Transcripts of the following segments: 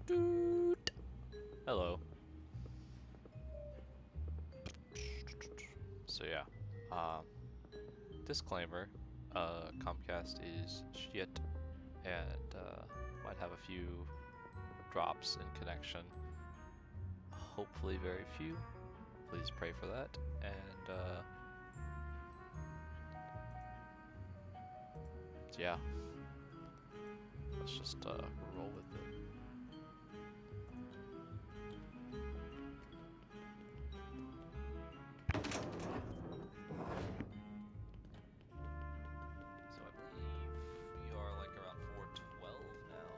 Doot. Hello. So yeah, disclaimer, Comcast is shit and might have a few drops in connection. Hopefully very few. Please pray for that. And yeah, let's just roll with it. So I believe we are like around 412 now.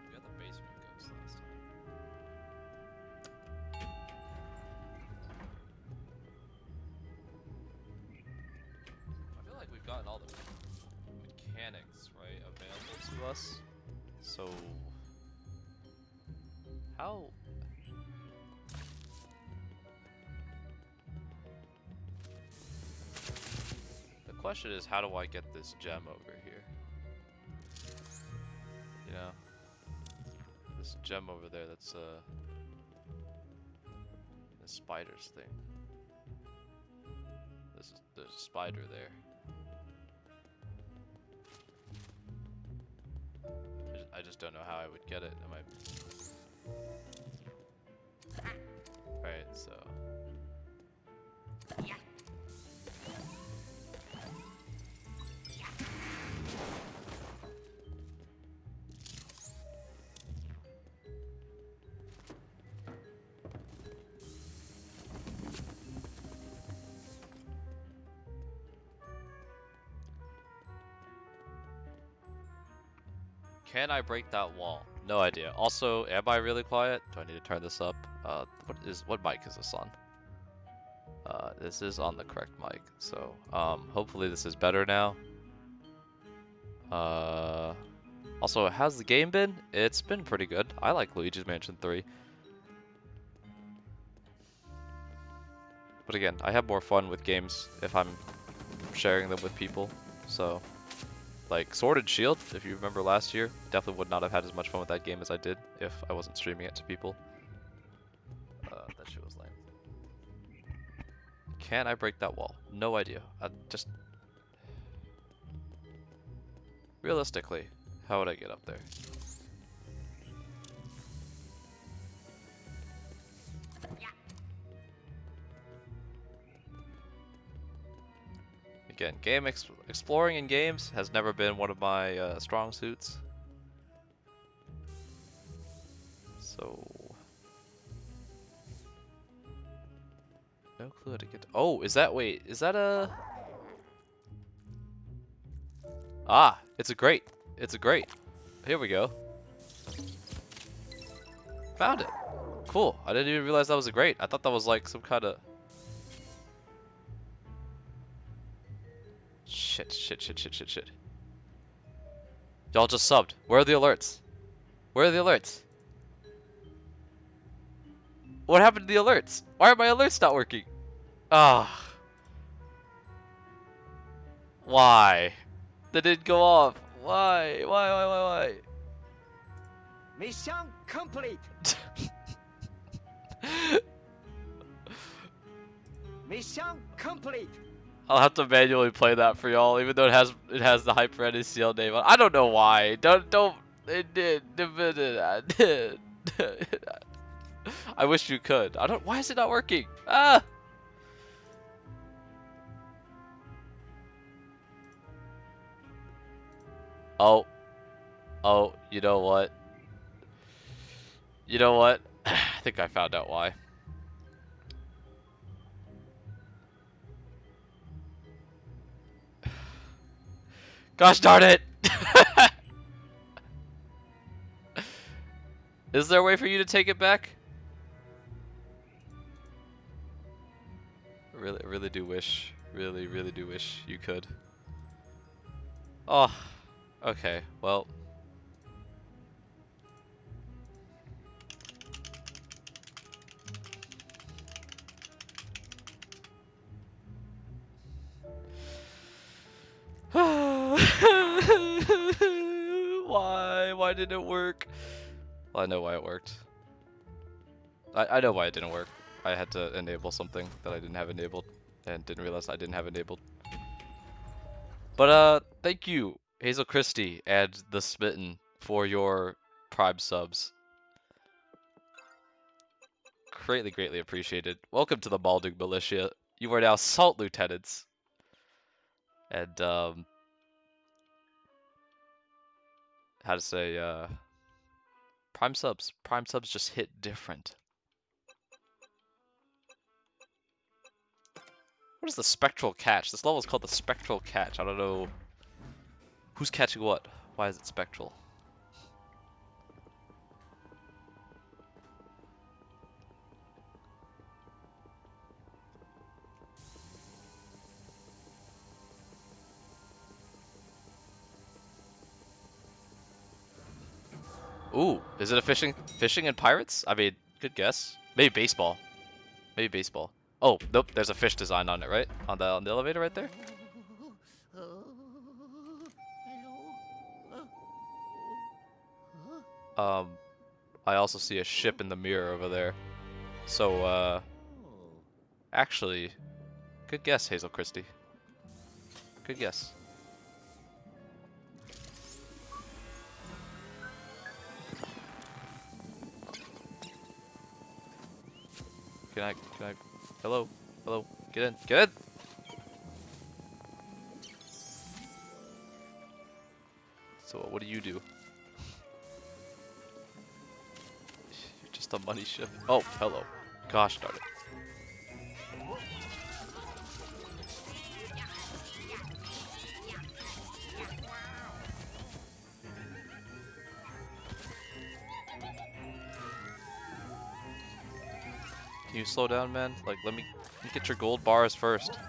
We got the basement ghost last time. I feel like we've gotten all the mechanics, right, available to us. So how? The question is, how do I get this gem over here? You know, this gem over there that's the spider's thing. There's a spider there. I just don't know how I would get it. Right, so. Can I break that wall? No idea. Also, am I really quiet? Do I need to turn this up? What mic is this on? This is on the correct mic. So, hopefully this is better now. Also, how's the game been? It's been pretty good. I like Luigi's Mansion 3. But again, I have more fun with games if I'm sharing them with people. So, like Sword and Shield, if you remember last year, definitely would not have had as much fun with that game as I did if I wasn't streaming it to people. That shit was lame. Can I break that wall? No idea. Realistically, how would I get up there? Again, exploring in games has never been one of my strong suits. So, no clue how to get. Oh, is that? Wait, is that a? Ah, it's a grate. It's a grate. Here we go. Found it. Cool. I didn't even realize that was a grate. I thought that was like some kind of. Shit. Y'all just subbed. Where are the alerts? Where are the alerts? What happened to the alerts? Why are my alerts not working? Ah. Why? They didn't go off. Why? Mission complete. Mission complete. I'll have to manually play that for y'all, even though it has the Hyper NACL name on. I don't know why. It did. I wish you could. Why is it not working? Ah. Oh, you know what? I think I found out why. Gosh darn it! Is there a way for you to take it back? Really do wish. Really do wish you could. Oh, okay, well. Why why did it work? Well, I know why it worked. I know why it didn't work. I had to enable something that I didn't have enabled and didn't realize I didn't have enabled. But thank you, Hazel Christie and the Smitten, for your Prime subs. Greatly, greatly appreciated. Welcome to the Balding Militia. You are now Salt Lieutenants. And how to say Prime subs. Prime subs just hit different. What is the spectral catch? This level is called the spectral catch. I don't know who's catching what. Why is it spectral? Ooh, is it a fishing and pirates? I mean, good guess. Maybe baseball. Maybe baseball. Oh, nope, there's a fish design on it, right? On the elevator right there? I also see a ship in the mirror over there. So, actually, good guess, Hazel Christie. Good guess. Can I, hello, get in, get in! So, what do you do? You're just a money ship. Oh, hello. Gosh darn it. Can you slow down, man? Like, let me get your gold bars first.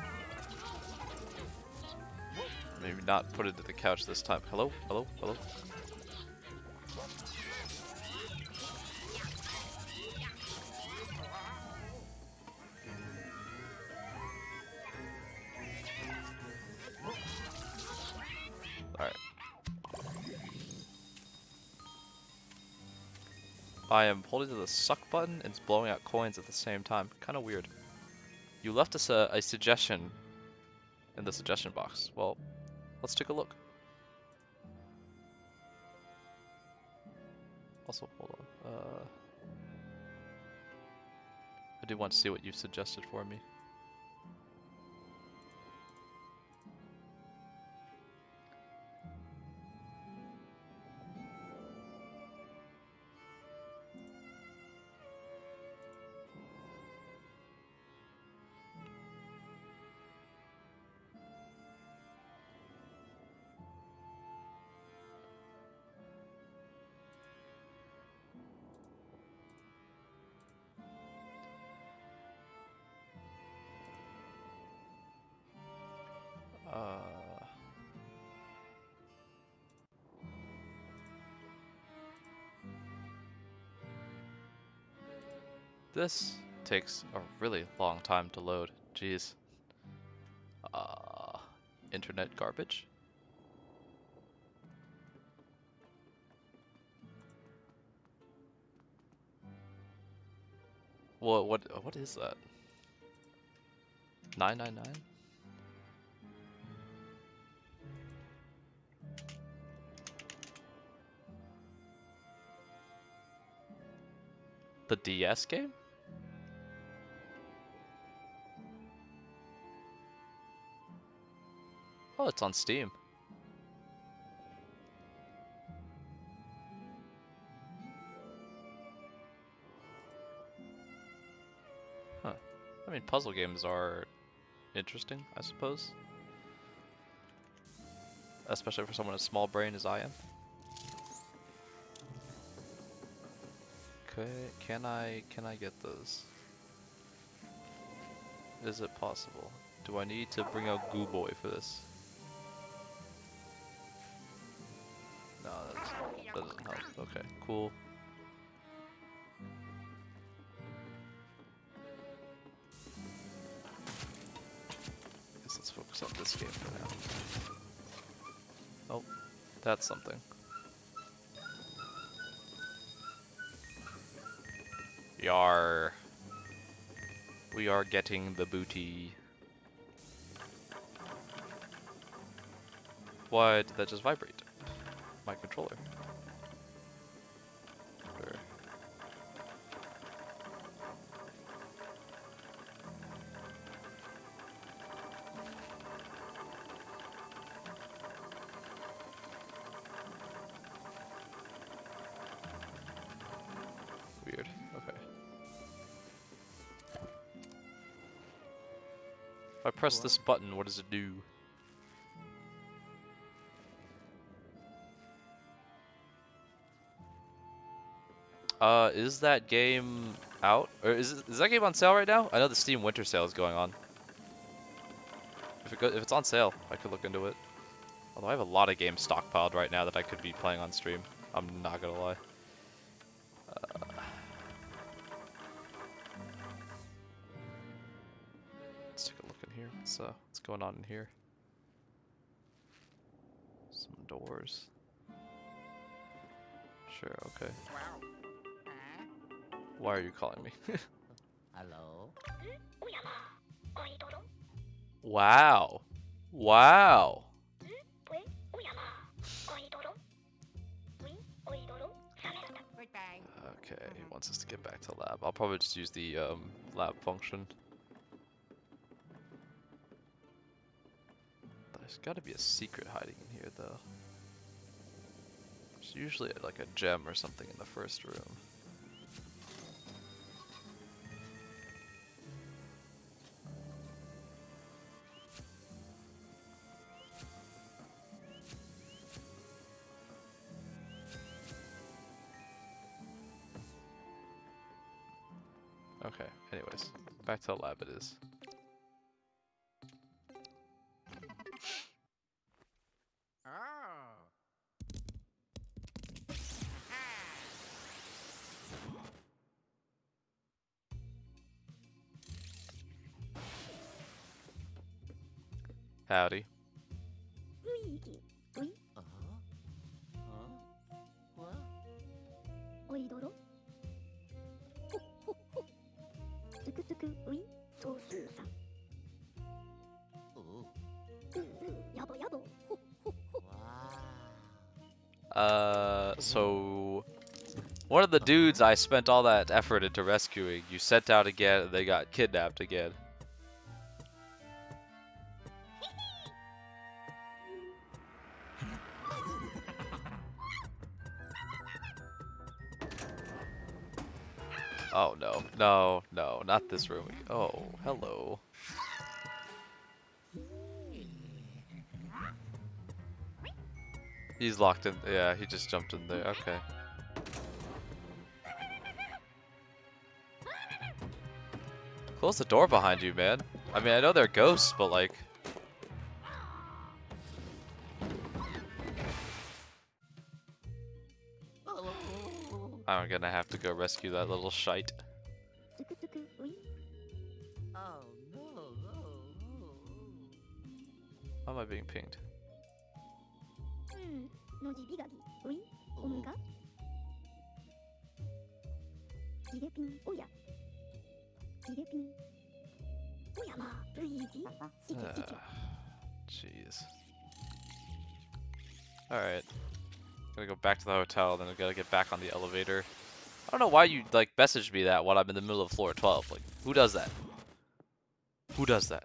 Maybe not put it to the couch this time. Hello? Hello? Hello? Alright. I am holding the suck button and it's blowing out coins at the same time. Kinda weird. You left us a suggestion in the suggestion box. Well, let's take a look. Also, hold on. I do want to see what you suggested for me. This takes a really long time to load. Jeez. Internet garbage? What is that? 999? The DS game? Oh, it's on Steam. Huh. I mean, puzzle games are interesting, I suppose. Especially for someone as small brain as I am. Okay, can I get those? Is it possible? Do I need to bring out Goo Boy for this? No, that doesn't help. Okay, cool. Guess let's focus on this game for now. Oh, that's something. Yar. We are getting the booty. Why did that just vibrate? My controller. Or... Weird. Okay. If I press this button, what does it do? Is that game out? Or is that game on sale right now? I know the Steam Winter Sale is going on. If it's on sale, I could look into it. Although I have a lot of games stockpiled right now that I could be playing on stream. I'm not gonna lie. Let's take a look in here. What's going on in here? Some doors. Sure, okay. Why are you calling me? Hello? Wow. Wow. Okay, he wants us to get back to lab. I'll probably just use the lab function. There's gotta be a secret hiding in here though. There's usually like a gem or something in the first room. Okay, anyways, back to the lab it is. Howdy. What? おいどろほっほっほすくすくウィソースーさん Ooh. やぼやぼほっほっほ Wow. So one of the dudes I spent all that effort into rescuing, you sent out again and they got kidnapped again. Oh no, no, no, not this room. Oh, hello. He's locked in. Yeah, he just jumped in there. Okay. Close the door behind you, man. I mean, I know they're ghosts, but like... I'm gonna have to go rescue that little shite. すくすくウィ Oh no, no, How am I being pinged? のじびがぎウィおむがジレピンおやジレピンおやまルイージシキシキ Jeez. Alright. Gotta go back to the hotel, then I gotta get back on the elevator. I don't know why you, like, messaged me that while I'm in the middle of floor 12. Like, who does that? Who does that?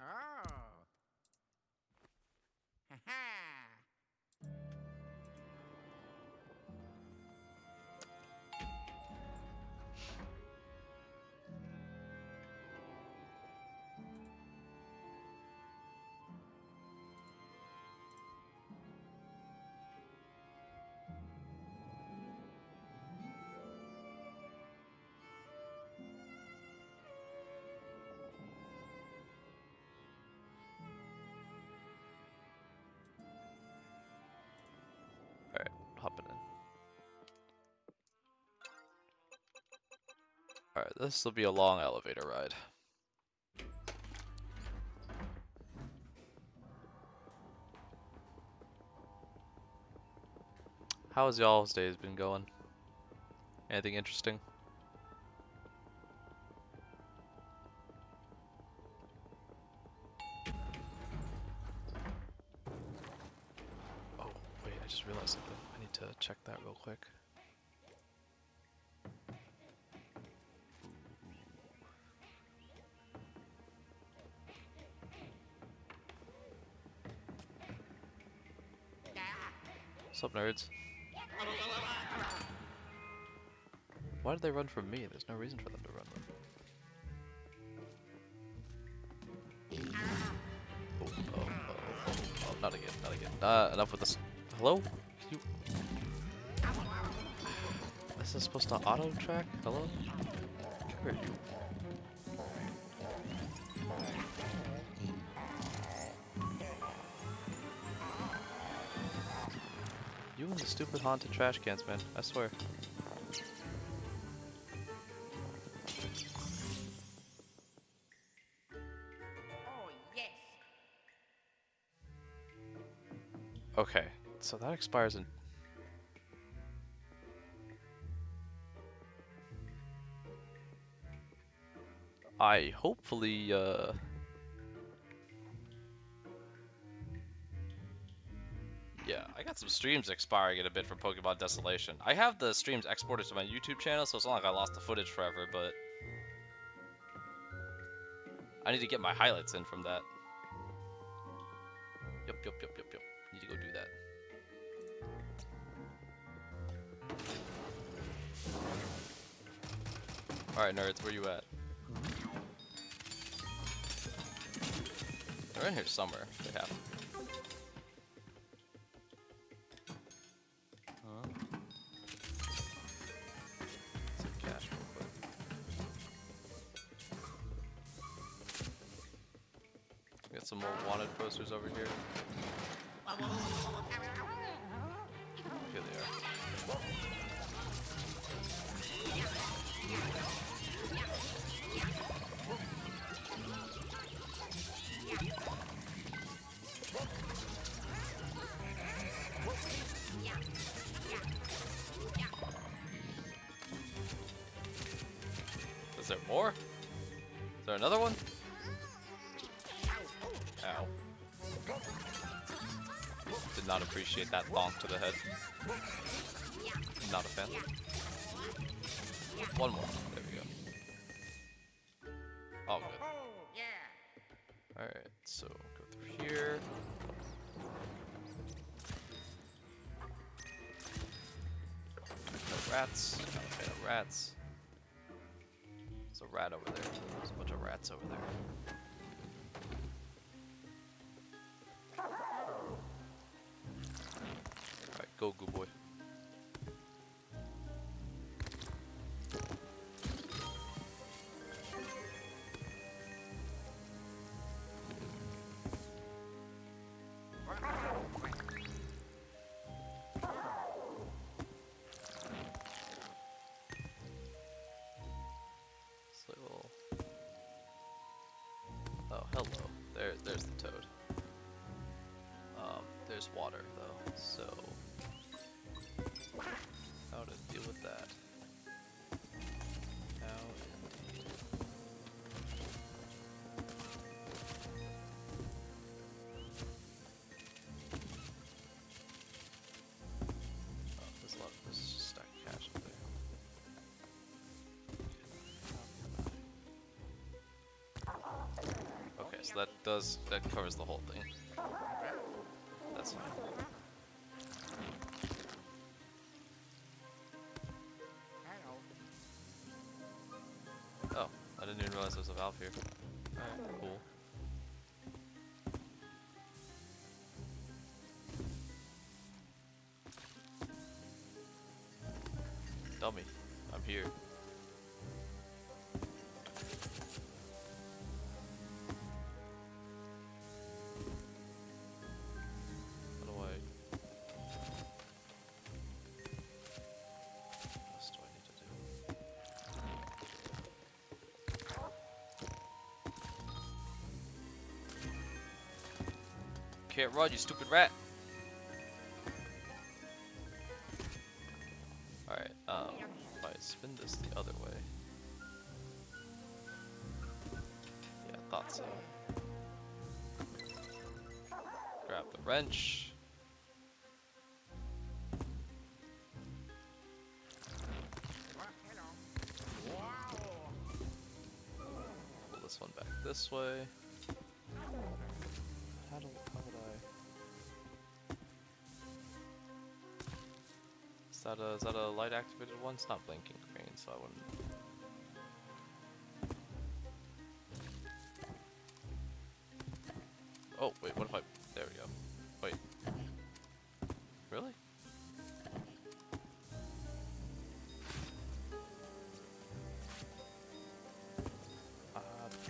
Alright, hopping in. Alright, this will be a long elevator ride. How's y'all's days been going? Anything interesting? just realized something. I need to check that real quick. What's up, nerds? Why did they run from me? There's no reason for them to run. Oh, not again, not again. Enough with this. Hello? Can you... Is this supposed to auto track? Hello? Where are you? You and the stupid haunted trash cans, man. I swear. Oh, yes. Okay, so that expires in... I hopefully, yeah, I got some streams expiring in a bit for Pokemon Desolation. I have the streams exported to my YouTube channel, so it's not like I lost the footage forever, but... I need to get my highlights in from that. Yup. Need to go do that. Alright, nerds, where you at? They're in here somewhere. They have to. Huh? Some cash real quick. We got some more wanted posters over here. Here they are. Is there more? Is there another one? Ow. Did not appreciate that bonk to the head. Not a fan. One more. There we go. Oh, good. Yeah. Alright, so go through here. No rats. Not a fan of rats. There's a rat over there. There's a bunch of rats over there. Alright, go, good boy. Oh, hello. There's the toad. There's water though, so how to deal with that? How indeed. Oh, there's a lot of this stacked cash up there. Okay, so that covers the whole thing. That's fine. Oh, I didn't even realize there was a valve here. Alright, cool. Dummy, I'm here. Can't run, you stupid rat. Alright, if I spin this the other way. Yeah, I thought so. Grab the wrench. back this way. How would I? Is that a light activated one? It's not blinking green, so I wouldn't. Oh wait, what if I? There we go. Wait. Really?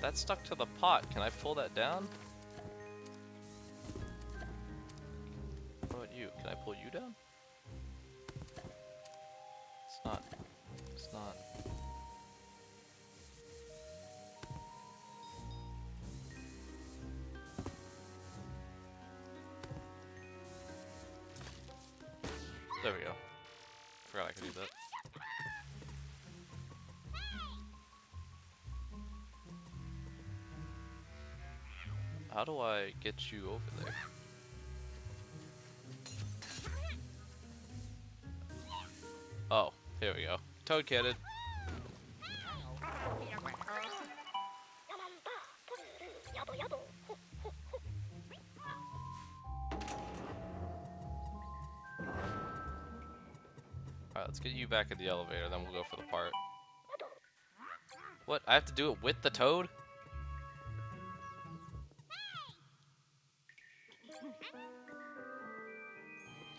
That's stuck to the pot. Can I pull that down? What about you? Can I pull you down? It's not. It's not. There we go. Forgot I could do that. How do I get you over there? Oh, here we go. Toad cannon. Alright, let's get you back in the elevator, then we'll go for the part. What? I have to do it with the toad?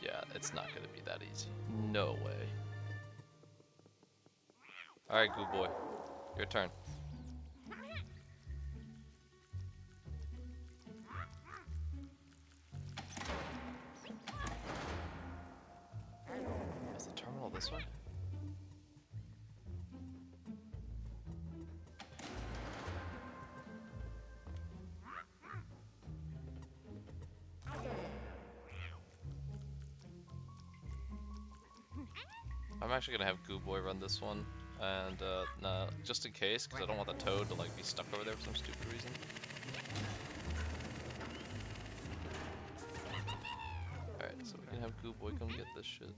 Yeah, it's not gonna be that easy. No way. Alright, Goo Boy. Your turn. Is the terminal this way? I'm actually gonna have Goo Boy run this one, and no, just in case, because I don't want the toad to like be stuck over there for some stupid reason. Alright, so we can have Goo Boy come get this shit.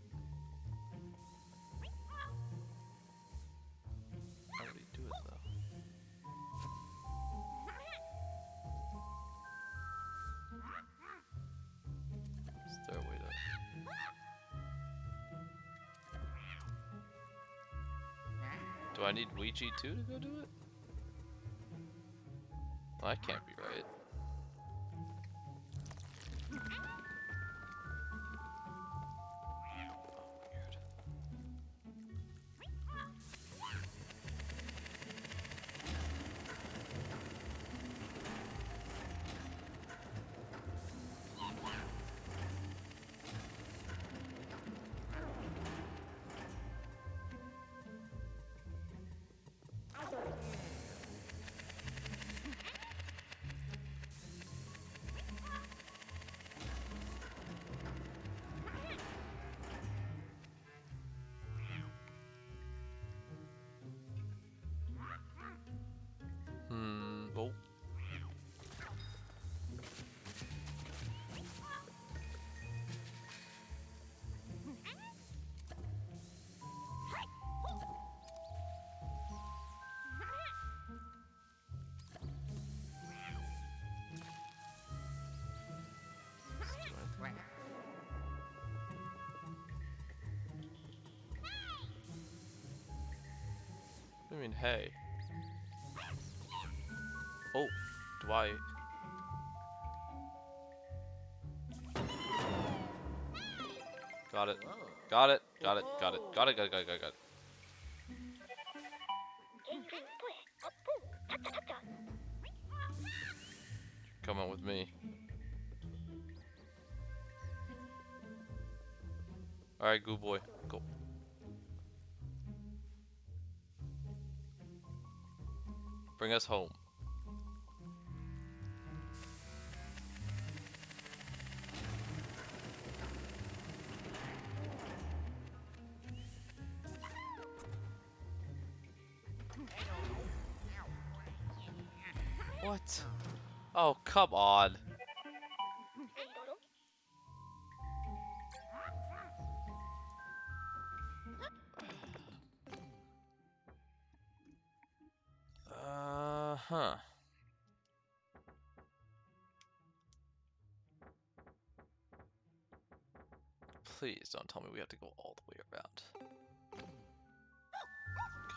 How do we do it though? Is there a way to... Do I need Ouija 2 to go do it? Well, that can't be right. Oh. I mean, hey. Oh, do I? Got it. Got it. Got it. Got it. Got it. Got it. Got it. Got it. Got it. Come on with me. Alright, Goo Boy. Go. Bring us home. What? Oh, come on. Huh. Please don't tell me we have to go all the way around.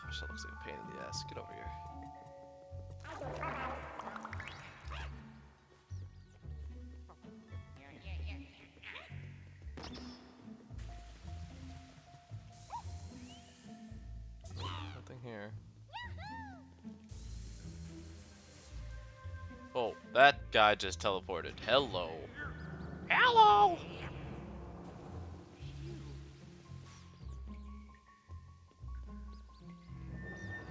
Gosh, that looks like a pain in the ass. Get over here. Nothing here. Oh, that guy just teleported. Hello. Hello!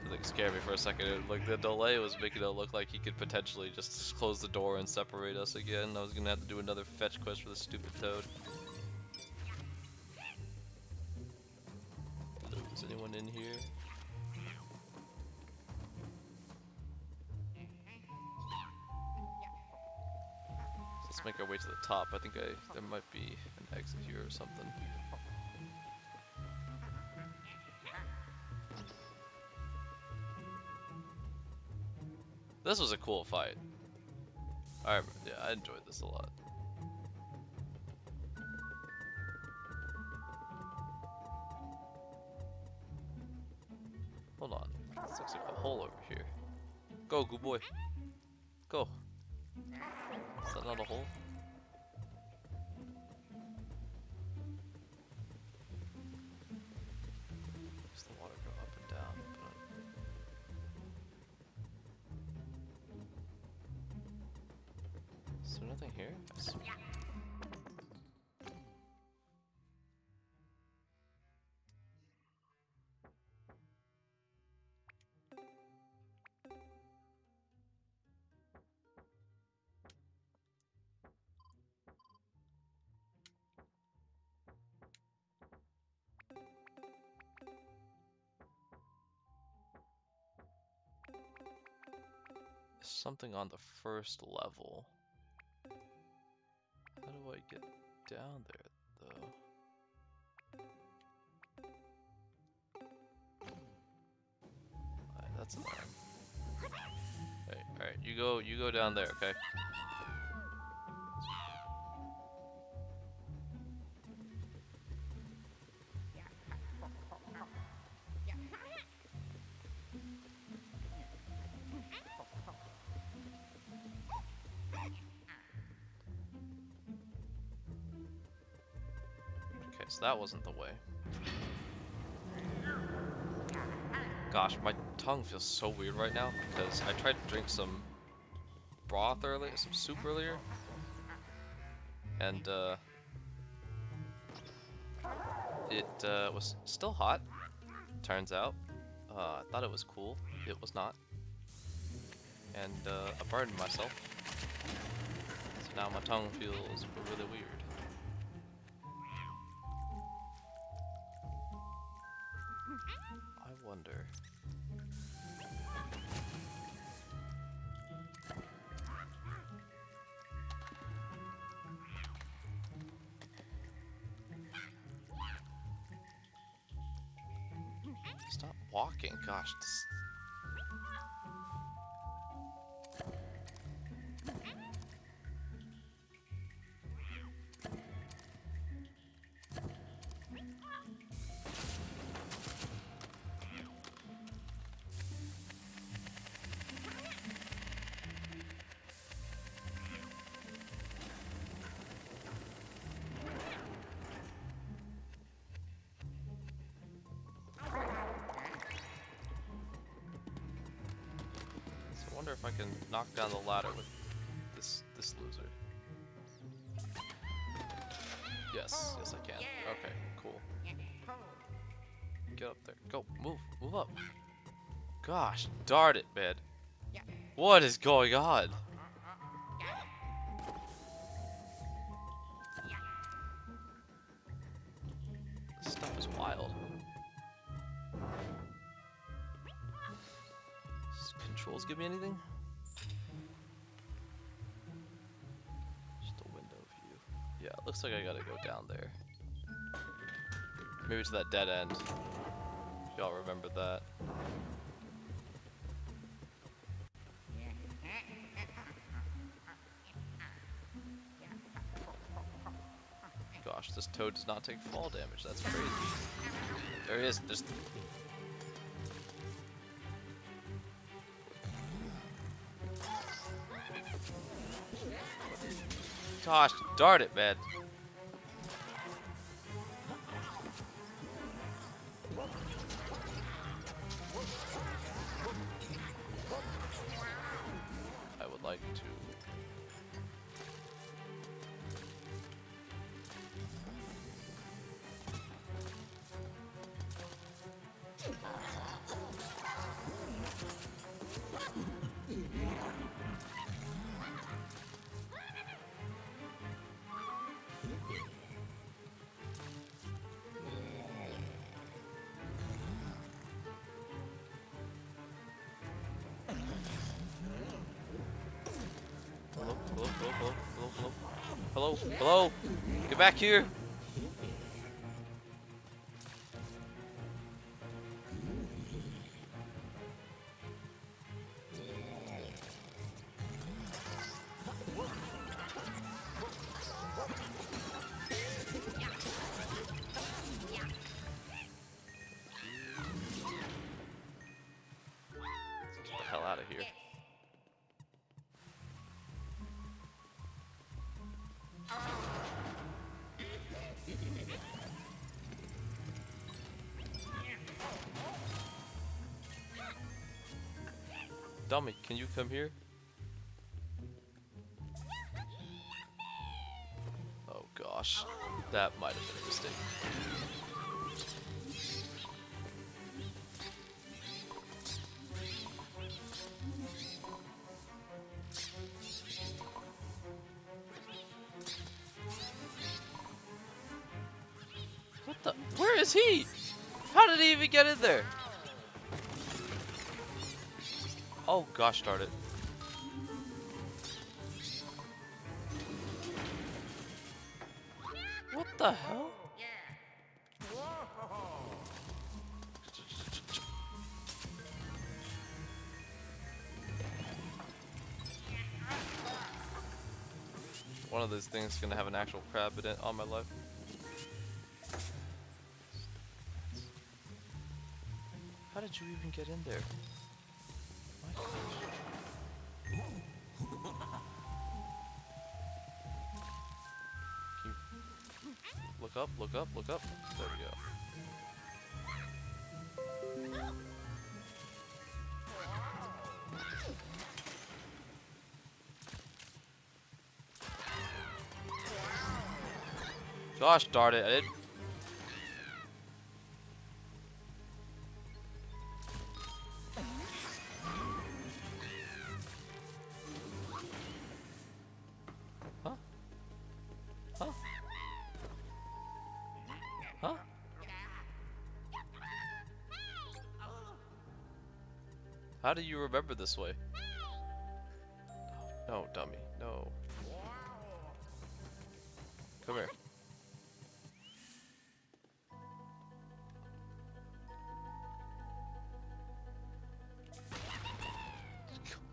Like scared me for a second. Like the delay was making it look like he could potentially just close the door and separate us again. I was gonna have to do another fetch quest for the stupid toad. Hello, is anyone in here? Let's make our way to the top. I think there might be an exit here or something. This was a cool fight. Yeah, I enjoyed this a lot. Hold on. This looks like a hole over here. Go, good boy. Go. Is that not a hole? Does the water go up and down? Is there nothing here? Something on the first level. How do I get down there, though? Alright, that's annoying. Alright, you go down there, okay? So that wasn't the way. Gosh, my tongue feels so weird right now because I tried to drink some broth earlier, some soup earlier, and it was still hot, turns out. I thought it was cool. It was not. And I burned myself. So now my tongue feels really weird. I wonder. Stop walking, gosh. I wonder if I can knock down the ladder with this loser. Yes, yes I can. Okay, cool. Get up there. Go, move up. Gosh, darn it, man. What is going on? This stuff is wild. Does controls give me anything? Just a window view. Yeah, it looks like I gotta go down there. Maybe to that dead end. If y'all remember that. Gosh, This toad does not take fall damage. That's crazy. There he is. There's... Gosh darn it, man. I would like to... Hello, hello, hello, hello, hello, hello, hello, hello, get back here! Let's get the hell out of here. Dummy, can you come here? Oh gosh, that might have been a mistake. What the? Where is he? How did he even get in there? Oh gosh darn it. What the hell? One of those things is gonna have an actual crab in it on my life. How did you even get in there? My gosh. Can you look up, look up, look up? There we go. Gosh darn it, I didn't... Huh? Huh? Huh? How do you remember this way? No, dummy, no. Come here.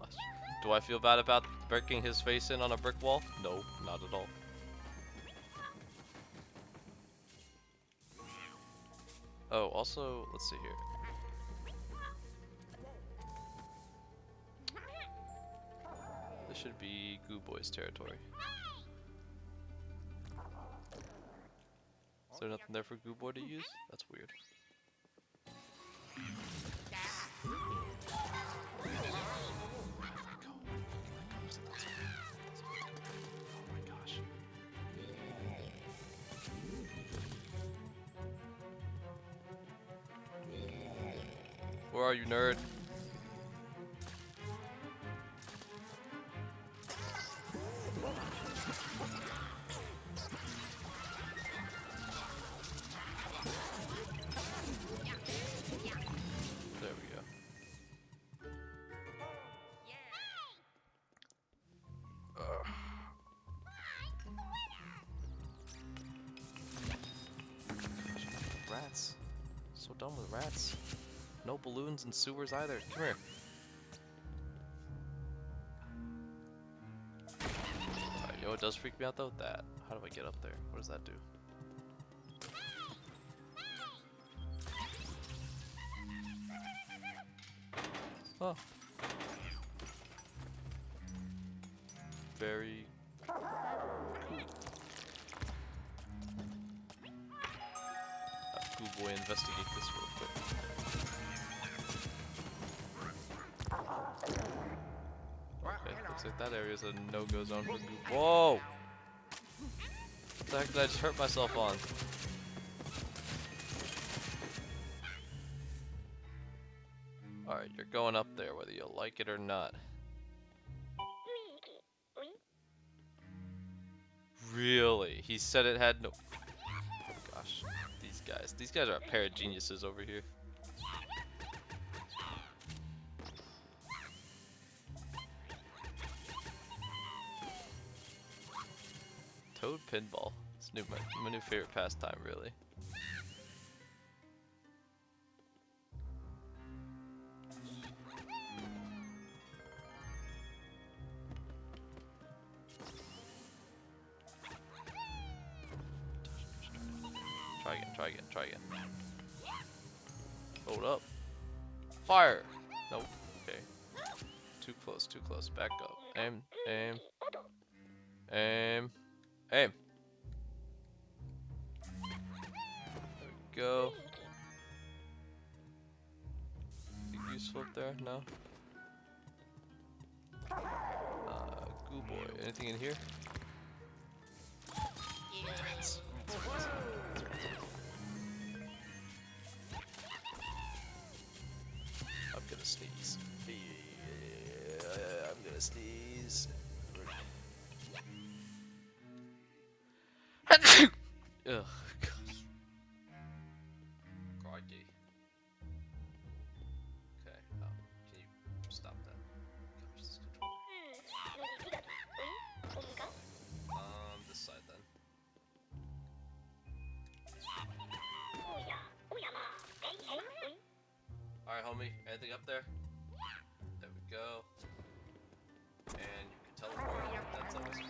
Gosh. Do I feel bad about breaking his face in on a brick wall? No, not at all. Oh, also, let's see here. This should be Goo Boy's territory. Is there nothing there for Goo Boy to use? That's weird. Oh my gosh. Where are you, nerd? There we go. Rats. So done with rats. No balloons and sewers either. Come here. Alright, yo, it does freak me out though. That. How do I get up there? What does that do? Oh. Very cool. Have Goo Boy investigate this real quick. Okay, looks like that area is a no-go zone for Goo. Whoa! What the heck did I just hurt myself on? Alright, you're going up there whether you like it or not. Really? He said it had no... Gosh, these guys are a pair of geniuses over here. Toad pinball. It's my new favorite pastime, really. Try again. Hold up. Fire! Nope. Okay. Too close. Back up. Aim. There we go. Anything useful up there? No? Goo Boy. Anything in here? I'm gonna sneeze. I'm gonna sneeze. Ugh, gosh. Crikey. Okay, can you stop that? Gosh, this controller. This side then. Alright, homie, anything up there? There we go. And you can teleport. That's awesome.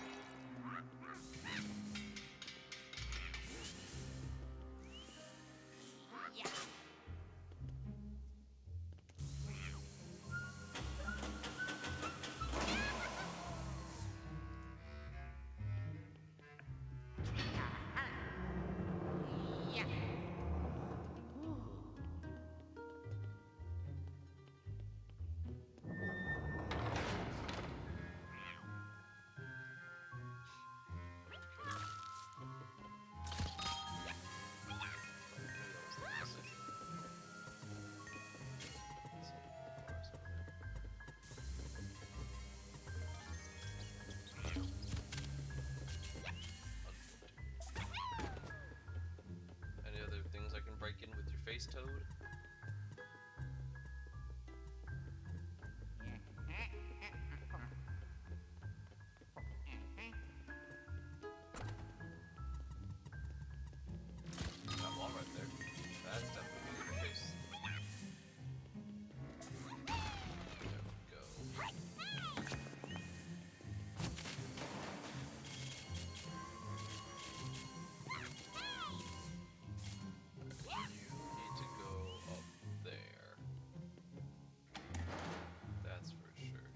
Any other things I can break in with your face, Toad? That wall right there. That's definitely in your face. There we go. Need to go up there. That's for sure.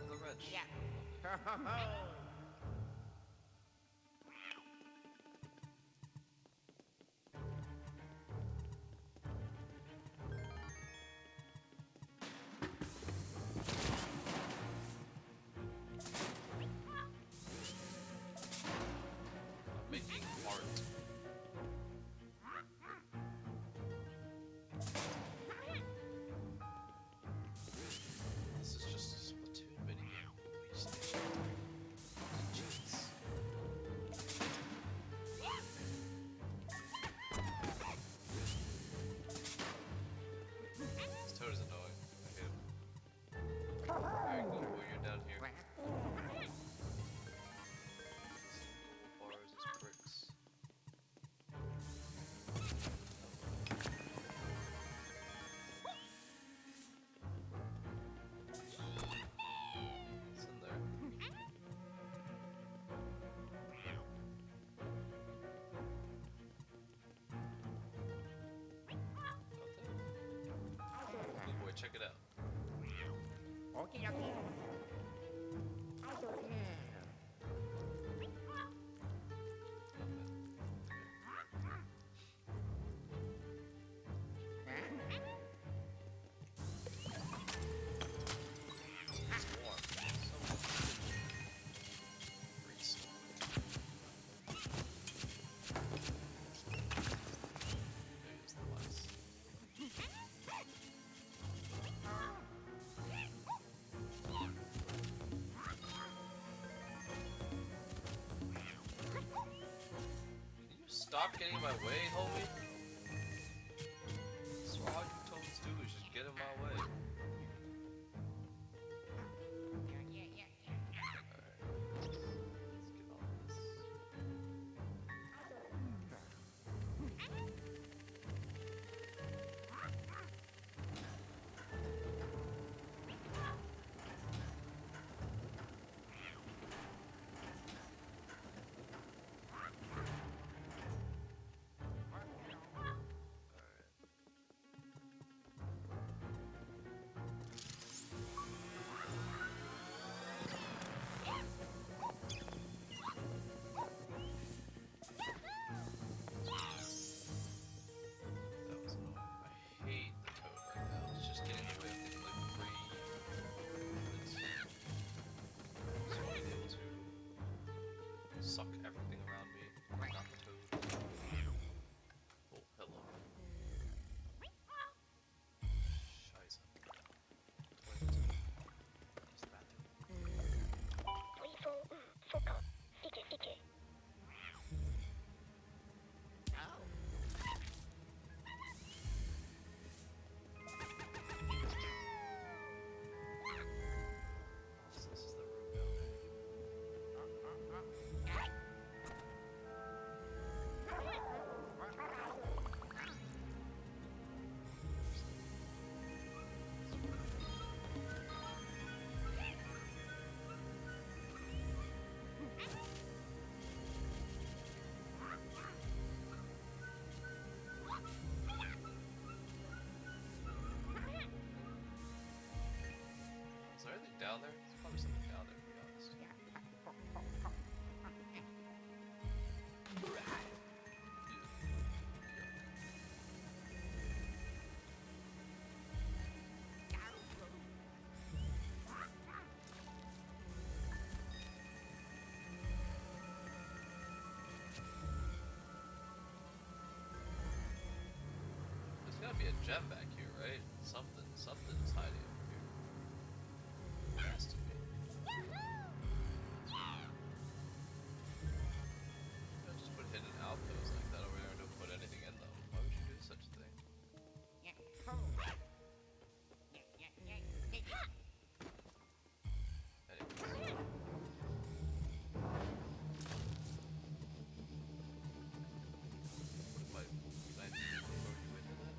The wrench. I'm making art. This is just a Splatoon minigame. Please stay. Okie dokie. It's warm. So grease. There's the lights. Can you stop getting in my way, homie? That's what all you toads do is just get in my way. Yeah. Alright. Let's get on this. That was annoying. I hate the toad right now. It's just getting in the way of things like free movements. So I'm able to suck everything around me, not the toad. Oh, hello. Scheiße. Toilet. Use the bathroom. So this is the room down there. Is there anything down there? There's probably something down there, to be honest. There's gotta be a gem back here, right? Something's hiding over here. Has to be. Yeah, just put hidden outposts like that over there and don't put anything in them. Why would you do such a thing? Anyways. What if I throw you into that?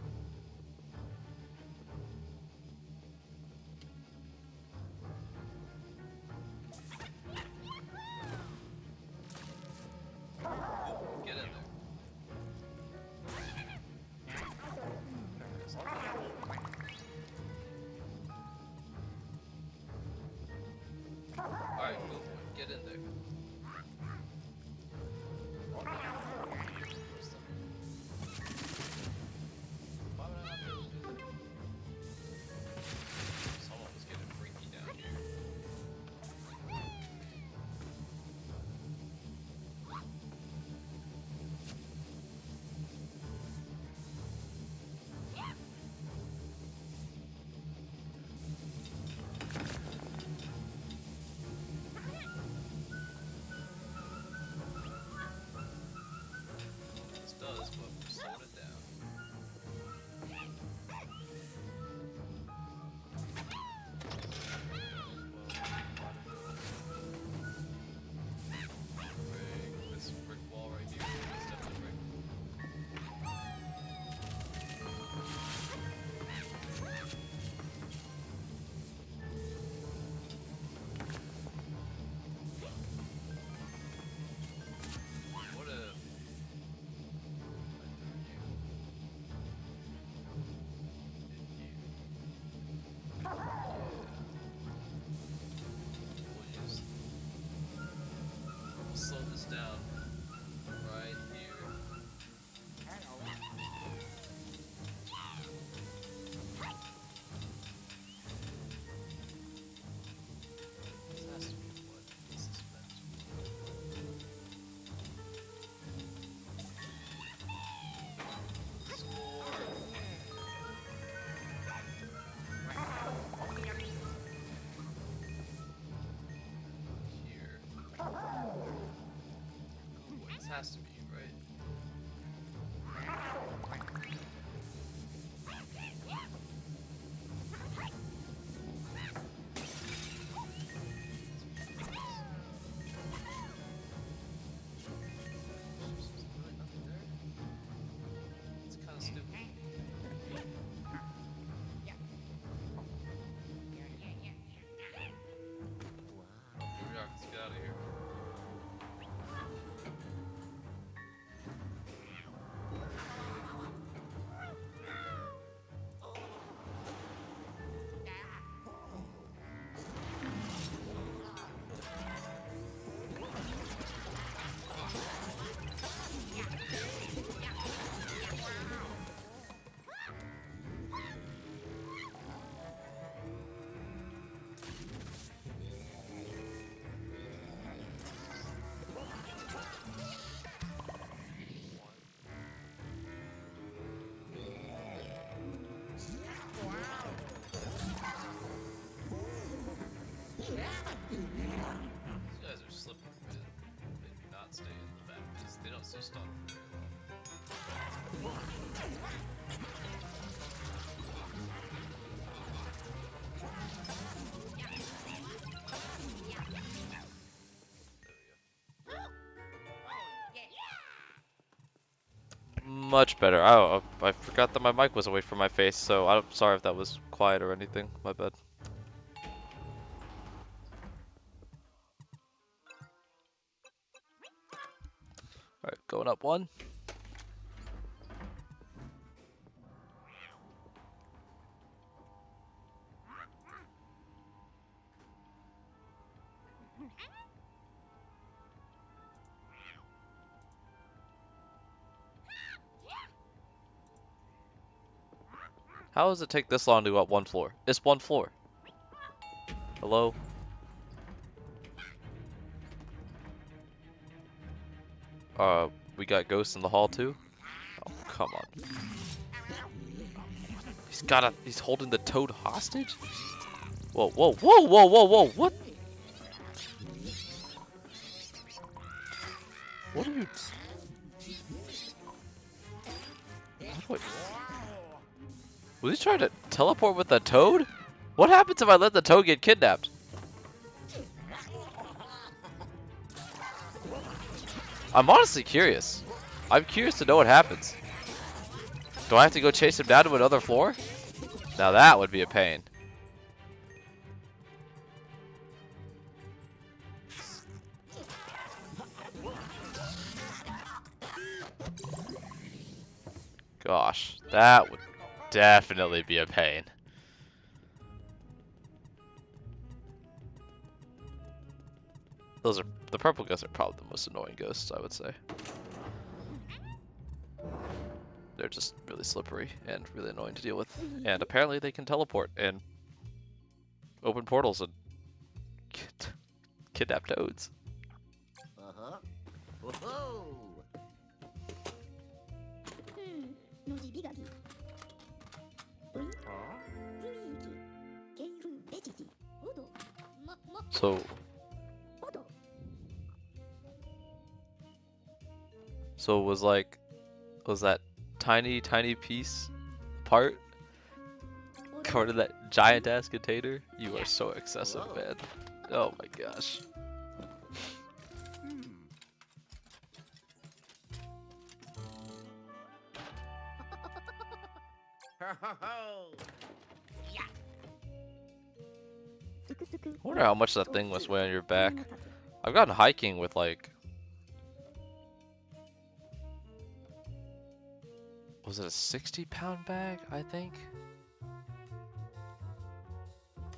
Much better. Oh, I forgot that my mic was away from my face, so I'm sorry if that was quiet or anything. My bad. Alright, going up one. How does it take this long to go up one floor? It's one floor. Hello? We got ghosts in the hall too? Oh, come on. He's holding the toad hostage? Whoa, whoa, whoa, whoa, whoa, whoa, what? What are you... Wait. Was he trying to teleport with the toad? What happens if I let the toad get kidnapped? I'm honestly curious. I'm curious to know what happens. Do I have to go chase him down to another floor? Now that would be a pain. Gosh, that would definitely be a pain. The purple ghosts are probably the most annoying ghosts, I would say. They're just really slippery and really annoying to deal with. And apparently they can teleport and open portals and kidnap toads. Uh-huh. Whoa. のじびがぎ。うい。雰囲気。ケイルベジジ。オド。So オド。 So it was that tiny piece part covered in that giant ass container? You are so excessive, man. Oh my gosh. I wonder how much that thing must weigh on your back. I've gone hiking with like... Was it a 60-pound bag, I think?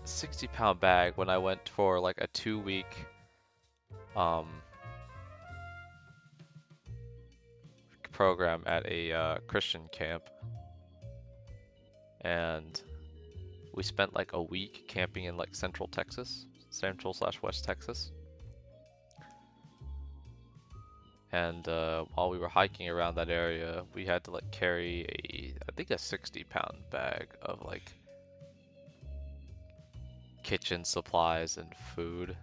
60-pound bag when I went for like a 2-week program at a Christian camp. And we spent like a week camping in like Central West Texas. And while we were hiking around that area, we had to like carry I think a 60-pound bag of like kitchen supplies and food.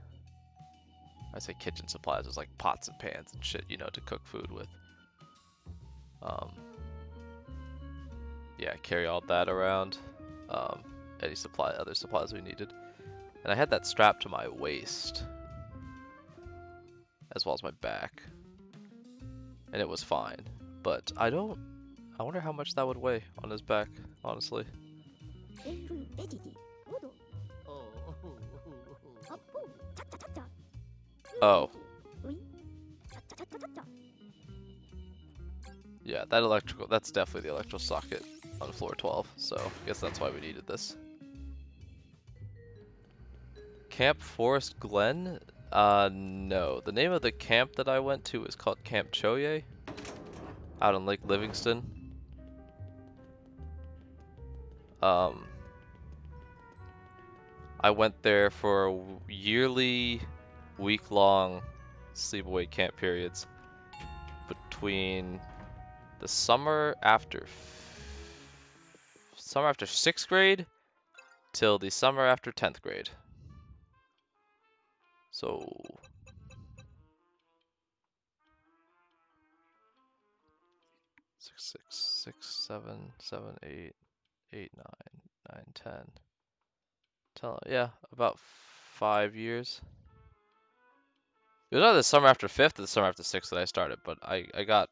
I say kitchen supplies, it was like pots and pans and shit, you know, to cook food with. Yeah, carry all that around. Any other supplies we needed. And I had that strapped to my waist, as well as my back. And it was fine. But I wonder how much that would weigh on his back, honestly. Oh. Yeah, that's definitely the electrical socket on floor 12, so I guess that's why we needed this. Camp Forest Glen? No. The name of the camp that I went to is called Camp Choye, out in Lake Livingston. I went there for yearly, week-long sleepaway camp periods between the summer after 6th grade till the summer after 10th grade. So 7, 7, 8, 8, 9, 9, 10. Yeah, about 5 years. It was either the summer after 5th or the summer after 6th that I started, but I got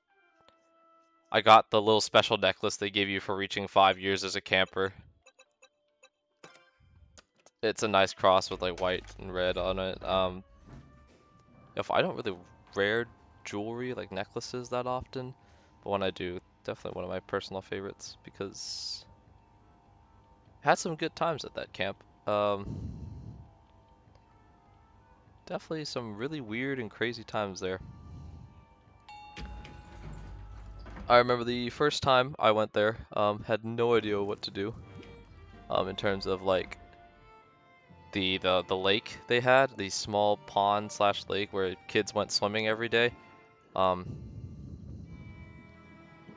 the little special necklace they give you for reaching 5 years as a camper. It's a nice cross with like white and red on it. If I don't really wear jewelry like necklaces that often, but when I do, definitely one of my personal favorites because I had some good times at that camp. Definitely some really weird and crazy times there. I remember the first time I went there, had no idea what to do, in terms of like the lake they had, the small pond slash lake where kids went swimming every day. Um,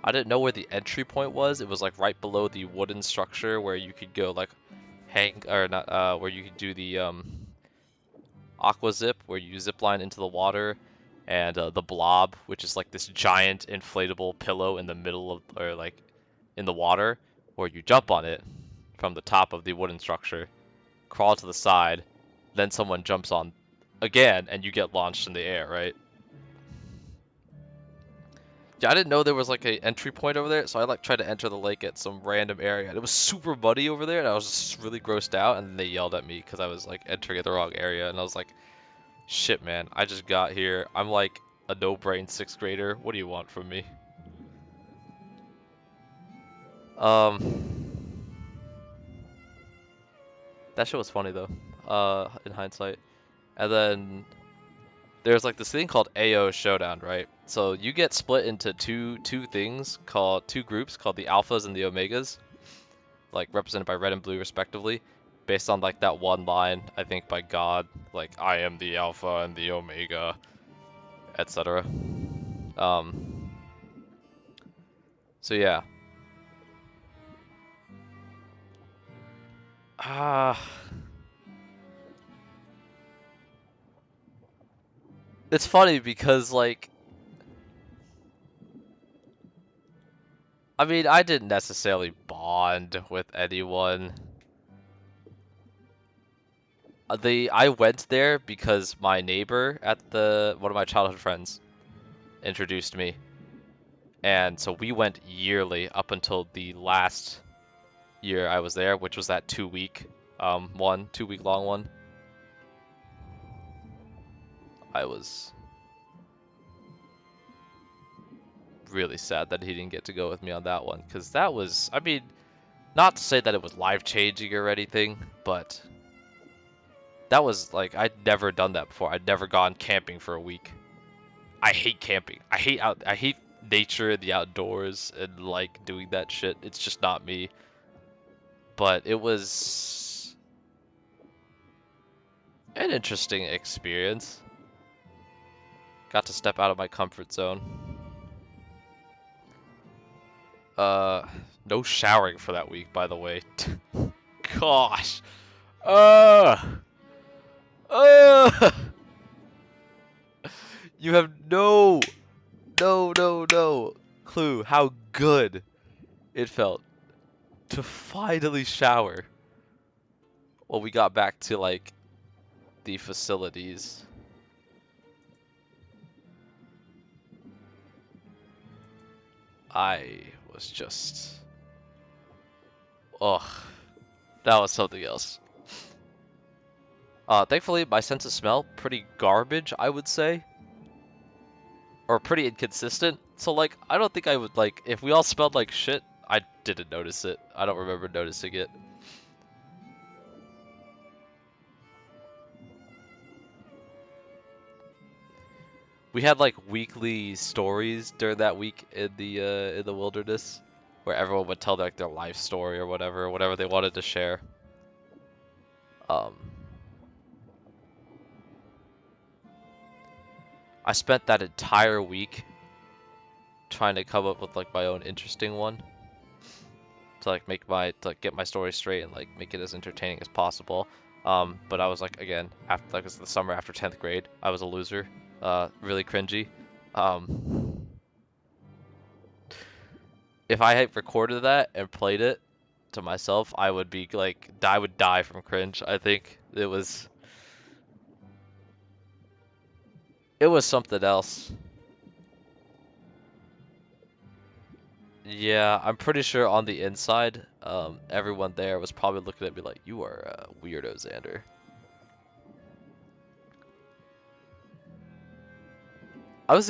I didn't know where the entry point was. It was like right below the wooden structure where you could go like hang or not, where you could do the aqua zip, where you zip line into the water, and the blob, which is like this giant inflatable pillow in the middle of or like in the water, where you jump on it from the top of the wooden structure, crawl to the side, then someone jumps on again, and you get launched in the air, right? Yeah, I didn't know there was like a entry point over there, so I like tried to enter the lake at some random area. And it was super muddy over there, and I was just really grossed out. And then they yelled at me because I was like entering at the wrong area, and I was like, "Shit, man! I just got here. I'm like a no-brain 6th grader. What do you want from me?" That shit was funny though, in hindsight. And then there's like this thing called AO Showdown, right? So you get split into two groups called the Alphas and the Omegas, like represented by red and blue respectively, based on like that one line, I think by God, like I am the Alpha and the Omega, etc. Um, so yeah. Ah, it's funny because like I mean, I didn't necessarily bond with anyone. I went there because my neighbor at one of my childhood friends introduced me, and so we went yearly up until the last year I was there, which was that 2 week 2 week long one. I was really sad that he didn't get to go with me on that one, because that was, I mean, not to say that it was life changing or anything, but that was like I'd never done that before. I'd never gone camping for a week. I hate camping. I hate nature, the outdoors, and like doing that shit. It's just not me. But it was an interesting experience. Got to step out of my comfort zone. No showering for that week, by the way. Gosh. Uh, uh, you have no clue how good it felt to finally shower when we got back to like the facilities. I was just, ugh, that was something else. Thankfully, my sense of smell, pretty garbage, I would say. Or pretty inconsistent. So, like, I don't think I would, like, if we all smelled like shit, I didn't notice it. I don't remember noticing it. We had, like, weekly stories during that week in the wilderness, where everyone would tell, like, their life story or whatever they wanted to share. Um, I spent that entire week trying to come up with like my own interesting one to like get my story straight and like make it as entertaining as possible. But I was like, again, after like it's the summer after 10th grade, I was a loser, really cringy. if I had recorded that and played it to myself, I would be like, I would die from cringe. I think it was something else. Yeah, I'm pretty sure on the inside, everyone there was probably looking at me like, you are a weirdo, Xander. I was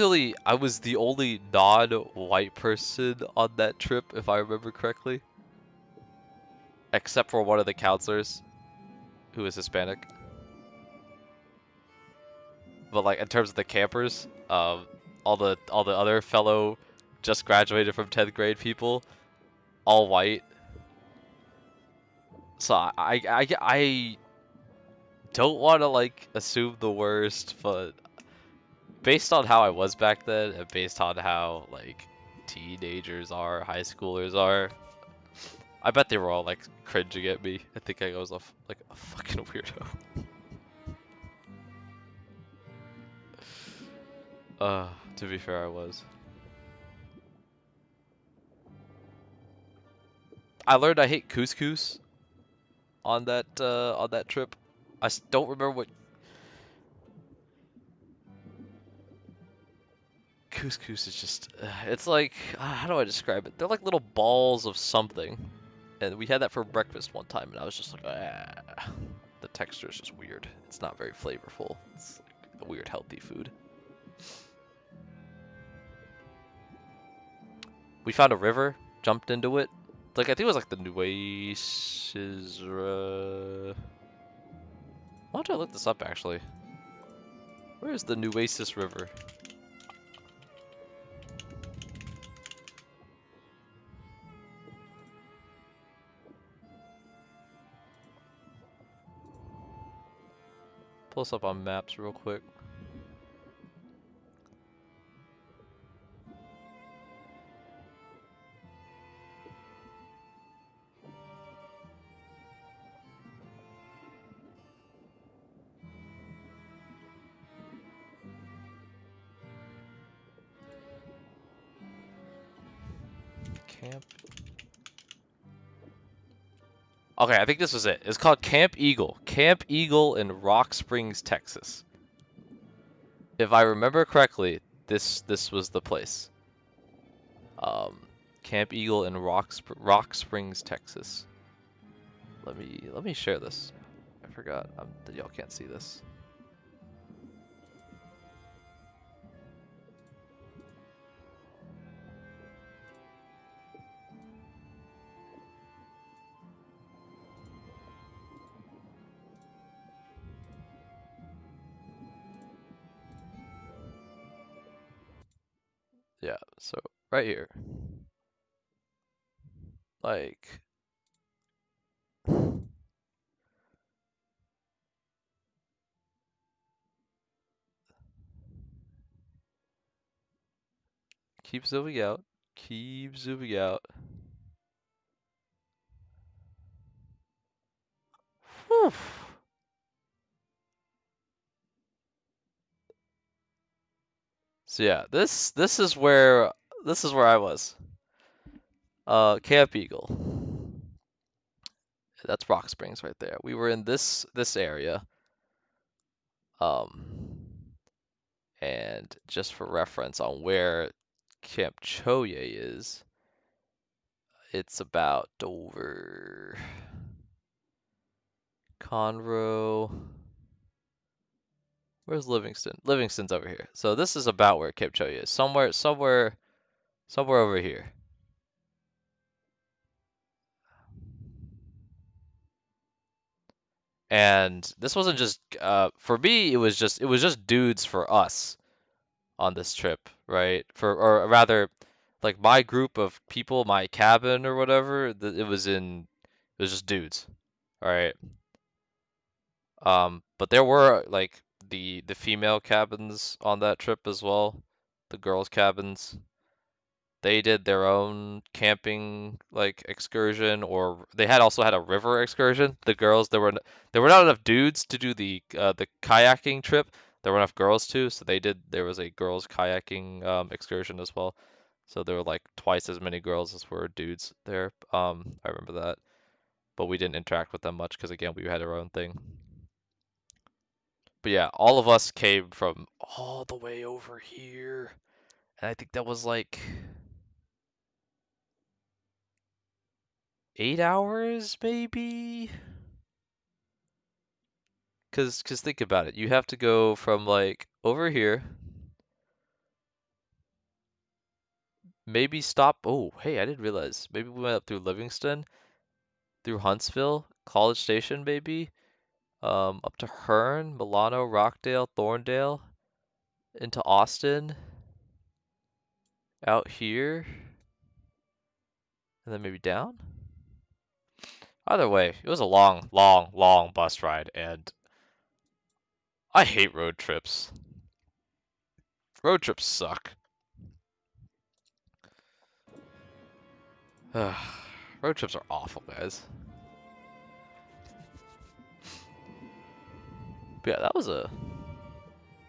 the only non-white person on that trip, if I remember correctly, except for one of the counselors who is Hispanic. But like in terms of the campers, all the other fellow just graduated from 10th grade people, all white. So I don't want to like assume the worst, but based on how I was back then and based on how like teenagers are, high schoolers are, I bet they were all like cringing at me. I think I was like a fucking weirdo. To be fair, I was. I learned I hate couscous on that trip. Don't remember what couscous is. Just it's like how do I describe it? They're like little balls of something, and we had that for breakfast one time, and I was just like, ah. The texture is just weird. It's not very flavorful. It's like a weird healthy food. We found a river, jumped into it. Like I think it was like the Nueces. Why don't I look this up actually? Where is the Nueces River? Pull this up on maps real quick. Camp. Okay, I think this was it. It's called Camp Eagle. Camp Eagle in Rock Springs, Texas. If I remember correctly, this was the place. Um, Camp Eagle in Rock Springs, Texas. Let me share this. I forgot that y'all can't see this. Yeah, so right here. Like keep zooming out. Keep zooming out. Whew. So yeah, this is where I was. Camp Eagle. That's Rock Springs right there. We were in this area. Um, and just for reference on where Camp Choye is, it's about over Conroe. Where's Livingston? Livingston's over here. So this is about where Camp Choye is. Somewhere over here. And this wasn't just for me, it was just dudes for us on this trip, right? Or rather, like my group of people, my cabin or whatever, it was just dudes, right? But there were like the female cabins on that trip as well, the girls' cabins. They did their own camping like excursion, or they had also had a river excursion. The girls, there were not enough dudes to do the kayaking trip. There were enough girls too, so there was a girls kayaking excursion as well. So there were like twice as many girls as were dudes there. I remember that. But we didn't interact with them much because again, we had our own thing. But yeah, all of us came from all the way over here. And I think that was like 8 hours maybe? Cause think about it. You have to go from like over here, maybe stop. Oh, hey, I didn't realize. Maybe we went up through Livingston, through Huntsville, College Station maybe, up to Hearn, Milano, Rockdale, Thorndale, into Austin, out here, and then maybe down. Either way, it was a long, long, long bus ride, and I hate road trips. Road trips suck. Road trips are awful, guys. But yeah, that was a.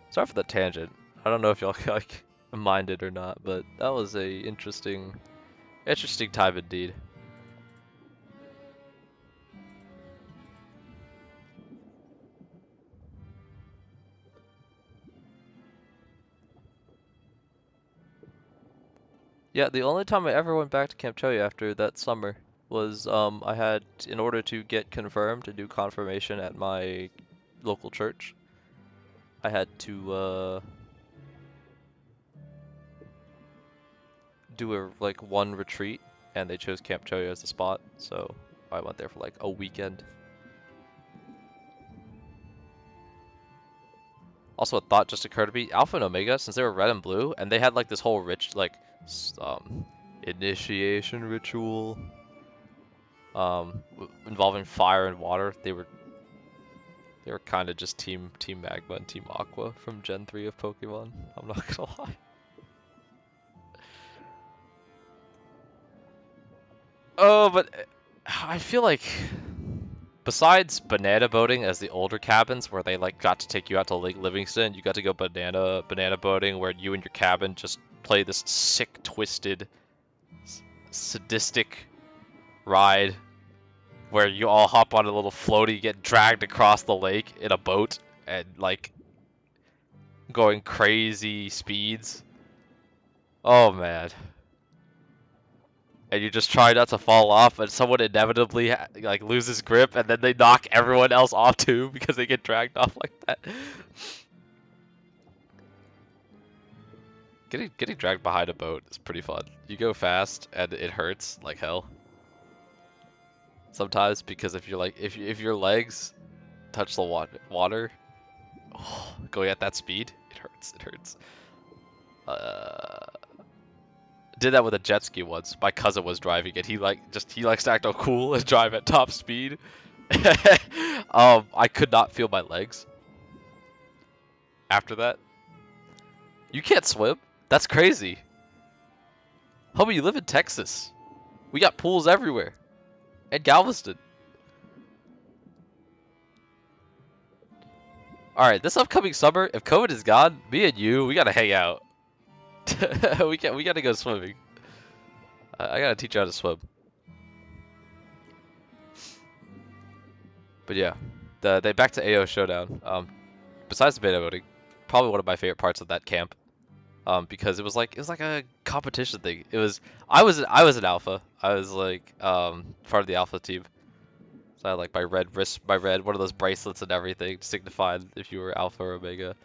Sorry for the tangent. I don't know if y'all like mind it or not, but that was a interesting time indeed. Yeah, the only time I ever went back to Camp Choya after that summer was I had, in order to get confirmed to do confirmation at my local church, I had to do a like one retreat, and they chose Camp Choya as the spot, so I went there for like a weekend. Also, a thought just occurred to me: Alpha and Omega, since they were red and blue, and they had like this whole rich like initiation ritual involving fire and water. They were kind of just Team Magma and Team Aqua from Gen 3 of Pokemon. I'm not gonna lie. Oh, but I feel like besides banana boating as the older cabins where they like got to take you out to Lake Livingston, you got to go banana boating where you and your cabin just play this sick, twisted, sadistic ride where you all hop on a little floaty, get dragged across the lake in a boat, and like going crazy speeds. Oh man. And you just try not to fall off, and someone inevitably like loses grip, and then they knock everyone else off too because they get dragged off like that. Getting dragged behind a boat is pretty fun. You go fast, and it hurts like hell. Sometimes because if you're like if your legs touch the water, oh, going at that speed, it hurts. It hurts. Did that with a jet ski once. My cousin was driving it. He likes to act all cool and drive at top speed. I could not feel my legs after that. You can't swim? That's crazy. Homie, you live in Texas. We got pools everywhere. And Galveston. Alright, this upcoming summer, if COVID is gone, me and you, we gotta hang out. we gotta go swimming. I gotta teach you how to swim. But yeah, they back to AO Showdown. Besides the beta voting, probably one of my favorite parts of that camp. Because it was like a competition thing. I was an alpha. I was like part of the alpha team. So I had like my red one of those bracelets and everything to signify if you were alpha or omega.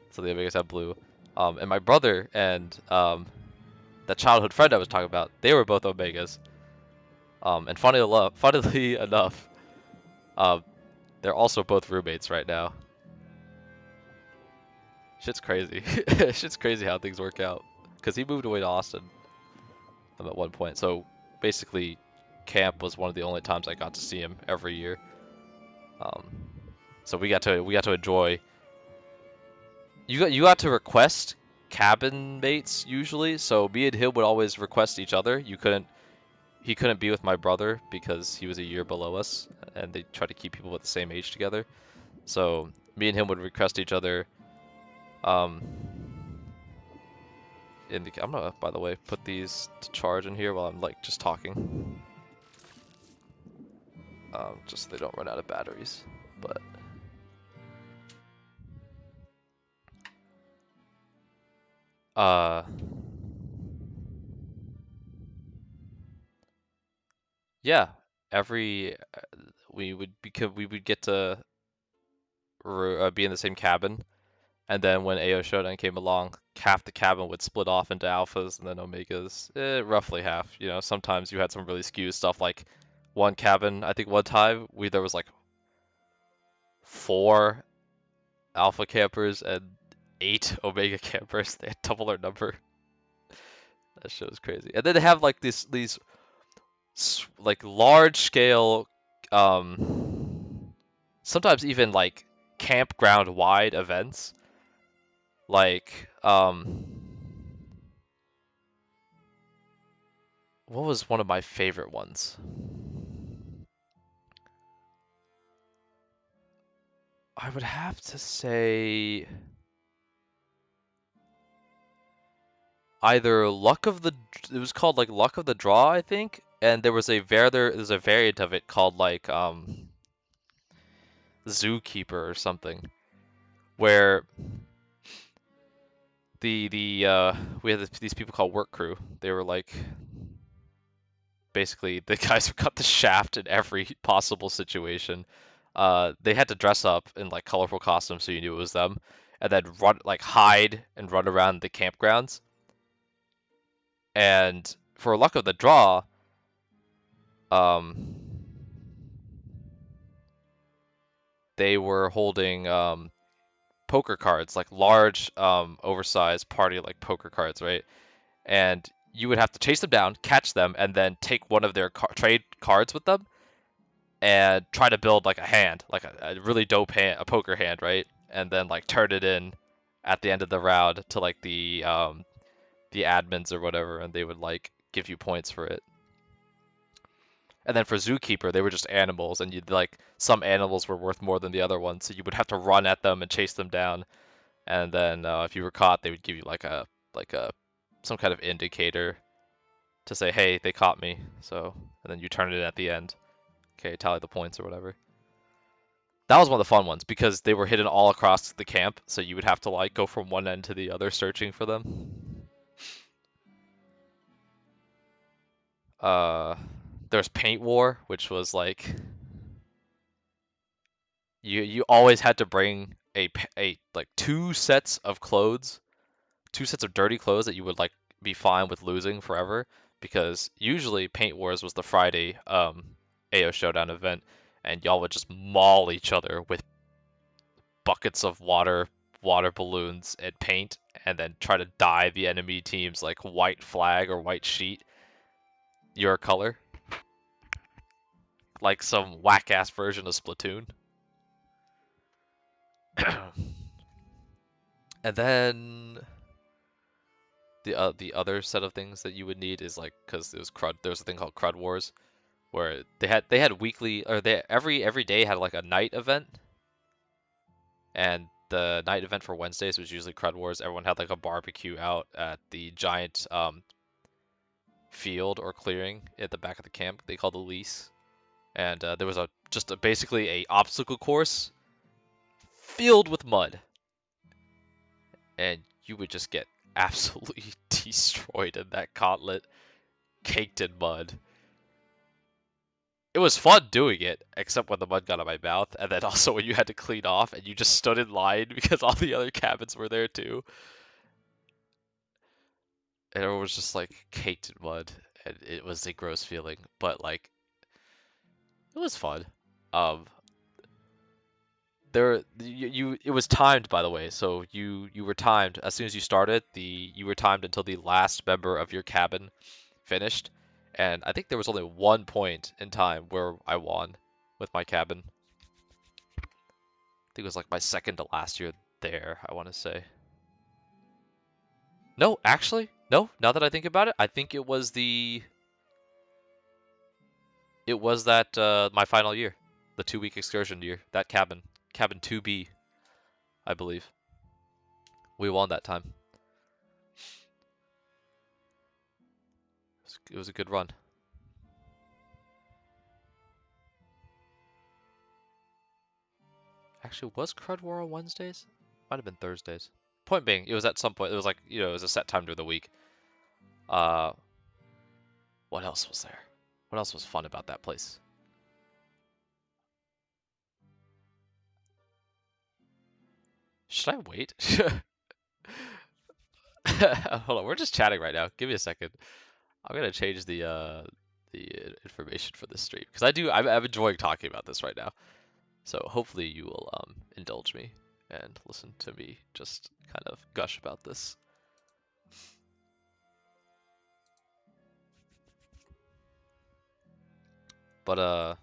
So the omegas had blue. And my brother and that childhood friend I was talking about, they were both omegas. And funnily enough, they're also both roommates right now. Shit's crazy. Shit's crazy how things work out. Because he moved away to Austin at one point. So basically, camp was one of the only times I got to see him every year. So we got to enjoy. You got to request cabin mates usually. So me and him would always request each other. He couldn't be with my brother because he was a year below us, and they try to keep people with the same age together. So me and him would request each other. in the. I'm gonna, by the way, put these to charge in here while I'm like just talking. Just so they don't run out of batteries. But uh, yeah, every we would get to be in the same cabin, and then when AO Showdown came along, half the cabin would split off into alphas and then omegas, roughly half. You know, sometimes you had some really skewed stuff like one cabin. I think one time there was like 4 alpha campers and 8 omega campers. They had double our number. That shit was crazy. And then they have like these like large scale, sometimes even like campground wide events. Like what was one of my favorite ones? I would have to say either Luck of the it was called like Luck of the Draw, I think, and there's a variant of it called like Zookeeper or something, where we had these people called work crew. They were like basically the guys who cut the shaft in every possible situation. They had to dress up in like colorful costumes so you knew it was them, and then hide and run around the campgrounds. And for Luck of the Draw, um, they were holding poker cards, like large, oversized party like poker cards, right? And you would have to chase them down, catch them, and then take one of their trade cards with them and try to build like a hand, like a really dope hand, a poker hand, right? And then like turn it in at the end of the round to like the admins or whatever, and they would like give you points for it. And then for Zookeeper, they were just animals, and you'd like some animals were worth more than the other ones, so you would have to run at them and chase them down. And then if you were caught, they would give you like a some kind of indicator to say, hey, they caught me. So and then you turn it in at the end. Okay, tally the points or whatever. That was one of the fun ones because they were hidden all across the camp, so you would have to like go from one end to the other searching for them. Uh, there's Paint War, which was like you always had to bring a like 2 sets of clothes, 2 sets of dirty clothes that you would like be fine with losing forever, because usually Paint Wars was the Friday AO Showdown event, and y'all would just maul each other with buckets of water balloons and paint, and then try to dye the enemy team's like white flag or white sheet your color, like some whack ass version of Splatoon. And then the other set of things that you would need is like, because it was crud, there's a thing called Crud Wars where they had weekly, or they every day had like a night event, and the night event for Wednesdays was usually Crud Wars. Everyone had like a barbecue out at the giant field or clearing at the back of the camp they called the lease, and there was basically a obstacle course filled with mud, and you would just get absolutely destroyed in that gauntlet, caked in mud. It was fun doing it, except when the mud got on my mouth, and then also when you had to clean off and you just stood in line because all the other cabins were there too. And everyone was just like caked in mud, and it was a gross feeling, but like it was fun. Um, it was timed, by the way, so you were timed as soon as you started. You were timed until the last member of your cabin finished, and I think there was only one point in time where I won with my cabin. I think it was like my second to last year there, I want to say. No, actually, no. Now that I think about it, I think it was that my final year, the 2-week excursion year, that cabin 2B, I believe. We won that time. a good run. Actually, was Crud War on Wednesdays? Might have been Thursdays. Point being, it was at some point. It was like, it was a set time during the week. Uh, what else was there? What else was fun about that place? Should I wait? Hold on, we're just chatting right now. Give me a second. I'm gonna change the information for this stream because I'm enjoying talking about this right now. So hopefully you will indulge me and listen to me just kind of gush about this. But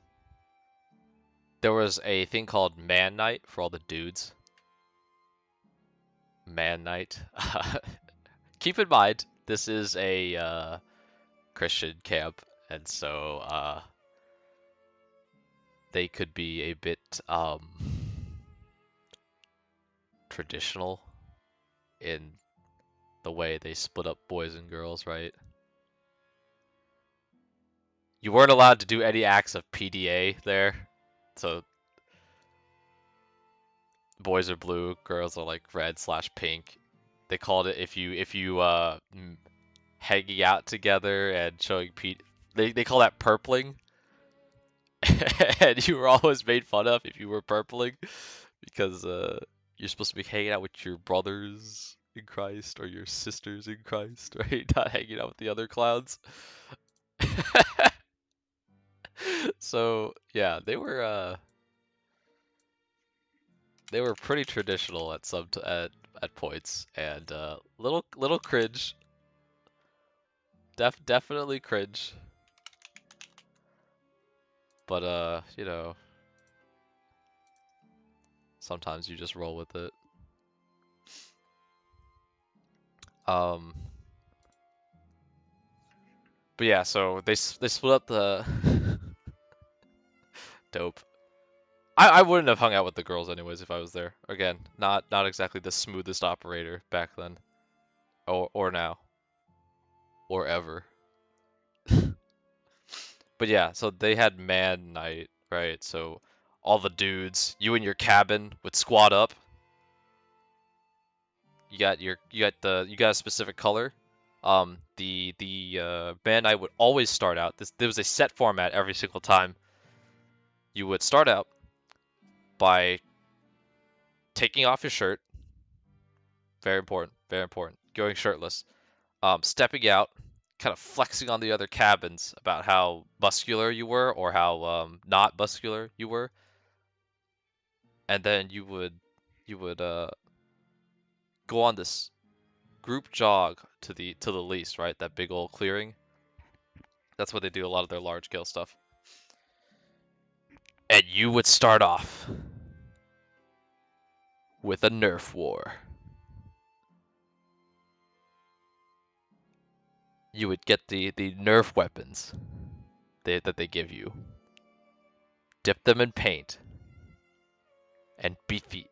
there was a thing called Man Night for all the dudes. Man Night. Keep in mind, this is a Christian camp, and so they could be a bit traditional in the way they split up boys and girls, right? You weren't allowed to do any acts of PDA there, so boys are blue, girls are like red/pink. They called it if you hanging out together and showing they call that purpling. And you were always made fun of if you were purpling because you're supposed to be hanging out with your brothers in Christ or your sisters in Christ, right? Not hanging out with the other clowns. So yeah, they were pretty traditional at at points and little cringe. Definitely cringe. But sometimes you just roll with it. Um but yeah, so they split up the dope. I wouldn't have hung out with the girls anyways if I was there. Again, not exactly the smoothest operator back then. Or now. Or ever. But yeah, so they had man night, right? So all the dudes, you in your cabin would squad up. You got a specific color. The man night would always start out. There was a set format every single time. You would start out by taking off your shirt. Very important, very important. Going shirtless. Stepping out, kind of flexing on the other cabins about how muscular you were or how not muscular you were. And then you would go on this group jog to the least, right? That big old clearing. That's where they do a lot of their large scale stuff. And you would start off with a Nerf war. You would get the Nerf weapons that they give you. Dip them in paint. And beat the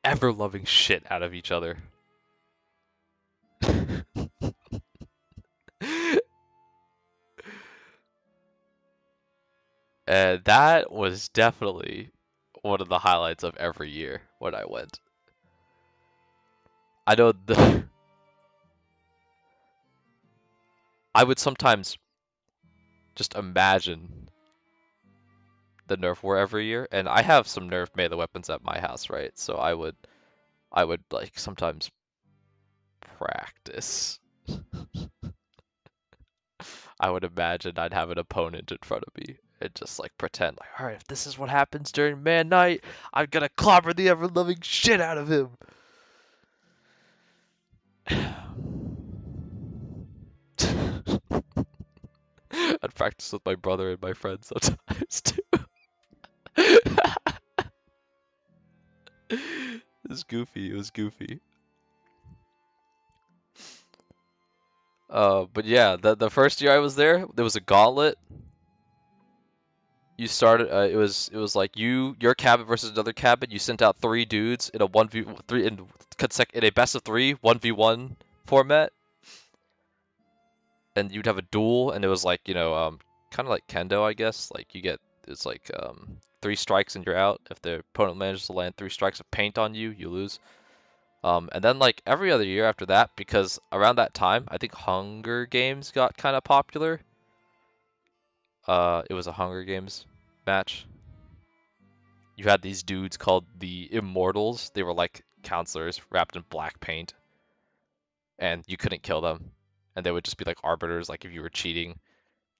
ever-loving shit out of each other. And that was definitely one of the highlights of every year when I went. I know I would sometimes just imagine the Nerf war every year, and I have some Nerf melee weapons at my house, right? So I would like sometimes practice. I would imagine I'd have an opponent in front of me and just like pretend like, all right, if this is what happens during man night, I'm gonna clobber the ever-loving shit out of him. I'd practice with my brother and my friends sometimes too. It was goofy. It was goofy. But yeah, the first year I was there was a gauntlet. You started. It was like your cabin versus another cabin. You sent out 3 dudes in a 1v3 in a best of 3 1v1 format. and you'd have a duel, and it was like, kind of like kendo, I guess. Like it's like 3 strikes and you're out. If the opponent manages to land 3 strikes of paint on you, you lose. And then like every other year after that, because around that time, I think Hunger Games got kind of popular. It was a Hunger Games match. You had these dudes called the Immortals. They were like counselors wrapped in black paint, and you couldn't kill them. And they would just be like arbiters. Like if you were cheating,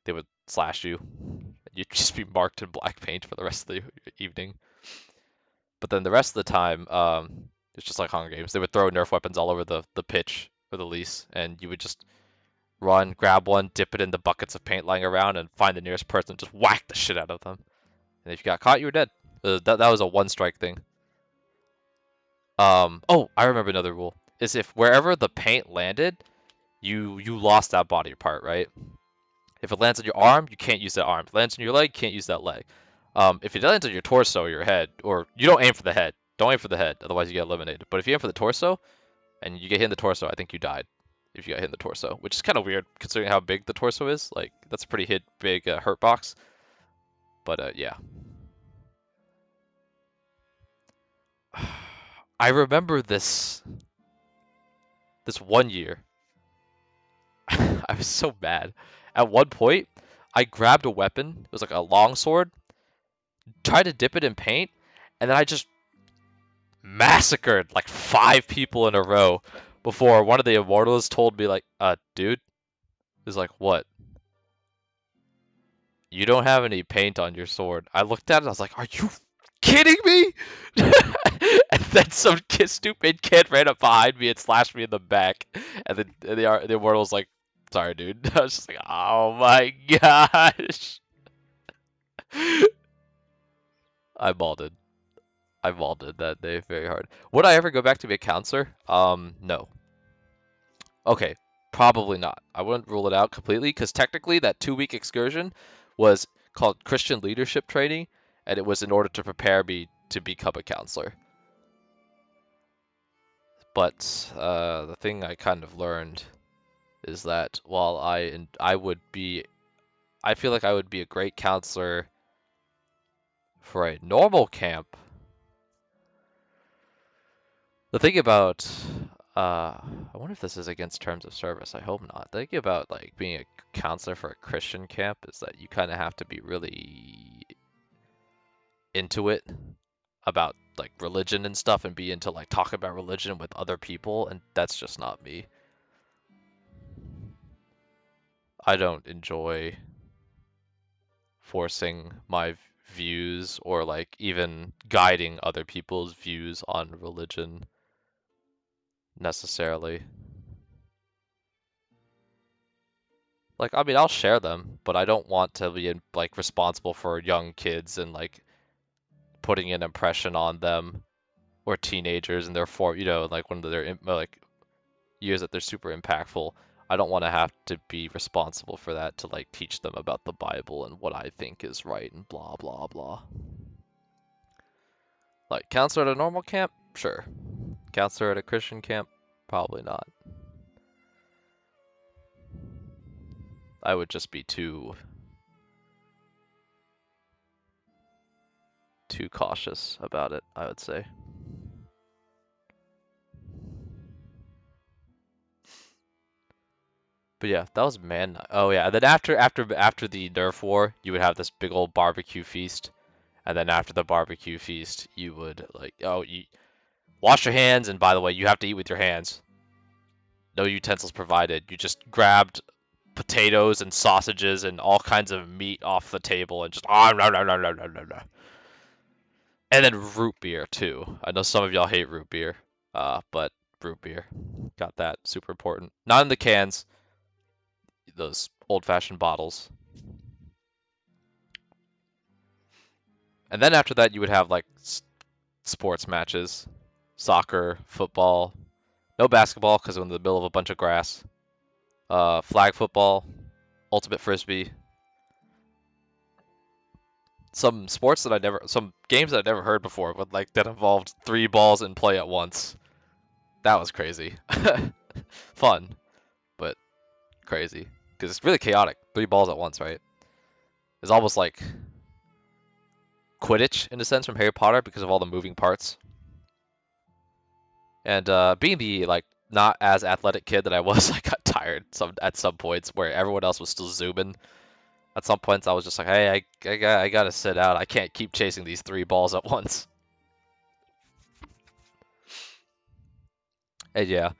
they would slash you. You'd just be marked in black paint for the rest of the evening. But then the rest of the time, it's just like Hunger Games. They would throw Nerf weapons all over the pitch or the lease, and you would just run, grab one, dip it in the buckets of paint lying around, and find the nearest person and just whack the shit out of them. And if you got caught, you were dead. That was a 1 strike thing. Oh, I remember another rule. Is if wherever the paint landed, you lost that body part, right? If it lands on your arm, you can't use that arm. If it lands on your leg, you can't use that leg. If it lands on your torso or your head, or you don't aim for the head. Don't aim for the head, otherwise you get eliminated. But if you aim for the torso, and you get hit in the torso, I think you died. If you got hit in the torso, which is kind of weird considering how big the torso is. Like that's a pretty big hurt box. But yeah. I remember this one year. I was so mad. At one point, I grabbed a weapon. It was like a long sword. Tried to dip it in paint, and then I just massacred like 5 people in a row before one of the immortals told me like, dude, is like, what? You don't have any paint on your sword. I looked at it, I was like, are you kidding me? And then some stupid kid ran up behind me and slashed me in the back. And then the immortal was like, sorry, dude. I was just like, oh my gosh. I balded. I balded that day very hard. Would I ever go back to be a counselor? No. Okay, probably not. I wouldn't rule it out completely because technically that 2-week excursion was called Christian leadership training, and it was in order to prepare me to become a counselor. But the thing I kind of learned is that while I feel like I would be a great counselor for a normal camp. The thing about I wonder if this is against terms of service. I hope not. The thing about like being a counselor for a Christian camp is that you kind of have to be really into it about like religion and stuff and be into like talking about religion with other people, and that's just not me. I don't enjoy forcing my views or like even guiding other people's views on religion necessarily. Like, I mean, I'll share them, but I don't want to be like responsible for young kids and like putting an impression on them or teenagers and therefore, like when they're like years that they're super impactful. I don't want to have to be responsible for that to like teach them about the Bible and what I think is right and blah blah blah. Like counselor at a normal camp? Sure. Counselor at a Christian camp? Probably not. I would just be too cautious about it, I would say. But yeah, that was man. Oh yeah, and then after the Nerf war, you would have this big old barbecue feast, and then after the barbecue feast, you would like, oh, you wash your hands, and by the way, you have to eat with your hands. No utensils provided. You just grabbed potatoes and sausages and all kinds of meat off the table and just no no no no no no no. And then root beer too. I know some of y'all hate root beer, but root beer, got that, super important. Not in the cans, those old-fashioned bottles. And then after that, you would have like sports matches, soccer, football, no basketball because we're in the middle of a bunch of grass. Flag football, ultimate frisbee. Some games that I never heard before, but like that involved 3 balls in play at once. That was crazy. Fun, but crazy. because it's really chaotic. 3 balls at once, right? It's almost like Quidditch in a sense from Harry Potter because of all the moving parts. And being the like not as athletic kid that I was, I got tired at some points where everyone else was still zooming. At some points, I was just like, hey, I gotta sit out. I can't keep chasing these 3 balls at once. And yeah,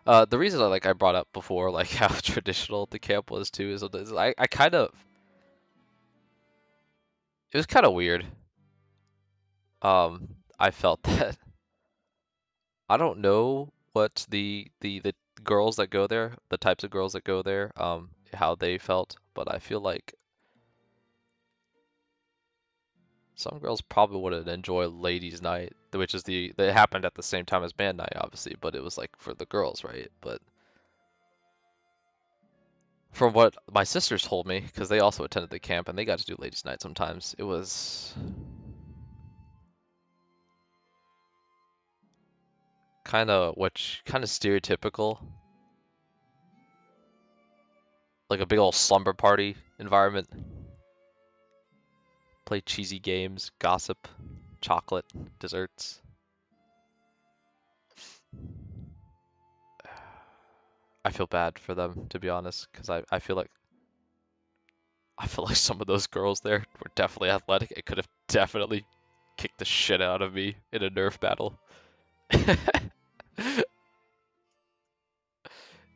the reason I brought up before like how traditional the camp was too is I kind of it was kind of weird. I felt that I don't know what the girls that go there, the types of girls that go there, how they felt, but I feel like some girls probably wouldn't enjoy ladies' night, which is that happened at the same time as band night, obviously, but it was like for the girls, right? But from what my sisters told me, because they also attended the camp and they got to do ladies' night sometimes, it was kind of stereotypical, like a big old slumber party environment. Play cheesy games, gossip, chocolate, desserts. I feel bad for them, to be honest, because I feel like some of those girls there were definitely athletic. It could have definitely kicked the shit out of me in a Nerf battle.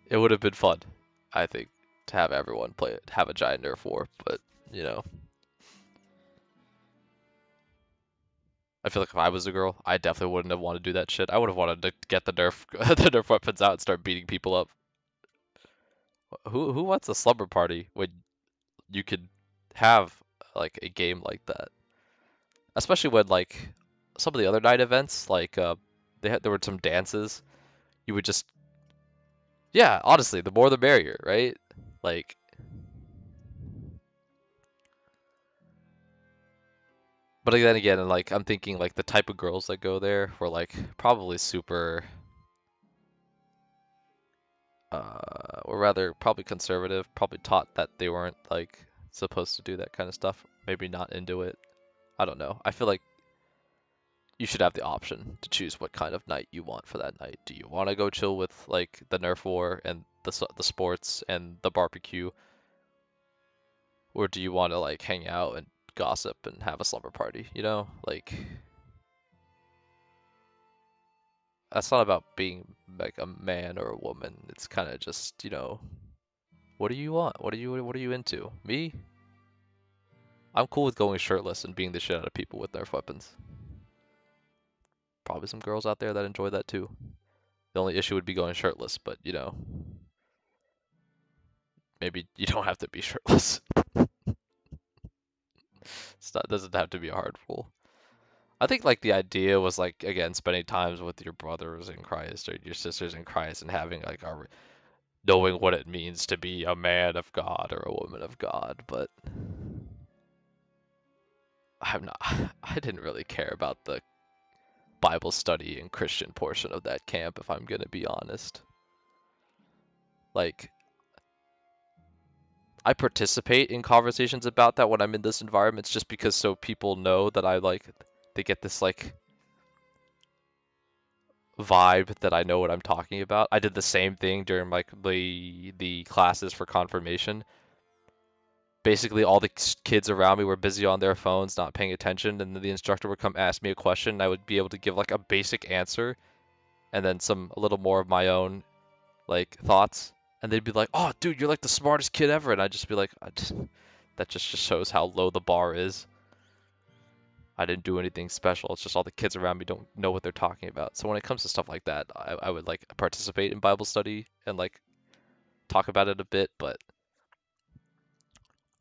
It would have been fun, I think, to have everyone play it, have a giant Nerf war, but you know, I feel like if I was a girl, I definitely wouldn't have wanted to do that shit. I would have wanted to get the Nerf the Nerf weapons out and start beating people up. Who wants a slumber party when you could have like a game like that? Especially when like some of the other night events, like there were some dances. You would just yeah, honestly, the more the merrier, right? Like but then again, and like I'm thinking like the type of girls that go there were like probably super or rather probably conservative, probably taught that they weren't like supposed to do that kind of stuff, maybe not into it. I don't know. I feel like you should have the option to choose what kind of night you want for that night. Do you want to go chill with like the Nerf war and the sports and the barbecue, or do you want to like hang out and gossip and have a slumber party? You know, like that's not about being like a man or a woman. It's kind of just, you know, what do you want? What are you into? Me? I'm cool with going shirtless and beating the shit out of people with Nerf weapons. Probably some girls out there that enjoy that too. The only issue would be going shirtless, but you know, maybe you don't have to be shirtless. Doesn't have to be a hard rule. I think like the idea was like again spending times with your brothers in Christ or your sisters in Christ and having like knowing what it means to be a man of God or a woman of God, but I'm not I didn't really care about the Bible study and Christian portion of that camp if I'm gonna be honest. Like I participate in conversations about that when I'm in this environment just because so people know that they get this like vibe that I know what I'm talking about. I did the same thing during like the classes for confirmation. Basically, all the kids around me were busy on their phones, not paying attention, and then the instructor would come ask me a question, and I would be able to give like a basic answer, and then a little more of my own like thoughts, and they'd be like, "Oh, dude, you're like the smartest kid ever," and I'd just be like, that just shows how low the bar is. I didn't do anything special. It's just all the kids around me don't know what they're talking about. So when it comes to stuff like that, I would like participate in Bible study and like talk about it a bit, but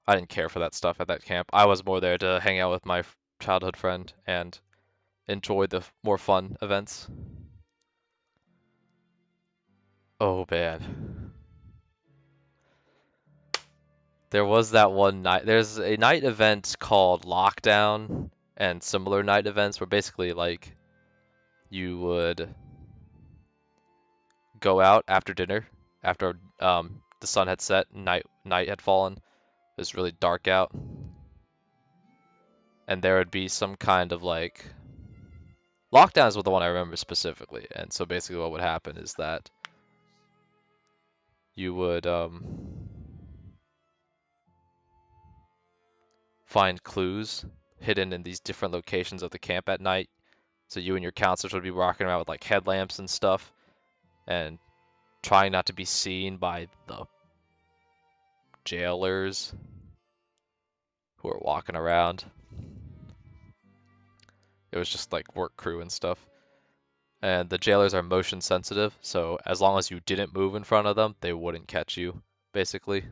I didn't care for that stuff at that camp. I was more there to hang out with my childhood friend and enjoy the more fun events. Oh man. There was that one night. There's a night event called Lockdown and similar night events where basically like you would go out after dinner, after the sun had set, night had fallen. It was really dark out, and there would be some kind of like lockdown is the one I remember specifically. And so basically, what would happen is that you would find clues hidden in these different locations of the camp at night. So you and your counselors would be walking around with like headlamps and stuff, and trying not to be seen by the jailers who are walking around. It was just like work crew and stuff. And the jailers are motion sensitive, so as long as you didn't move in front of them, they wouldn't catch you, basically.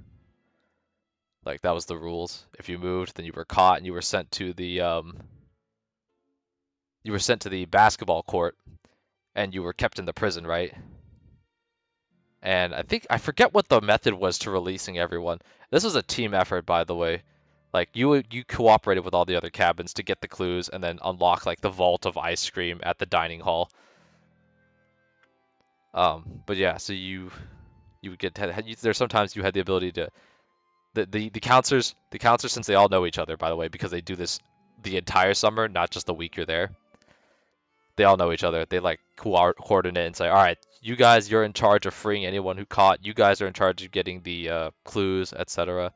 Like that was the rules. If you moved, then you were caught and you were sent to the basketball court and you were kept in the prison, right? And I forget what the method was to releasing everyone. This was a team effort, by the way. Like you cooperated with all the other cabins to get the clues and then unlock like the vault of ice cream at the dining hall. But yeah, so you would get there's sometimes you had the ability to the counselors since they all know each other, by the way, because they do this the entire summer, not just the week you're there. They all know each other. They like coordinate and say, all right, you guys, you're in charge of freeing anyone who caught. You guys are in charge of getting the clues, etc.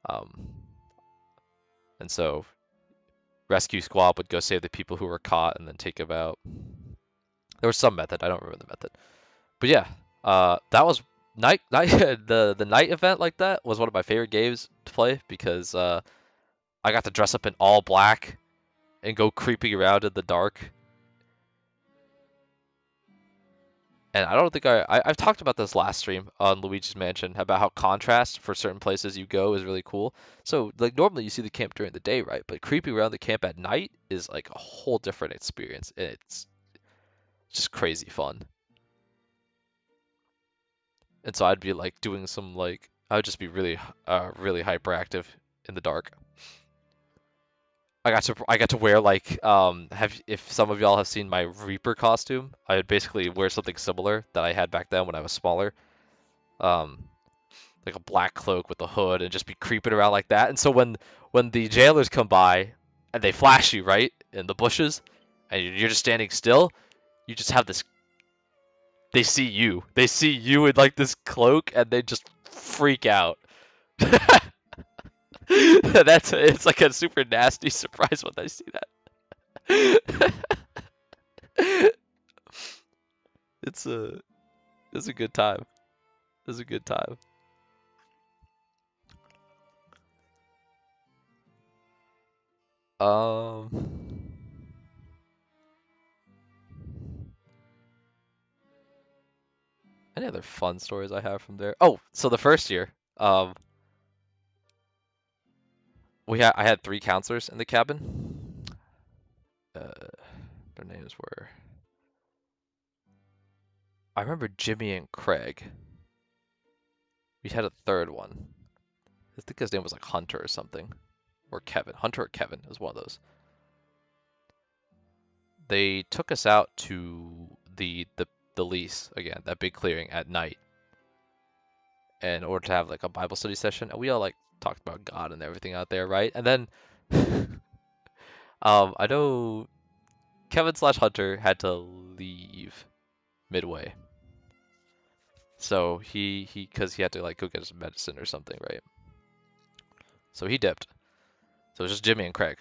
Um, and so rescue squad would go save the people who were caught and then take them out. There was some method. I don't remember the method. But yeah, that was night the night event like that was one of my favorite games to play because I got to dress up in all black and go creeping around in the dark. And I don't think I've talked about this last stream on Luigi's Mansion about how contrast for certain places you go is really cool. So like normally you see the camp during the day, right? But creeping around the camp at night is like a whole different experience. And it's just crazy fun. And so I'd be like doing some like I would just be really really hyperactive in the dark. I got to wear like if some of y'all have seen my Reaper costume, I would basically wear something similar that I had back then when I was smaller. Um like a black cloak with a hood and just be creeping around like that. And so when the jailers come by and they flash you, right, in the bushes and you're just standing still, you just have this they see you. They see you in like this cloak and they just freak out. It's like a super nasty surprise when they see that. It's a good time. It's a good time. Um, any other fun stories I have from there? Oh, so the first year, I had 3 counselors in the cabin. Their names were I remember Jimmy and Craig. We had a third one. I think his name was like Hunter or something, or Kevin. Hunter or Kevin is one of those. They took us out to the lease again, that big clearing at night, in order to have like a Bible study session, and we all like talked about God and everything out there, right? And then I know Kevin/Hunter had to leave midway. So because he had to like go get his medicine or something, right? So he dipped. So it was just Jimmy and Craig.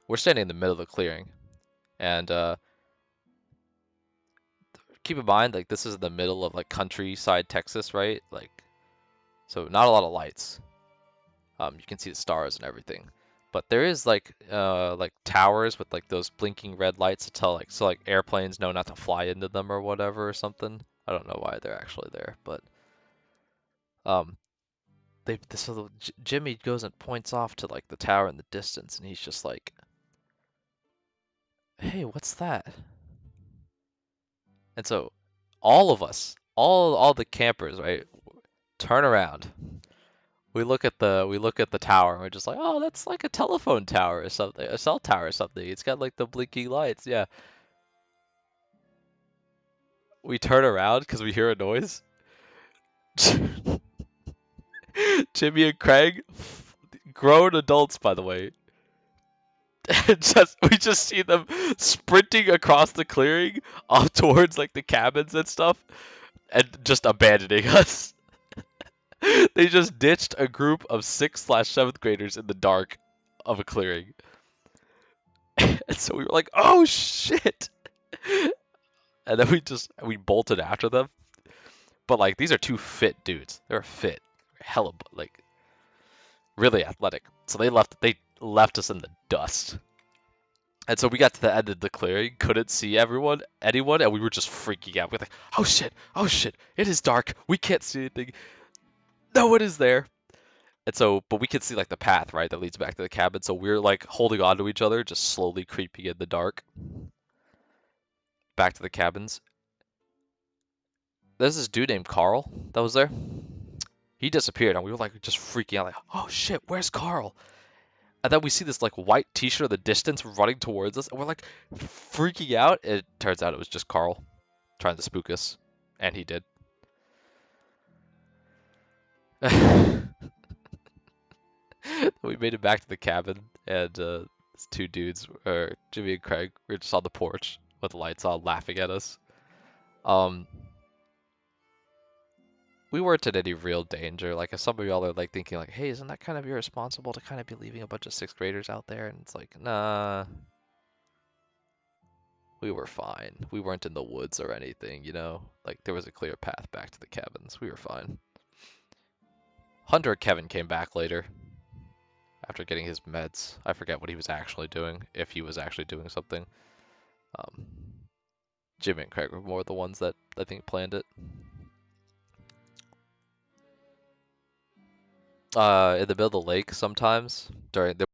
We're standing in the middle of the clearing, and keep in mind like this is in the middle of like countryside Texas, right? Like, so not a lot of lights. You can see the stars and everything, but there is like towers with like those blinking red lights to tell like so like airplanes know not to fly into them or whatever or something. I don't know why they're actually there, but um so Jimmy goes and points off to like the tower in the distance, and he's just like, "Hey, what's that?" And so all of us, all the campers, right, turn around. We look at the tower and we're just like, "Oh, that's like a telephone tower or something, a cell tower or something. It's got like the blinking lights." Yeah. we turn around because we hear a noise. Jimmy and Craig, grown adults by the way, we just see them sprinting across the clearing off towards like the cabins and stuff, and just abandoning us. They just ditched a group of 6/7th graders in the dark of a clearing. And so we were like, oh shit! And then we bolted after them. But like these are two fit dudes. They're fit. Hella like really athletic. So they left us in the dust. And so we got to the end of the clearing, couldn't see anyone, and we were just freaking out. We're like, oh shit, it is dark. We can't see anything. No one is there. And so, but we could see like the path, right, that leads back to the cabin. So we're like holding on to each other, just slowly creeping in the dark back to the cabins. There's this dude named Carl that was there. He disappeared, and we were like just freaking out, like, oh shit, where's Carl? And then we see this like white t-shirt in the distance running towards us, and we're like freaking out. It turns out it was just Carl trying to spook us, and he did. We made it back to the cabin, and these two dudes, or Jimmy and Craig, were just on the porch with the lights on, laughing at us. We weren't in any real danger. Like, if some of y'all are like thinking like, hey, isn't that kind of irresponsible to kind of be leaving a bunch of 6th graders out there? And it's like, nah, we were fine. We weren't in the woods or anything, you know? Like, there was a clear path back to the cabins. We were fine. Hunter and Kevin came back later after getting his meds. I forget what he was actually doing, if he was actually doing something. Jimmy and Craig were more the ones that I think planned it. In the middle of the lake sometimes during the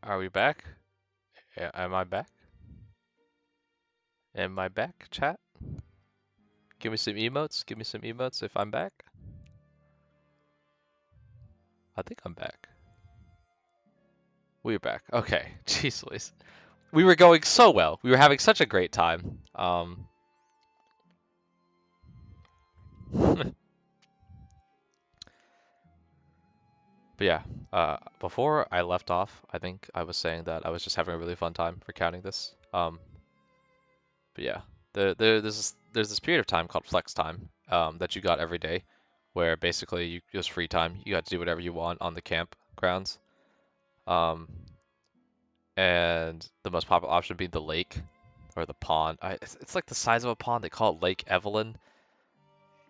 Are we back? Am I back? Am I back, chat? Give me some emotes. Give me some emotes if I'm back. I think I'm back. We're back. Okay. Jeez Louise. We were going so well. We were having such a great time. But yeah, before I left off, I think I was saying that I was just having a really fun time recounting this. But yeah, there's this period of time called flex time that you got every day, where basically it was free time. You got to do whatever you want on the campgrounds. And the most popular option being the lake or the pond. It's like the size of a pond. They call it Lake Evelyn,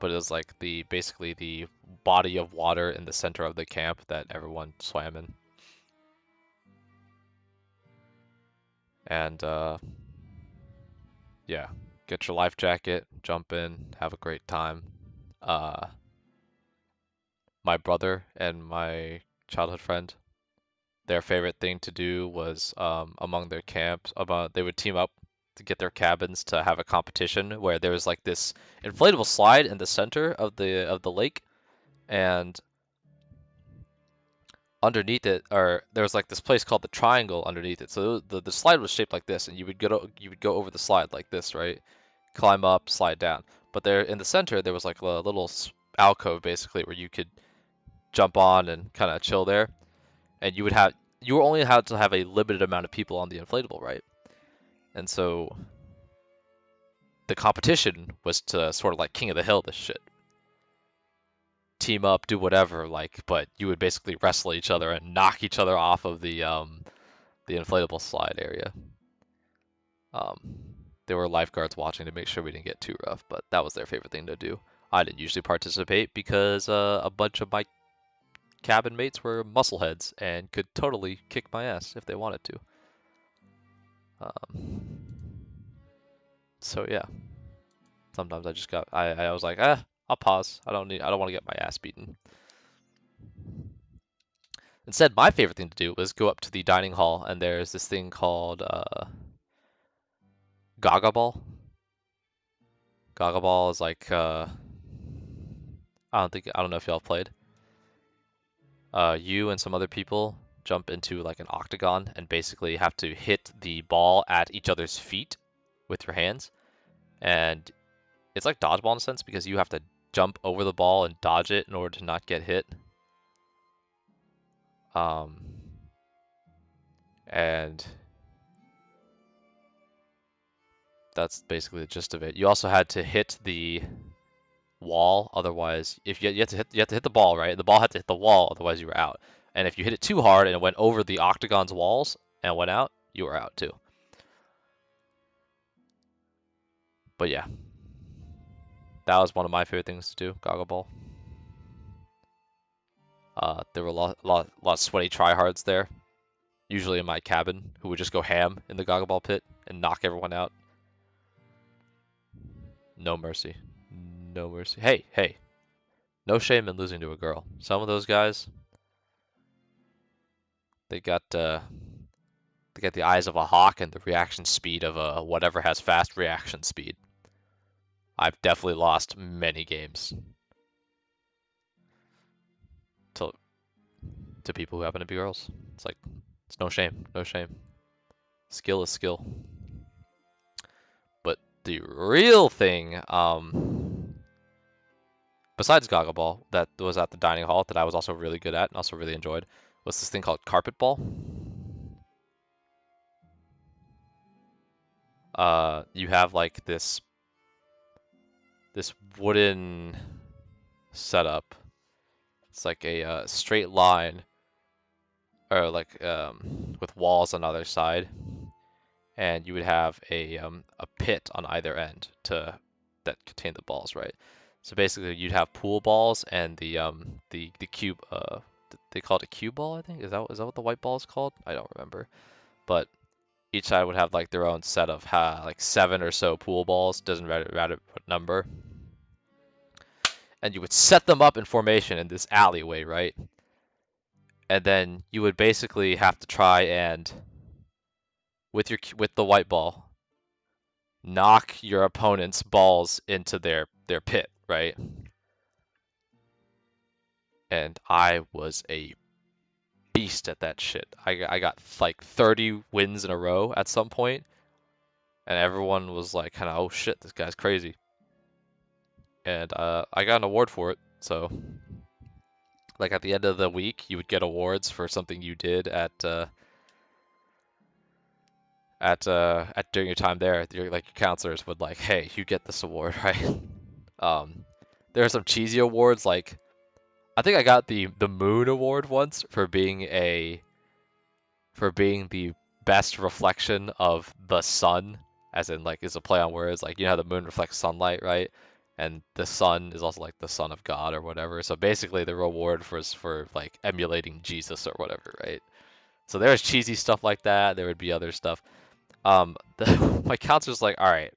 but it was like basically the body of water in the center of the camp that everyone swam in. And yeah, get your life jacket, jump in, have a great time. My brother and my childhood friend, their favorite thing to do was among their camps, they would team up to get their cabins to have a competition where there was like this inflatable slide in the center of the lake, and underneath it, or there was like this place called the triangle underneath it. So the slide was shaped like this, and you would go over the slide like this, right? Climb up, slide down. But there in the center, there was like a little alcove basically where you could jump on and kind of chill there, and you were only allowed to have a limited amount of people on the inflatable, right? And so the competition was to sort of like King of the Hill this shit. team up, do whatever, like, but you would basically wrestle each other and knock each other off of the inflatable slide area. Um, there were lifeguards watching to make sure we didn't get too rough, but that was their favorite thing to do. I didn't usually participate because a bunch of my cabin mates were muscleheads and could totally kick my ass if they wanted to. So yeah, sometimes I was like, I'll pause. I don't want to get my ass beaten. Instead, my favorite thing to do was go up to the dining hall, and there's this thing called Gaga Ball. Gaga Ball is like I don't know if y'all played. You and some other people jump into like an octagon and basically have to hit the ball at each other's feet with your hands. And it's like dodgeball in a sense because you have to jump over the ball and dodge it in order to not get hit. And that's basically the gist of it. You also had to hit the wall, otherwise, if you have to hit the ball, right? The ball had to hit the wall, otherwise you were out. And if you hit it too hard and it went over the octagon's walls and went out, you were out too. But yeah, that was one of my favorite things to do, Gaga Ball. There were a lot of sweaty tryhards there, usually in my cabin, who would just go ham in the Gaga Ball pit and knock everyone out. No mercy. No mercy. Hey. No shame in losing to a girl. Some of those guys, they got the eyes of a hawk and the reaction speed of a whatever has fast reaction speed. I've definitely lost many games to people who happen to be girls. It's like, it's no shame, no shame. Skill is skill. But the real thing, besides Gaga Ball, that was at the dining hall that I was also really good at and also really enjoyed, was this thing called Carpetball. You have like this wooden setup. It's like a straight line, or like with walls on either side, and you would have a pit on either end that contained the balls, right? So basically, you'd have pool balls and the cube. They call it a cue ball, I think. Is that what the white ball is called? I don't remember. But each side would have like their own set of like 7 or so pool balls. Doesn't matter what number. And you would set them up in formation in this alleyway, right? And then you would basically have to try and with the white ball knock your opponent's balls into their pit, right? And I was a beast at that shit. I got like 30 wins in a row at some point, and everyone was like kind of, oh shit, this guy's crazy. And I got an award for it. So like at the end of the week, you would get awards for something you did at during your time there. Your counselors would like, hey, you get this award, right? There are some cheesy awards, like I think I got the Moon Award once for being the best reflection of the sun, as in like is a play on words, like you know how the moon reflects sunlight, right? And the sun is also like the son of God or whatever. So basically the reward was for like emulating Jesus or whatever, right? So there's cheesy stuff like that. There would be other stuff. My counselor's like, all right.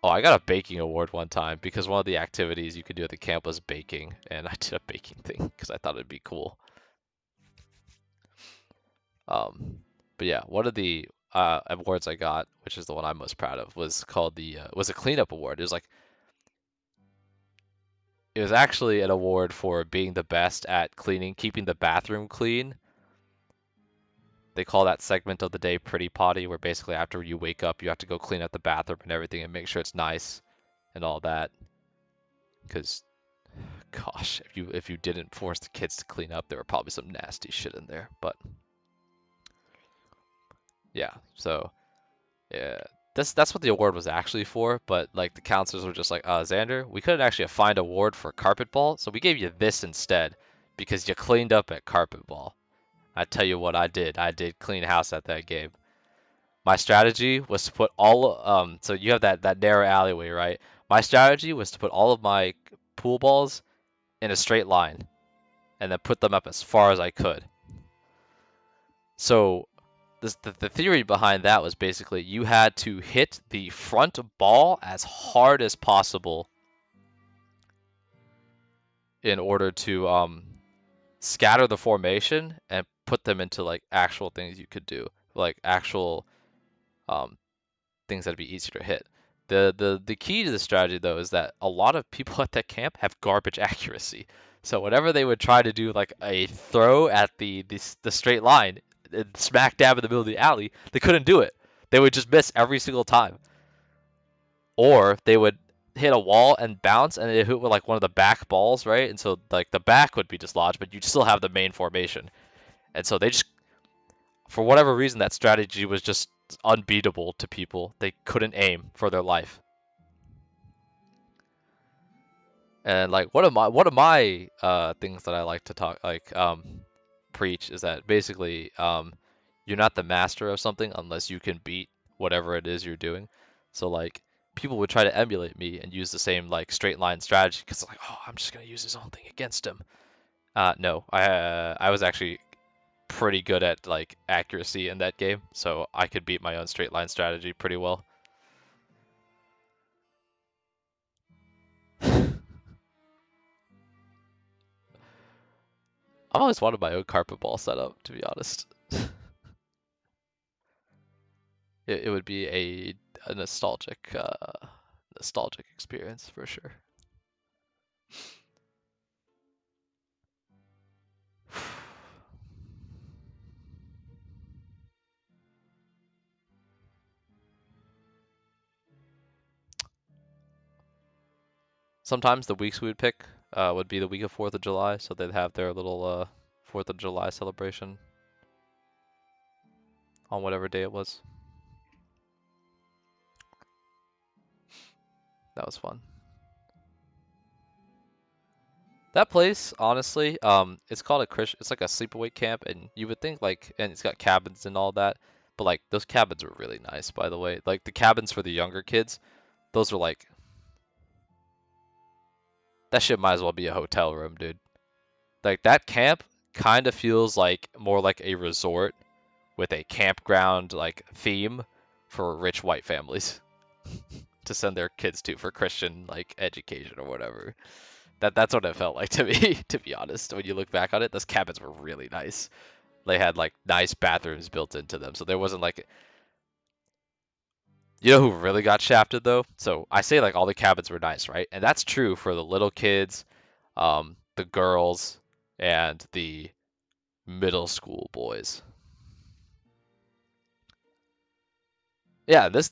Oh, I got a baking award one time because one of the activities you could do at the camp was baking, and I did a baking thing because I thought it'd be cool. But yeah, one of the awards I got, which is the one I'm most proud of, was called was a cleanup award. It was actually an award for being the best at keeping the bathroom clean. They call that segment of the day Pretty Potty, where basically after you wake up, you have to go clean up the bathroom and everything and make sure it's nice and all that. Because, gosh, if you didn't force the kids to clean up, there were probably some nasty shit in there. But yeah, so yeah, That's what the award was actually for, but like the counselors were just like, Xander, we couldn't actually find an award for Carpetball, so we gave you this instead because you cleaned up at Carpetball. I tell you what I did. I did clean house at that game. My strategy was to put so you have that narrow alleyway, right? My strategy was to put all of my pool balls in a straight line and then put them up as far as I could. So the theory behind that was basically you had to hit the front ball as hard as possible in order to scatter the formation and put them into like actual things you could do, like actual um, things that'd be easier to hit. The key to the strategy though is that a lot of people at that camp have garbage accuracy. So whenever they would try to do like a throw at the straight line, smack dab in the middle of the alley, they couldn't do it. They would just miss every single time. Or they would hit a wall and bounce and it hit with like one of the back balls, right? And so like the back would be dislodged, but you'd still have the main formation. And so they just, for whatever reason, that strategy was just unbeatable to people. They couldn't aim for their life. And like one of my things that I like to talk preach is that basically you're not the master of something unless you can beat whatever it is you're doing. So like people would try to emulate me and use the same like straight line strategy because like, oh, I'm just gonna use his own thing against him. No, I was actually pretty good at like accuracy in that game, so I could beat my own straight line strategy pretty well. I've always wanted my own carpet ball setup, to be honest. It would be a nostalgic experience for sure. Sometimes the weeks we would pick would be the week of 4th of July, so they'd have their little 4th of July celebration on whatever day it was. That was fun. That place, honestly, it's called a Christian. It's like a sleepaway camp, and you would think like, and it's got cabins and all that, but like those cabins are really nice, by the way. Like the cabins for the younger kids, those are like, that shit might as well be a hotel room, dude. Like that camp kind of feels like more like a resort with a campground like theme for rich white families to send their kids to for Christian like education or whatever. That's what it felt like to me, to be honest. When you look back on it, those cabins were really nice. They had like nice bathrooms built into them, so there wasn't like, you know who really got shafted though? So I say like all the cabins were nice, right? And that's true for the little kids, the girls, and the middle school boys. Yeah, this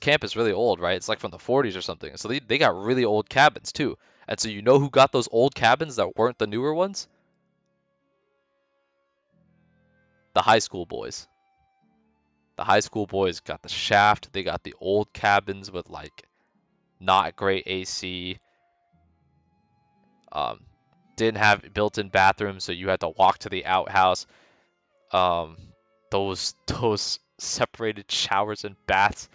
camp is really old, right? It's like from the 40s or something. So they got really old cabins too. And so you know who got those old cabins that weren't the newer ones? The high school boys. The high school boys got the shaft. They got the old cabins with like not great AC. Um, didn't have built-in bathrooms, so you had to walk to the outhouse. Um, those separated showers and baths.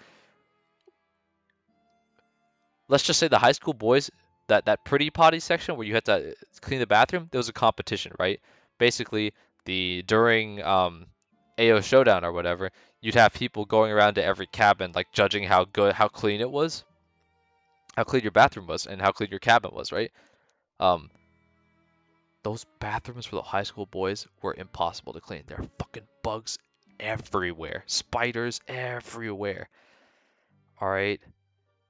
Let's just say the high school boys, that pretty potty section where you had to clean the bathroom, there was a competition, right? Basically, the during AO Showdown or whatever, you'd have people going around to every cabin, like judging how clean it was, how clean your bathroom was, and how clean your cabin was, right? Um, those bathrooms for the high school boys were impossible to clean. There are fucking bugs everywhere, spiders everywhere. All right.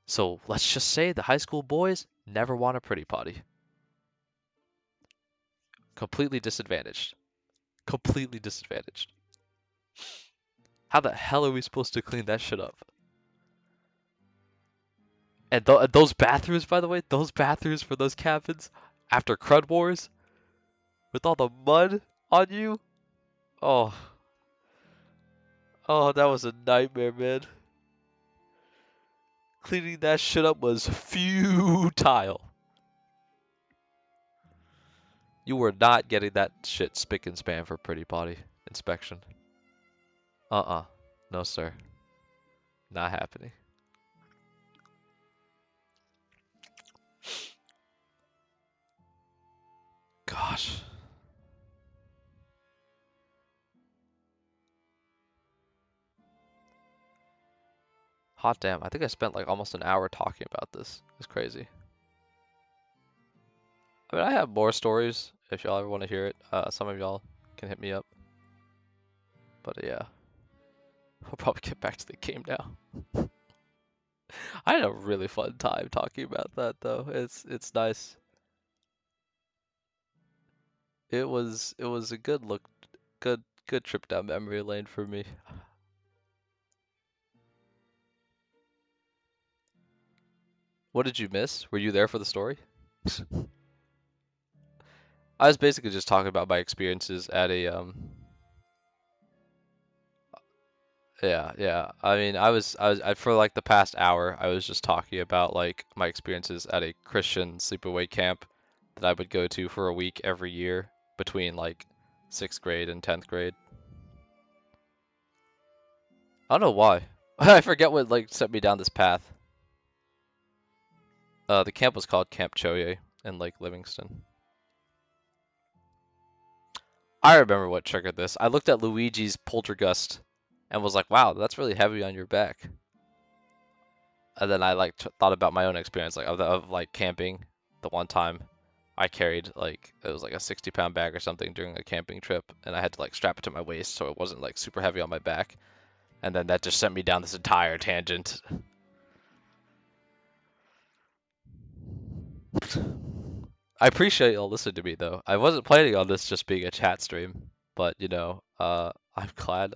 So let's just say the high school boys never want a pretty potty. Completely disadvantaged. Completely disadvantaged. How the hell are we supposed to clean that shit up? And those bathrooms, by the way, those bathrooms for those cabins after Crud Wars with all the mud on you. Oh, Oh, that was a nightmare, man. Cleaning that shit up was futile. You were not getting that shit spick and span for pretty body inspection. No, sir. Not happening. Gosh. Hot damn. I think I spent like almost an hour talking about this. It's crazy. I mean, I have more stories if y'all ever want to hear it. Some of y'all can hit me up. But yeah. We'll probably get back to the game now. I had a really fun time talking about that though. It's nice. It was a good trip down memory lane for me. What did you miss? Were you there for the story? I was basically just talking about my experiences at a yeah. I mean, for like the past hour, I was just talking about like my experiences at a Christian sleepaway camp that I would go to for a week every year between like 6th grade and 10th grade. I don't know why. I forget what like set me down this path. The camp was called Camp Choye in Lake Livingston. I remember what triggered this. I looked at Luigi's Poltergust and was like, wow, that's really heavy on your back. And then I like thought about my own experience like of like camping. The one time I carried like it was like a 60-pound bag or something during a camping trip, and I had to like strap it to my waist so it wasn't like super heavy on my back. And then that just sent me down this entire tangent. I appreciate y'all listening to me though. I wasn't planning on this just being a chat stream, but you know, I'm glad.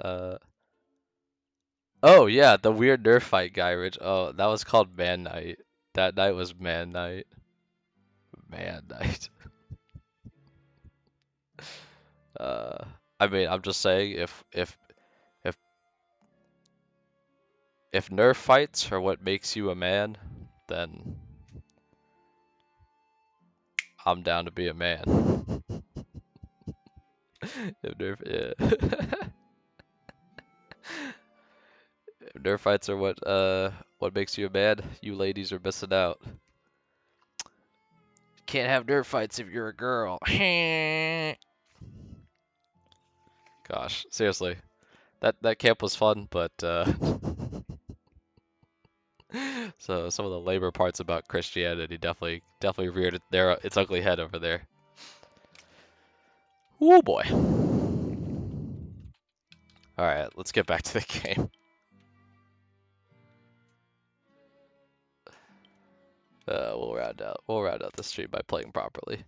Oh yeah, the weird Nerf fight guy, Rich. Oh, that was called Man Night. That night was Man Night. Man Night. I mean, I'm just saying, if if Nerf fights are what makes you a man, then I'm down to be a man. If Nerf, yeah. If Nerf fights are what makes you a man, you ladies are missing out. Can't have Nerf fights if you're a girl. Gosh, seriously. That camp was fun, but so some of the labor parts about Christianity definitely reared its ugly head over there. Oh boy. All right, let's get back to the game. We'll round out the stream by playing properly.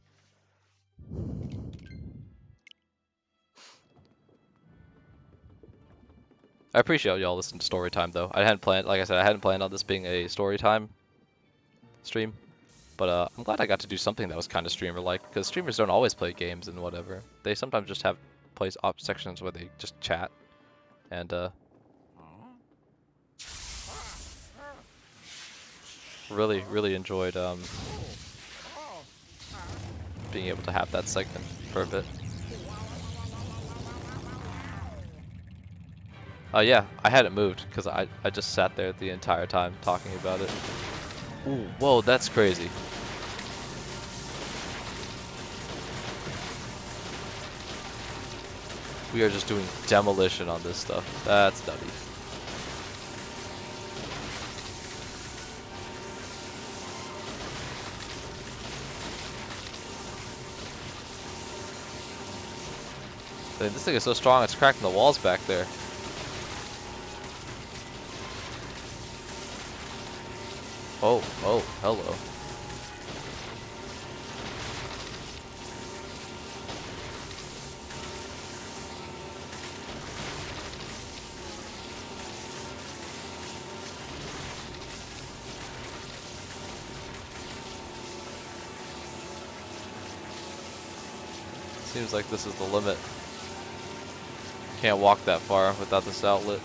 I appreciate y'all listening to story time though. I hadn't planned, like I said, I hadn't planned on this being a story time stream, but I'm glad I got to do something that was kind of streamer-like, because streamers don't always play games and whatever. They sometimes just have sections where they just chat, and really enjoyed being able to have that segment for a bit. Yeah, I hadn't moved because I just sat there the entire time talking about it. Ooh, whoa, that's crazy. We are just doing demolition on this stuff. That's nutty. Dang, this thing is so strong, it's cracking the walls back there. Oh, hello. Seems like this is the limit. Can't walk that far without this outlet.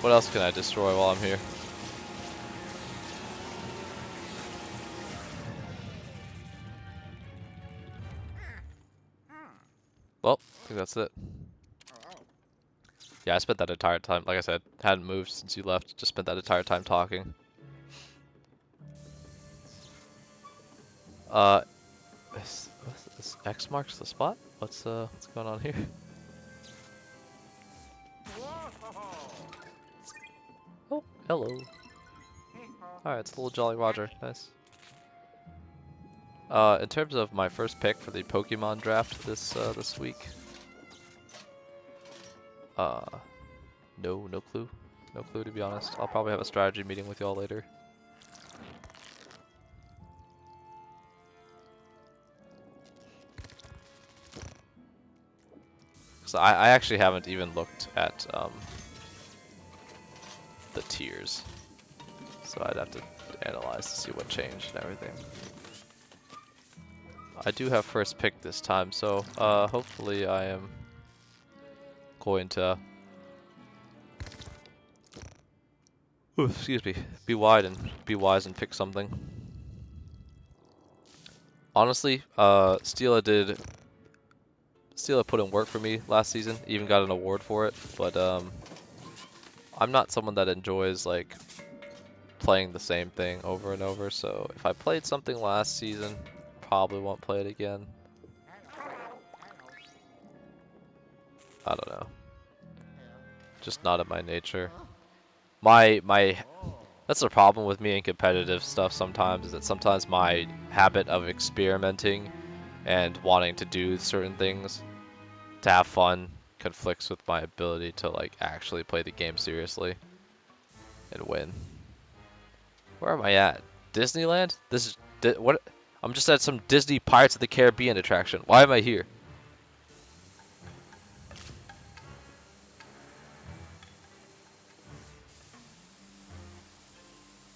What else can I destroy while I'm here? Well, I think that's it. Yeah, I spent that entire time, like I said, hadn't moved since you left, just spent that entire time talking. Is X marks the spot? What's going on here? Oh, hello. Alright, it's little Jolly Roger, nice. In terms of my first pick for the Pokemon draft this week, no clue. No clue, to be honest. I'll probably have a strategy meeting with y'all later. So I actually haven't even looked at the tiers. So I'd have to analyze to see what changed and everything. I do have first pick this time, so hopefully I am going to excuse me, be wise and pick something. Honestly, Steela put in work for me last season, even got an award for it, but I'm not someone that enjoys like playing the same thing over and over, so if I played something last season, probably won't play it again. I don't know. Just not in my nature. That's the problem with me in competitive stuff sometimes, is that sometimes my habit of experimenting and wanting to do certain things to have fun conflicts with my ability to like actually play the game seriously and win. Where am I at? Disneyland? This is what? I'm just at some Disney Pirates of the Caribbean attraction. Why am I here?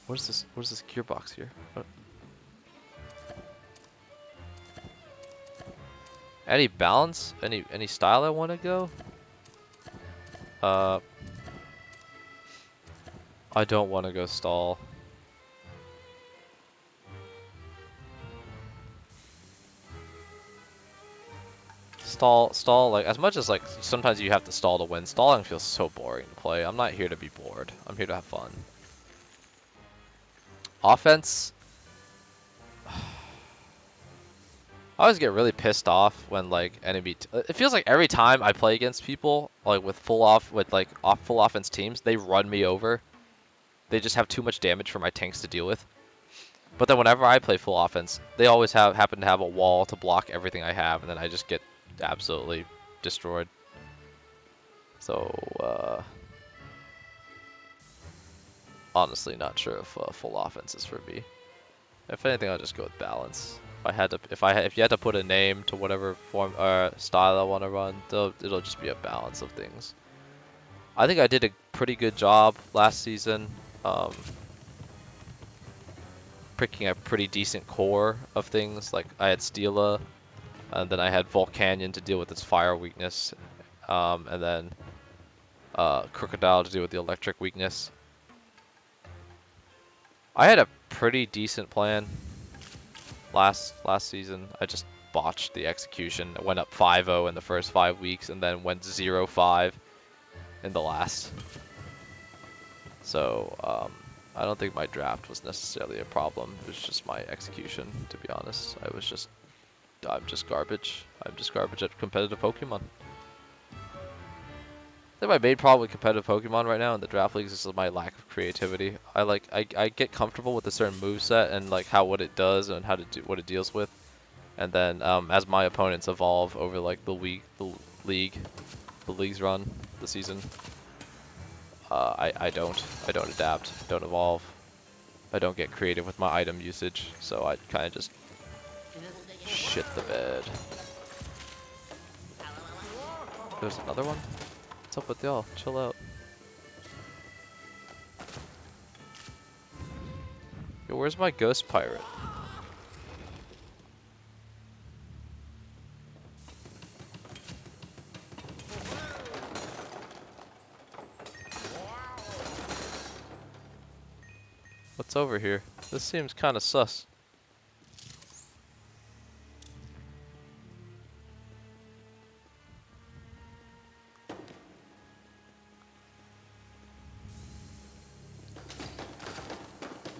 What is this? What is this gearbox here? What? Any balance? Any style I want to go? I don't want to go stall. Stall, like, as much as, like, sometimes you have to stall to win, stalling feels so boring to play. I'm not here to be bored. I'm here to have fun. Offense, I always get really pissed off when, like, it feels like every time I play against people, like, with full offense teams, they run me over. They just have too much damage for my tanks to deal with. But then whenever I play full offense, they always happen to have a wall to block everything I have, and then I just get absolutely destroyed. So, honestly, not sure if full offense is for me. If anything, I'll just go with balance. If you had to put a name to whatever form or style I want to run, it'll just be a balance of things. I think I did a pretty good job last season, picking a pretty decent core of things. Like I had Steela, and then I had Volcanion to deal with its fire weakness, and then Crocodile to deal with the electric weakness. I had a pretty decent plan last season. I just botched the execution. I went up 5-0 in the first 5 weeks, and then went 0-5 in the last. So I don't think my draft was necessarily a problem. It was just my execution, to be honest. I'm just garbage. I'm just garbage at competitive Pokemon. I think my main problem with competitive Pokemon right now in the draft leagues is my lack of creativity. I get comfortable with a certain moveset and like what it does and what it deals with, and then as my opponents evolve over like the league's run, the season, I don't adapt, don't evolve, I don't get creative with my item usage, so I kind of just shit the bed. There's another one? What's up with y'all? Chill out. Yo, where's my ghost pirate? What's over here? This seems kind of sus.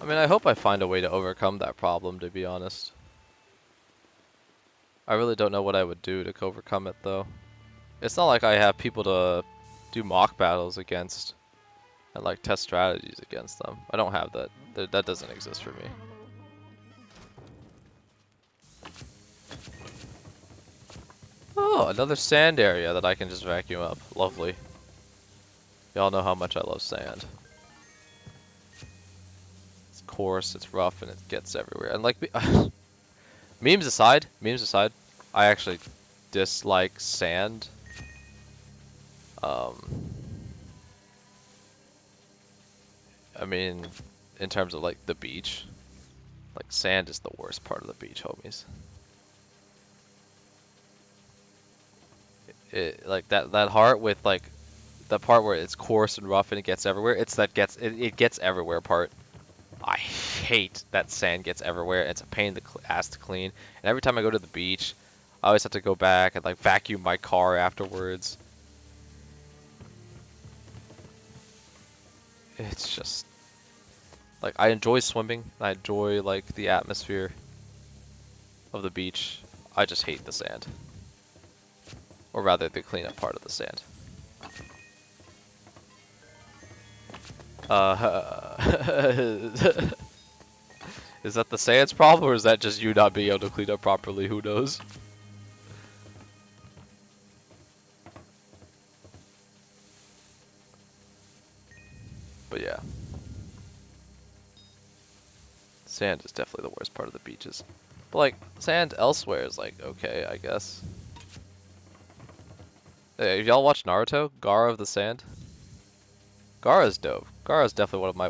I mean, I hope I find a way to overcome that problem, to be honest. I really don't know what I would do to overcome it, though. It's not like I have people to do mock battles against and like test strategies against them. I don't have that. That doesn't exist for me. Oh, another sand area that I can just vacuum up. Lovely. Y'all know how much I love sand. It's coarse, it's rough, and it gets everywhere. And like, memes aside, I actually dislike sand. I mean, in terms of like the beach, like sand is the worst part of the beach, homies. Like that heart with like the part where it's coarse and rough and it gets everywhere. It's that it gets everywhere part. I hate that sand gets everywhere. It's a pain in the ass to clean. And every time I go to the beach, I always have to go back and like vacuum my car afterwards. It's just like I enjoy swimming. I enjoy like the atmosphere of the beach. I just hate the sand. Or rather the cleanup part of the sand. Is that the sand's problem, or is that just you not being able to clean up properly? Who knows? But yeah. Sand is definitely the worst part of the beaches. But like, sand elsewhere is like, okay, I guess. Hey, y'all watch Naruto? Gaara of the Sand? Gaara's dope. Gaara's definitely one of my,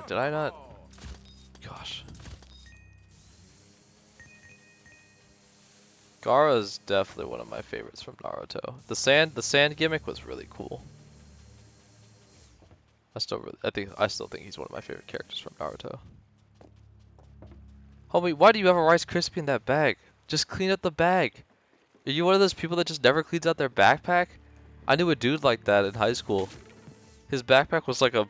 did I not? Gosh. Gaara's definitely one of my favorites from Naruto. The sand gimmick was really cool. I still think he's one of my favorite characters from Naruto. Homie, why do you have a Rice Krispie in that bag? Just clean up the bag. Are you one of those people that just never cleans out their backpack? I knew a dude like that in high school. His backpack was like it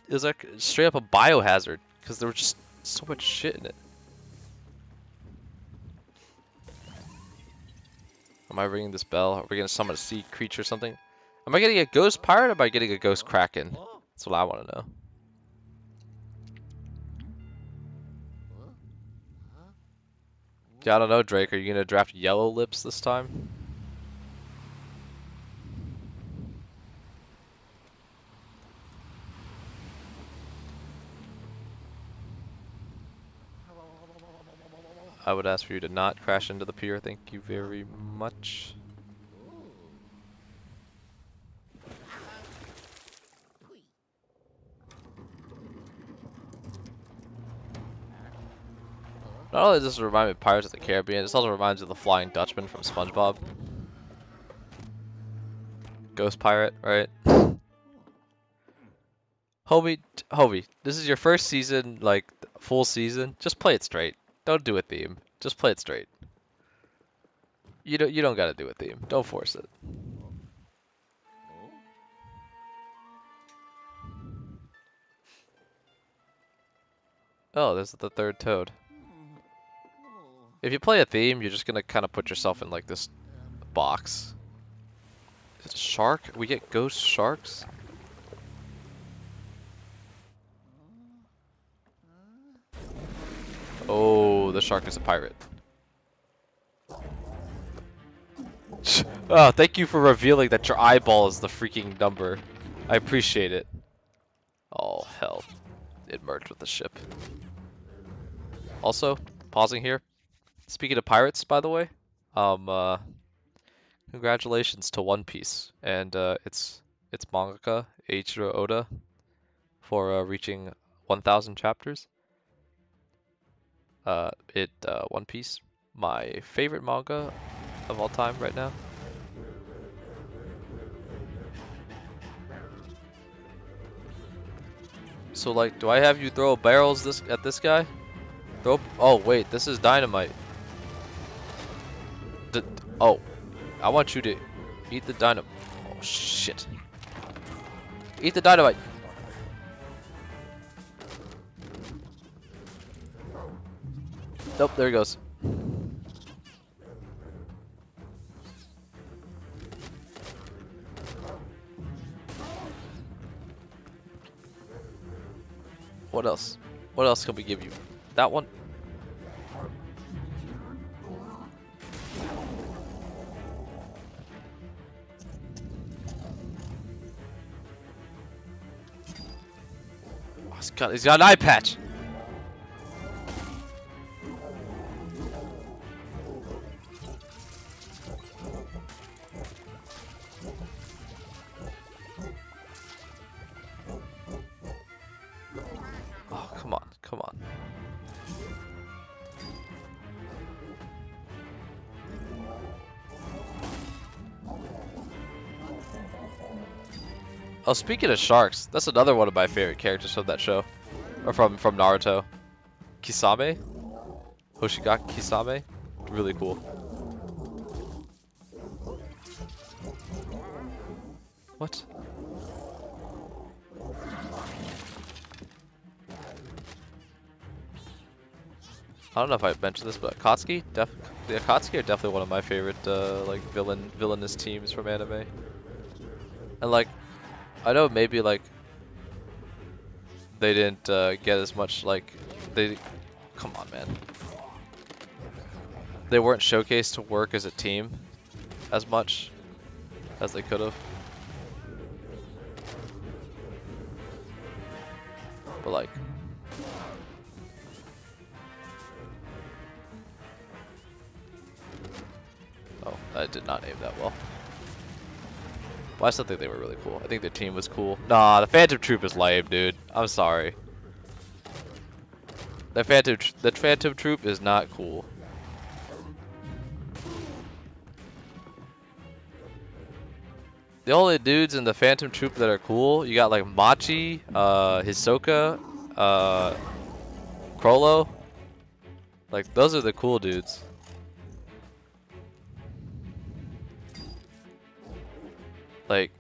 was like straight up a biohazard because there was just so much shit in it. Am I ringing this bell? Are we gonna summon a sea creature or something? Am I getting a ghost pirate or am I getting a ghost kraken? That's what I want to know. Yeah, I don't know, Drake. Are you gonna draft Yellow Lips this time? I would ask for you to not crash into the pier. Thank you very much. Not only does this remind me of Pirates of the Caribbean, this also reminds me of the Flying Dutchman from SpongeBob. Ghost pirate, right? Homie, this is your first season, like, full season. Just play it straight. Don't do a theme. Just play it straight. You don't gotta do a theme. Don't force it. Oh, there's the third toad. If you play a theme, you're just gonna kind of put yourself in like this box. Is it a shark? We get ghost sharks? Oh, the shark is a pirate. Oh, thank you for revealing that your eyeball is the freaking number. I appreciate it. Oh, hell. It merged with the ship. Also, pausing here. Speaking of pirates, by the way, congratulations to One Piece and its mangaka Eiichiro Oda for reaching 1,000 chapters. One Piece, my favorite manga of all time right now. So like, do I have you throw barrels at this guy? Throw. Oh wait, this is dynamite. Oh, I want you to eat the dynamite. Oh shit. Eat the dynamite. Nope, there he goes. What else? What else can we give you? That one? Oh, he's got an eye patch. Oh, come on, come on. Oh, speaking of sharks, that's another one of my favorite characters from that show. Or from Naruto. Kisame? Hoshigaki Kisame? Really cool. What? I don't know if I mentioned this, but Akatsuki? The Akatsuki are definitely one of my favorite like villainous teams from anime. And like, I know maybe like they didn't get as much like come on, man. They weren't showcased to work as a team as much as they could have. But like, oh, I did not aim that well. But I still think they were really cool. I think the team was cool. Nah, the Phantom Troop is lame, dude. I'm sorry. The Phantom Troop is not cool. The only dudes in the Phantom Troop that are cool, you got like Machi, Hisoka, Crollo. Like, those are the cool dudes. Like,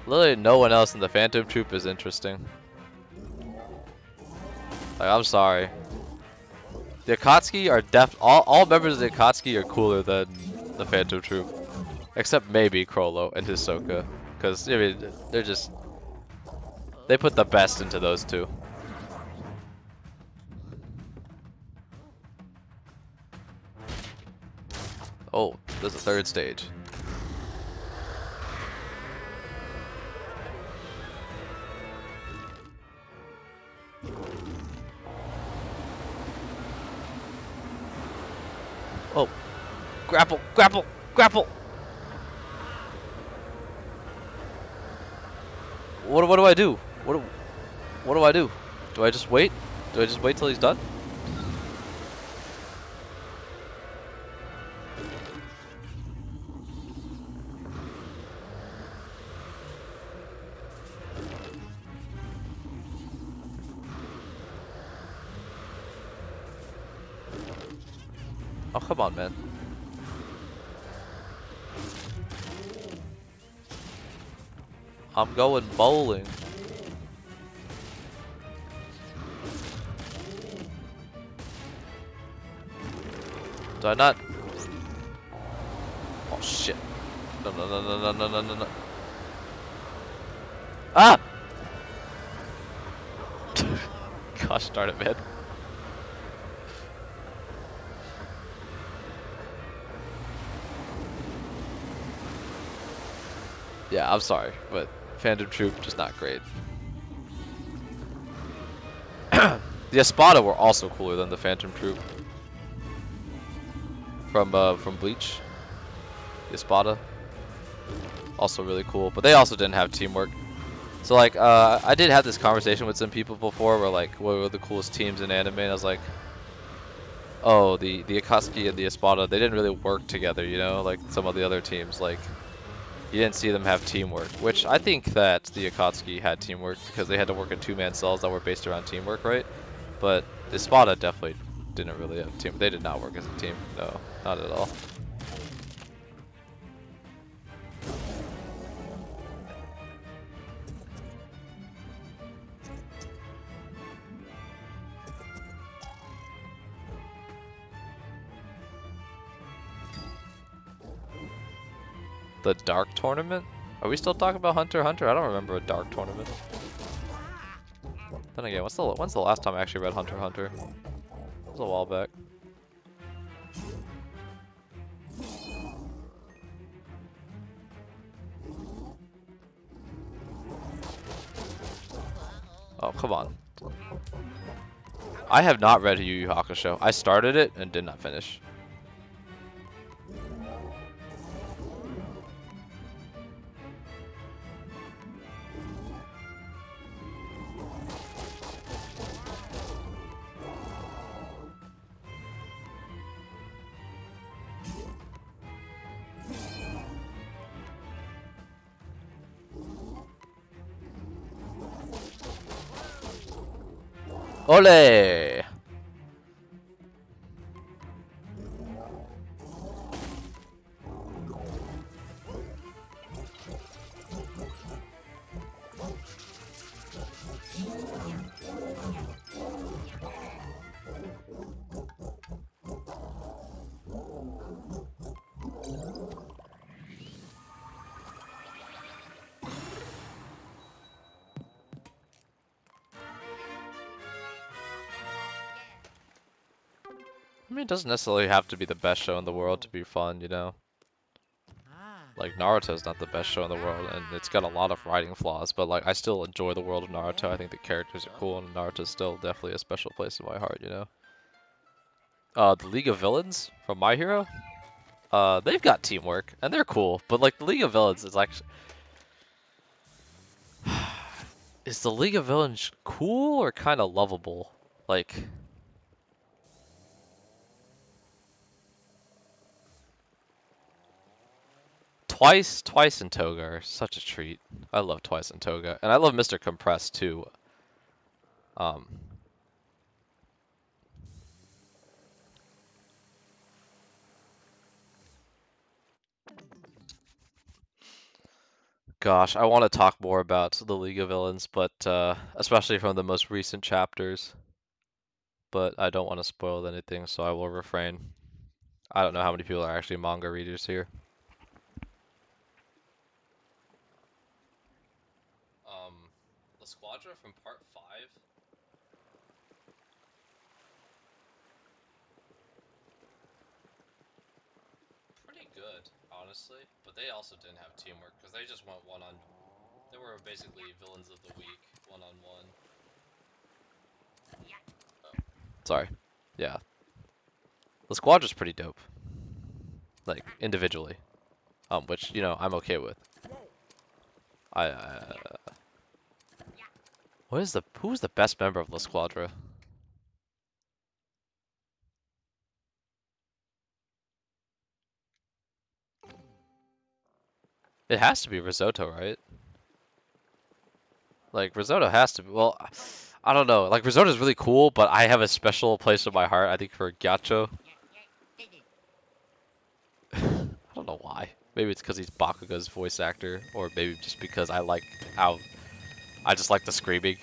literally no one else in the Phantom Troop is interesting. Like, I'm sorry. The Akatsuki are all members of the Akatsuki are cooler than the Phantom Troop. Except maybe Crollo and Hisoka. Because, I mean, they put the best into those two. Oh, there's a third stage. Oh, grapple, grapple, grapple! What do I do? What do I do? Do I just wait? Do I just wait till he's done? Oh, come on, man. I'm going bowling. Do I not? Oh shit. No, no, no, no, no, no, no, no, no. Ah! Gosh darn it, man. Yeah, I'm sorry, but Phantom Troop just not great. The Espada were also cooler than the Phantom Troop from Bleach. The Espada, also really cool, but they also didn't have teamwork. So like, I did have this conversation with some people before, where like, what were the coolest teams in anime? And I was like, oh, the Akatsuki and the Espada, they didn't really work together, you know, like some of the other teams. Like, you didn't see them have teamwork, which I think that the Akatsuki had teamwork because they had to work in two-man cells that were based around teamwork, right? But the Espada definitely didn't really have team. They did not work as a team. No, not at all. The Dark Tournament? Are we still talking about Hunter x Hunter? I don't remember a Dark Tournament. Then again, when's the last time I actually read Hunter x Hunter? It was a while back. Oh, come on. I have not read Yu Yu Hakusho. I started it and did not finish. Ole! I mean, it doesn't necessarily have to be the best show in the world to be fun, you know? Like, Naruto's not the best show in the world, and it's got a lot of writing flaws, but like, I still enjoy the world of Naruto. I think the characters are cool, and Naruto's still definitely a special place in my heart, you know? The League of Villains from My Hero? They've got teamwork, and they're cool, but like, the League of Villains is actually... Is the League of Villains cool or kind of lovable? Like... Twice and Toga are such a treat. I love Twice and Toga, and I love Mr. Compress too. Gosh, I want to talk more about the League of Villains, but especially from the most recent chapters. But I don't want to spoil anything, so I will refrain. I don't know how many people are actually manga readers here. The Squadra from part 5? Pretty good, honestly. But they also didn't have teamwork, because they just went one-on... They were basically villains of the week, one-on-one. Oh, sorry. Yeah. The Squadra's pretty dope. Like, individually. Which, you know, I'm okay with. Who's the best member of La Squadra? It has to be Risotto, right? Like, Risotto has to be, well, I don't know. Like, Risotto's really cool, but I have a special place in my heart, I think, for Gyacho. I don't know why. Maybe it's because he's Bakuga's voice actor, or maybe just because I like how... I just like the screaming.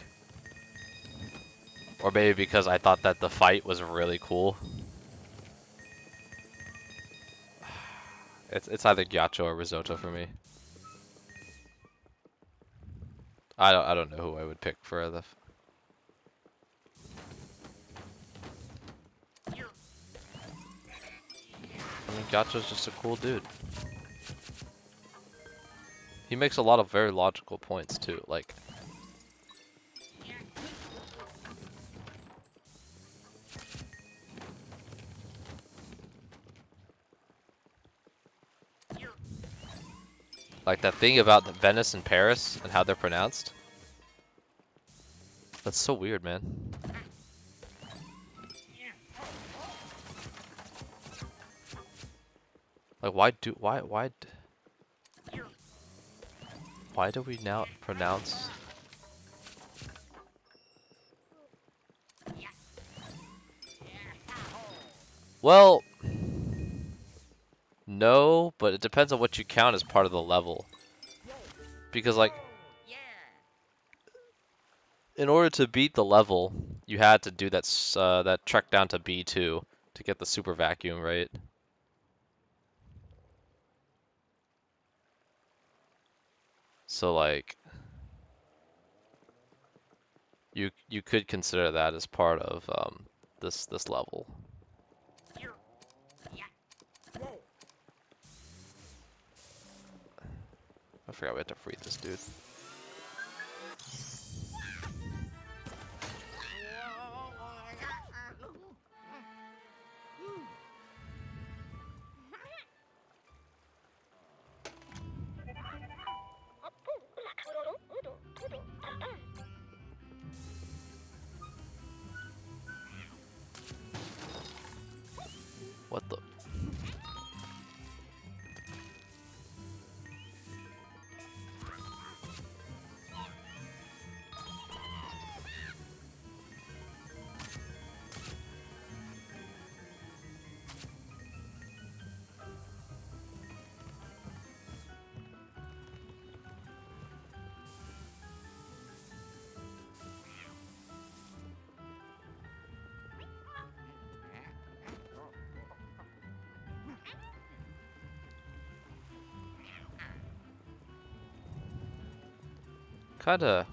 Or maybe because I thought that the fight was really cool. It's either Gyacho or Risotto for me. I don't know who I would pick for the... I mean, Gyacho's just a cool dude. He makes a lot of very logical points too, like... Like that thing about the Venice and Paris and how they're pronounced. That's so weird, man. Like why Why do we now pronounce? Well, no, but it depends on what you count as part of the level. Because like, in order to beat the level, you had to do that trek down to B2 to get the super vacuum, right? So like, you could consider that as part of this level. I forgot we had to free this dude. What the? Kinda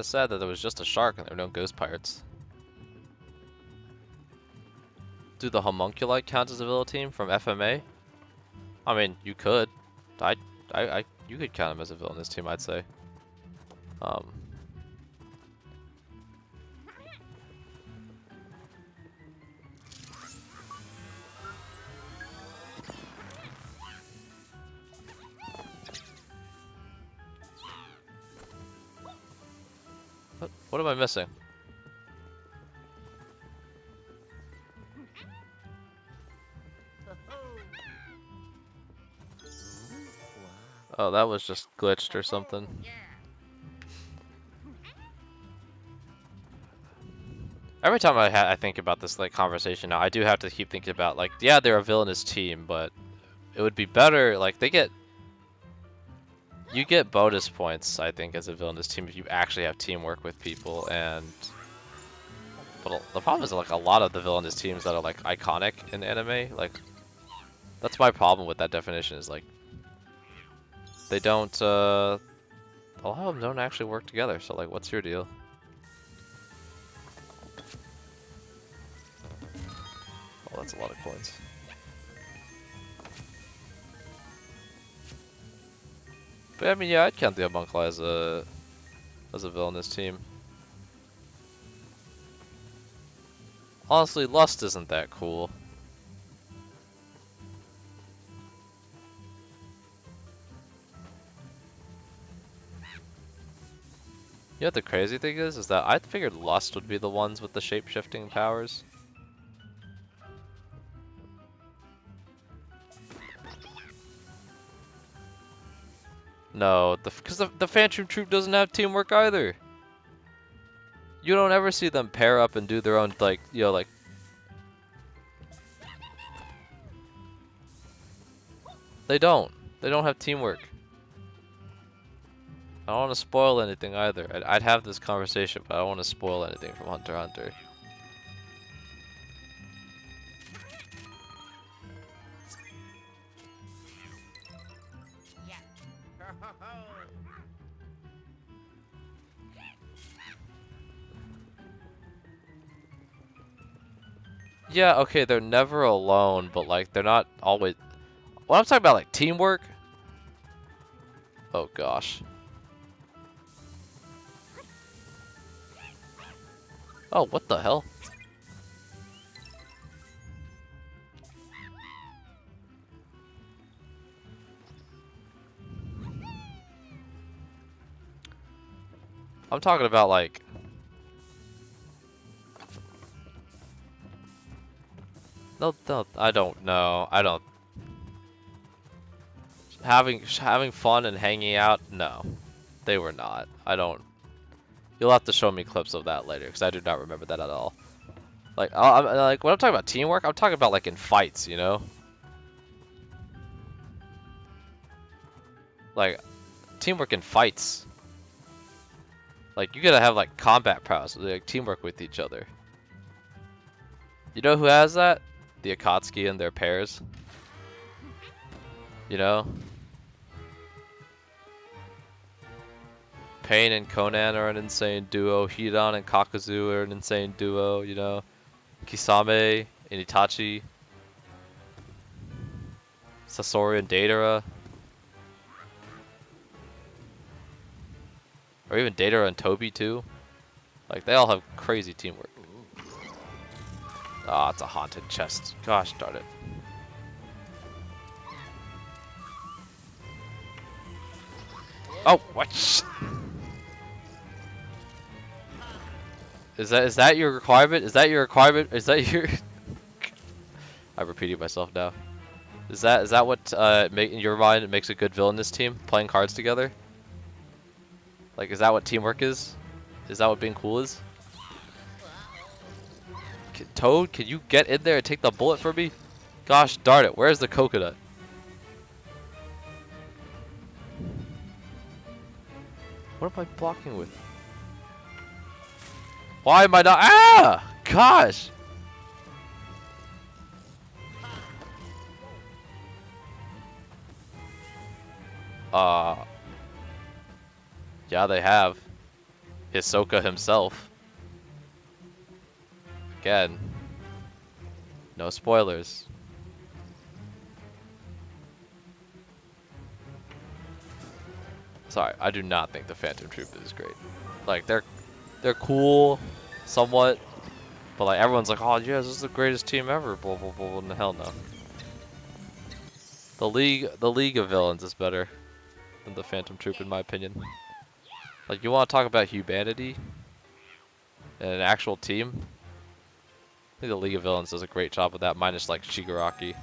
sad that there was just a shark and there were no ghost pirates. Do the homunculi count as a villain team from FMA? I mean, you could. You could count them as a villainous team, I'd say. What am I missing? Oh, that was just glitched or something. Every time I think about this like conversation now, I do have to keep thinking about like, yeah, they're a villainous team, but it would be better like you get bonus points, I think, as a villainous team if you actually have teamwork with people. And but the problem is like a lot of the villainous teams that are like iconic in anime, like that's my problem with that definition is like they don't a lot of them don't actually work together. So like, what's your deal? Oh, that's a lot of coins. But I mean, yeah, I'd count the homunculi as a villainous team. Honestly, Lust isn't that cool. You know what the crazy thing is that I figured Lust would be the ones with the shape-shifting powers. No, because the Phantom Troop doesn't have teamwork either. You don't ever see them pair up and do their own, like, you know, like... They don't. They don't have teamwork. I don't want to spoil anything either. I'd have this conversation, but I don't want to spoil anything from Hunter x Hunter. Yeah, okay, they're never alone, but like they're not always. When I'm talking about like teamwork. Oh gosh. Oh, what the hell? I'm talking about like. No, I don't know. having fun and hanging out, no, they were not. I don't. You'll have to show me clips of that later because I do not remember that at all. Like, like when I'm talking about teamwork, I'm talking about like in fights, you know? Like teamwork in fights. Like you gotta have like combat prowess, like teamwork with each other. You know who has that? The Akatsuki and their pairs. You know? Pain and Conan are an insane duo. Hidan and Kakuzu are an insane duo, you know? Kisame and Itachi. Sasori and Datara. Or even Datara and Toby too. Like they all have crazy teamwork. Ah, it's a haunted chest. Gosh darn it. Oh, what? Is that your requirement? Is that your requirement? Is that your? I'm repeating myself now. Is that what in your mind it makes a good villainous team? Playing cards together? Like, is that what teamwork is? Is that what being cool is? Toad, can you get in there and take the bullet for me? Gosh darn it, where's the coconut? What am I blocking with? Why am I not? Ah! Gosh! Yeah, they have. Hisoka himself. Again. No spoilers. Sorry, I do not think the Phantom Troop is great. Like they're cool, somewhat, but like everyone's like, oh yeah, this is the greatest team ever. Blah blah blah. And hell no. The League of Villains is better than the Phantom Troop in my opinion. Like you want to talk about humanity and an actual team? I think the League of Villains does a great job with that, minus like Shigaraki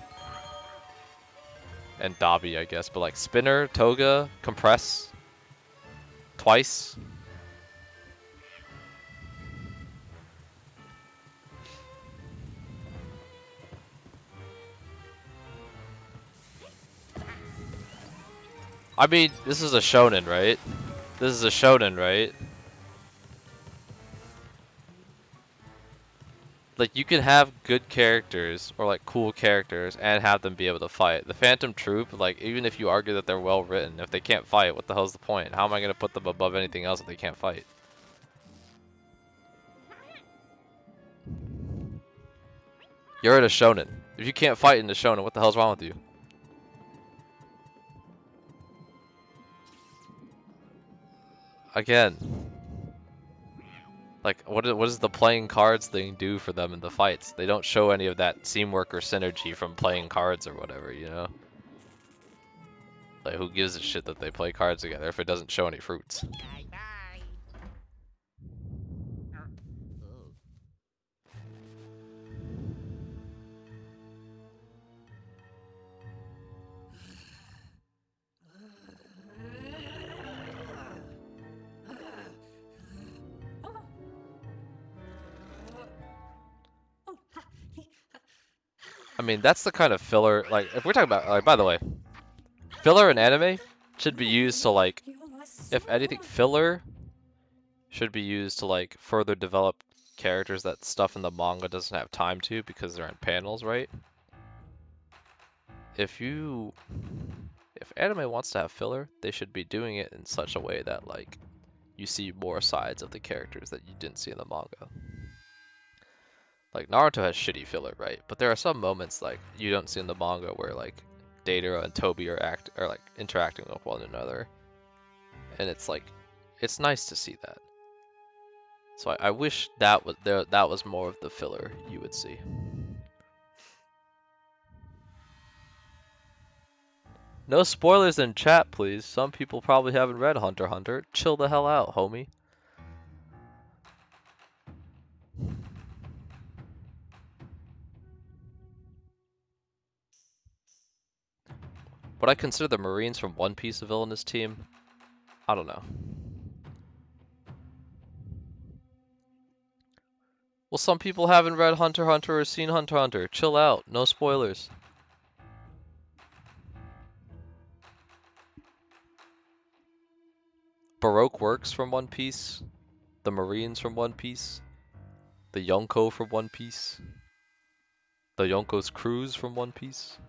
and Dabi, I guess. But like Spinner, Toga, Compress, Twice. I mean, this is a shonen, right? This is a shonen, right? Like, you can have good characters, or like cool characters, and have them be able to fight. The Phantom Troop, like, even if you argue that they're well written, if they can't fight, what the hell's the point? How am I gonna put them above anything else if they can't fight? You're in a shonen. If you can't fight in the shonen, what the hell's wrong with you? Again. Like, what does the playing cards thing do for them in the fights? They don't show any of that teamwork or synergy from playing cards or whatever, you know? Like, who gives a shit that they play cards together if it doesn't show any fruits? Bye bye. I mean, that's the kind of filler, like, if we're talking about, like, by the way, filler in anime should be used to, like, if anything, filler should be used to, like, further develop characters that stuff in the manga doesn't have time to because they're in panels, right? If anime wants to have filler, they should be doing it in such a way that, like, you see more sides of the characters that you didn't see in the manga. Like, Naruto has shitty filler, right? But there are some moments, like, you don't see in the manga where, like, Datara and Toby are like, interacting with one another. And it's, like, it's nice to see that. So I wish that was more of the filler you would see. No spoilers in chat, please. Some people probably haven't read Hunter x Hunter. Chill the hell out, homie. Would I consider the Marines from One Piece a villainous team? I don't know. Well, some people haven't read Hunter x Hunter or seen Hunter x Hunter. Chill out. No spoilers. Baroque Works from One Piece. The Marines from One Piece. The Yonko from One Piece. The Yonko's crews from One Piece.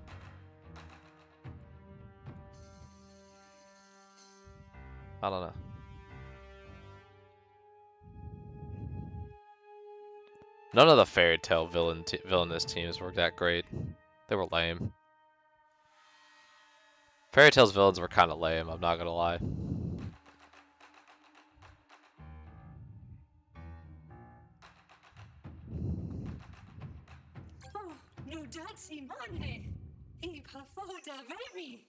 I don't know. None of the fairy tale villainous teams were that great. They were lame. Fairy Tail's villains were kind of lame, I'm not gonna lie. Oh, nu dancing money. He pafoda baby.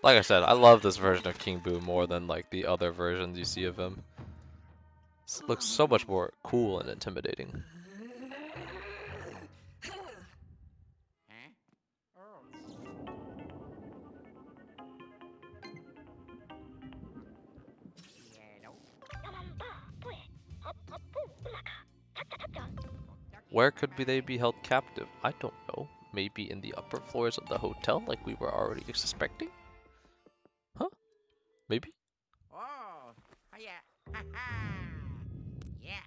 Like I said, I love this version of King Boo more than like the other versions you see of him. It looks so much more cool and intimidating. Where could they be held captive? I don't know. Maybe in the upper floors of the hotel like we were already expecting? Huh? Maybe? Oh, yeah. Ha ha. Yeah.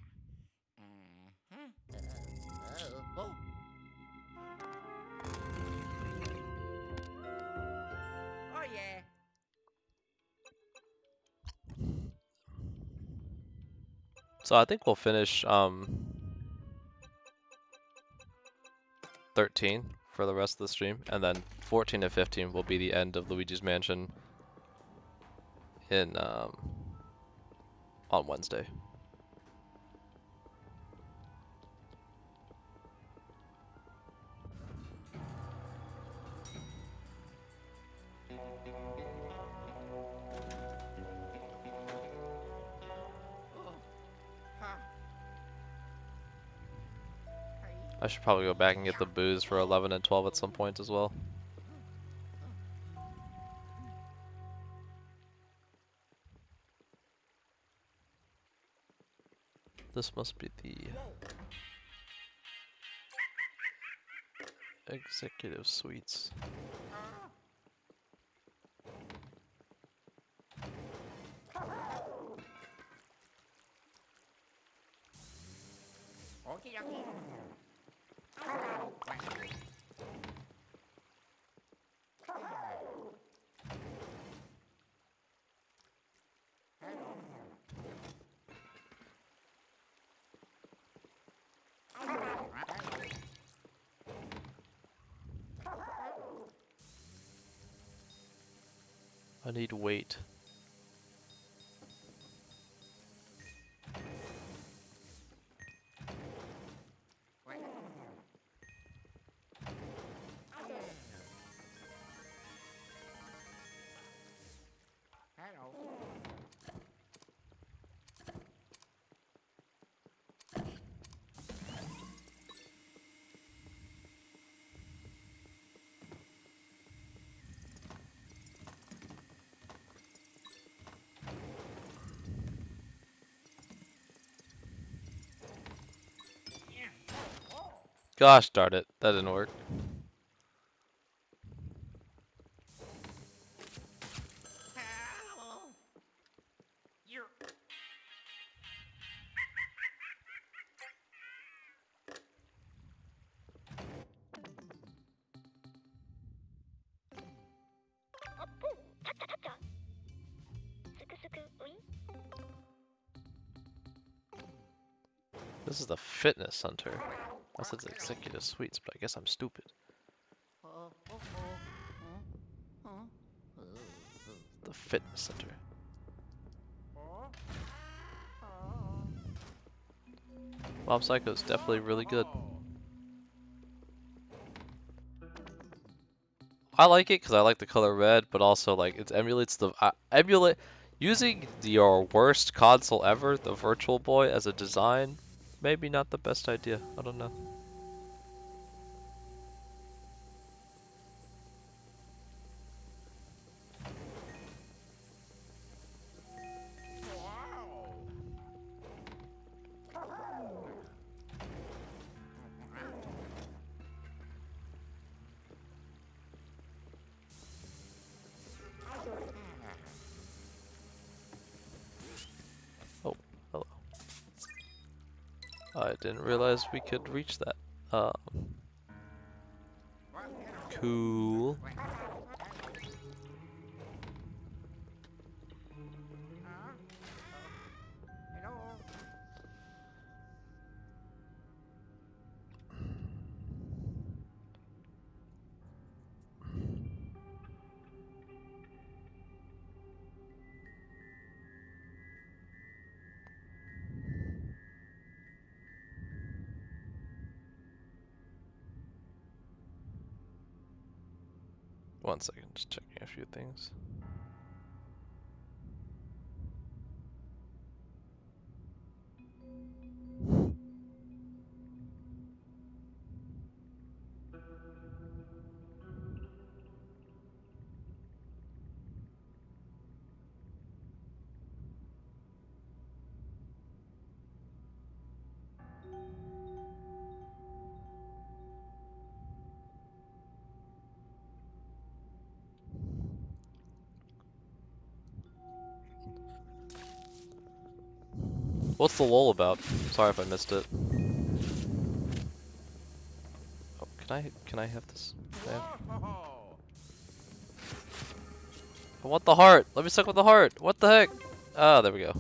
Oh. Oh, yeah. So I think we'll finish 13 for the rest of the stream, and then 14 and 15 will be the end of Luigi's Mansion in on Wednesday. I should probably go back and get the booze for 11 and 12 at some point as well. This must be the executive suites. Okay, okay. I need weight. Gosh darn it, that didn't work. You're... This is the fitness center. I said the executive suites, but I guess I'm stupid. The fitness center. Mob Psycho is definitely really good. I like it because I like the color red, but also like it emulates the emulate. Using your worst console ever, the Virtual Boy, as a design, maybe not the best idea. I don't know. Oh, hello. I didn't realize we could reach that. Cool. Hello. One second, just checking a few things. What's the lull about? Sorry if I missed it. Oh, can I have this? Can I have... Whoa. I want the heart! Let me suck with the heart! What the heck? Ah, there we go.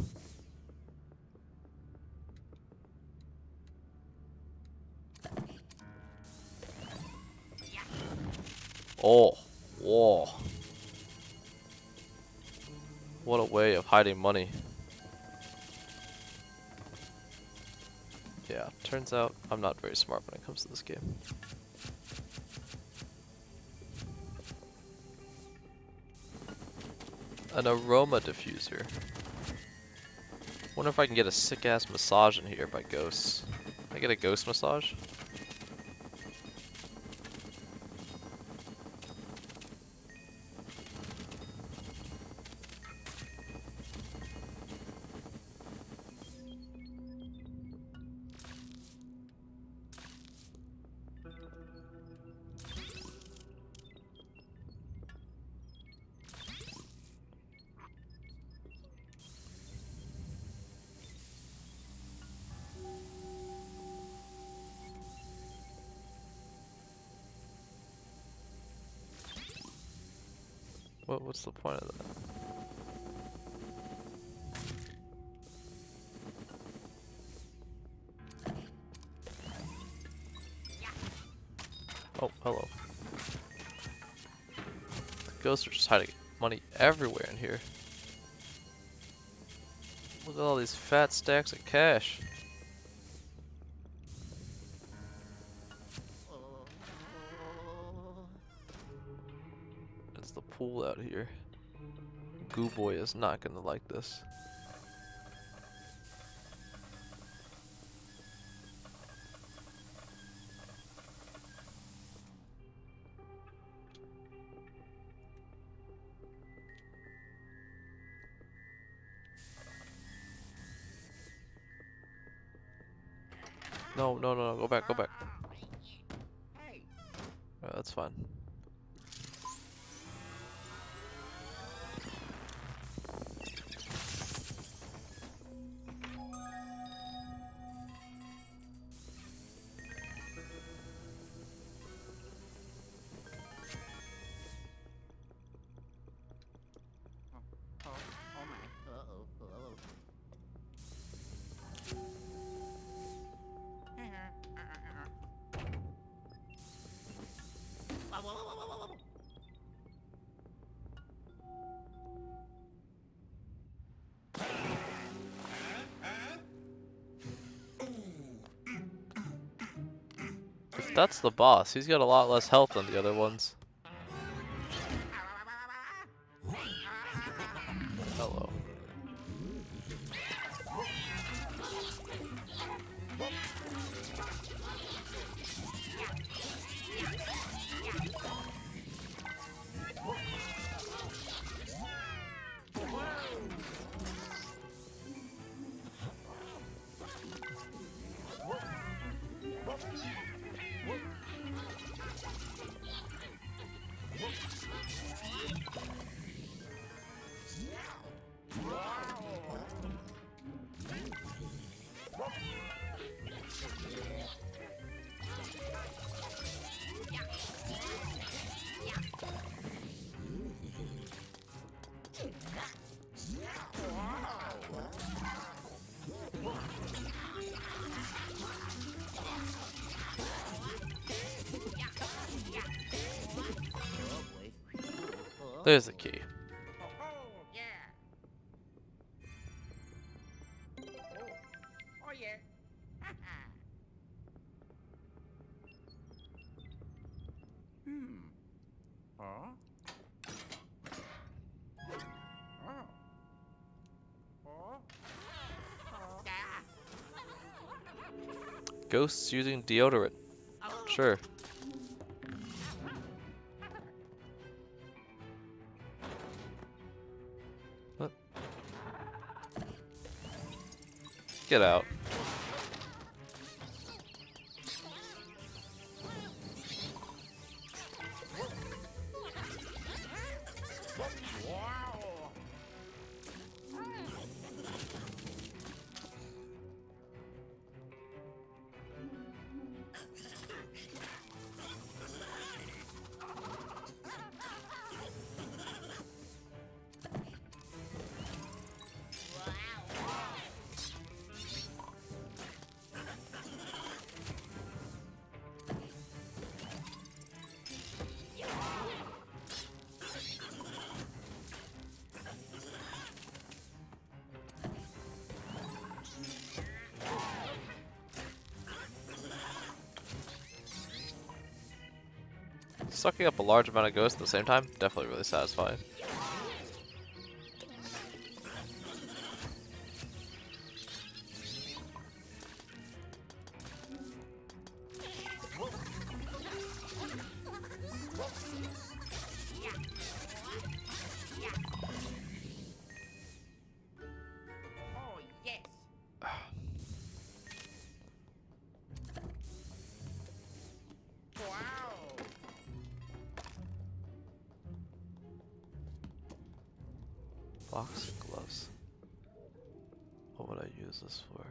Oh, whoa. What a way of hiding money. Yeah, turns out I'm not very smart when it comes to this game. An aroma diffuser. Wonder if I can get a sick ass massage in here by ghosts. Can I get a ghost massage? What's the point of that? Oh, hello. The ghosts are just hiding money everywhere in here. Look at all these fat stacks of cash. It's the pool out here. Goo Boy is not gonna like this. No, no, no, no, go back, go back. Hey. That's fine. Oh my. Uh-oh. If that's the boss, he's got a lot less health than the other ones. Hello. There's the key. Oh, oh, yeah. Oh, yeah. Huh? Oh. Oh. Oh. Yeah. Ghosts using deodorant. Sure. What? Get out. Wow. Sucking up a large amount of ghosts at the same time, definitely really satisfying. Oh, yes. Wow. Boxing gloves. What would I use this for?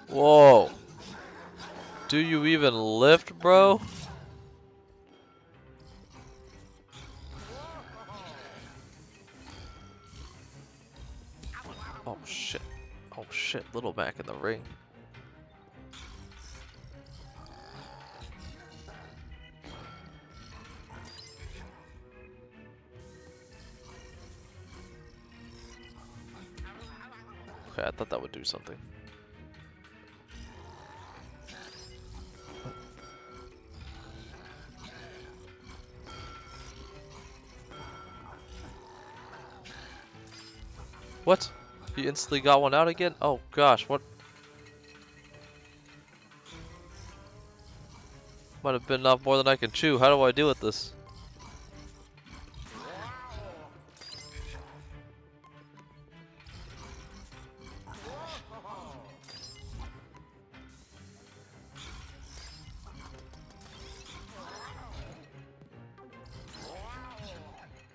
Whoa! Do you even lift, bro? Oh shit. Oh shit, Little Mac in the ring. Okay, I thought that would do something. What? He instantly got one out again? Oh gosh, what? Might have been off more than I can chew. How do I deal with this?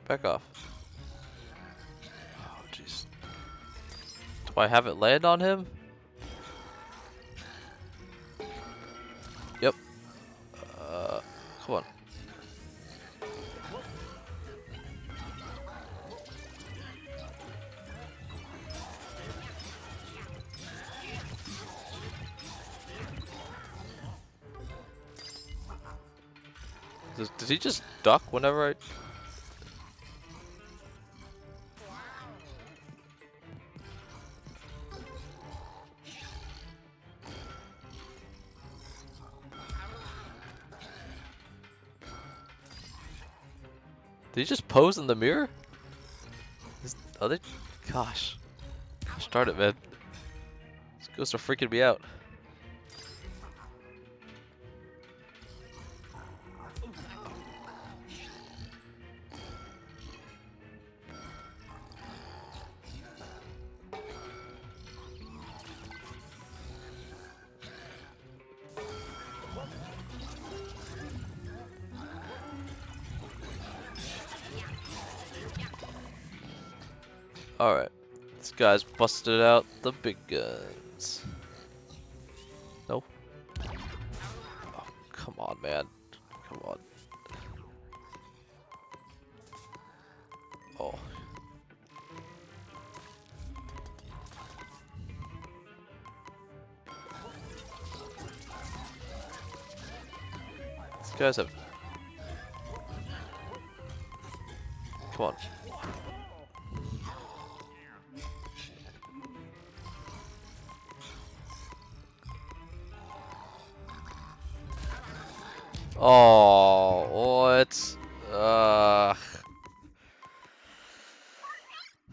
Back off. Oh jeez. Do I have it land on him? Yep. Come on. Did he just duck whenever I... Did he just pose in the mirror? Are they... Gosh. Gosh darn it, man. These ghosts are freaking me out. Alright. This guy's busted out the big guns. No? Oh, come on, man. Come on. guys have. Come on. Oh, what?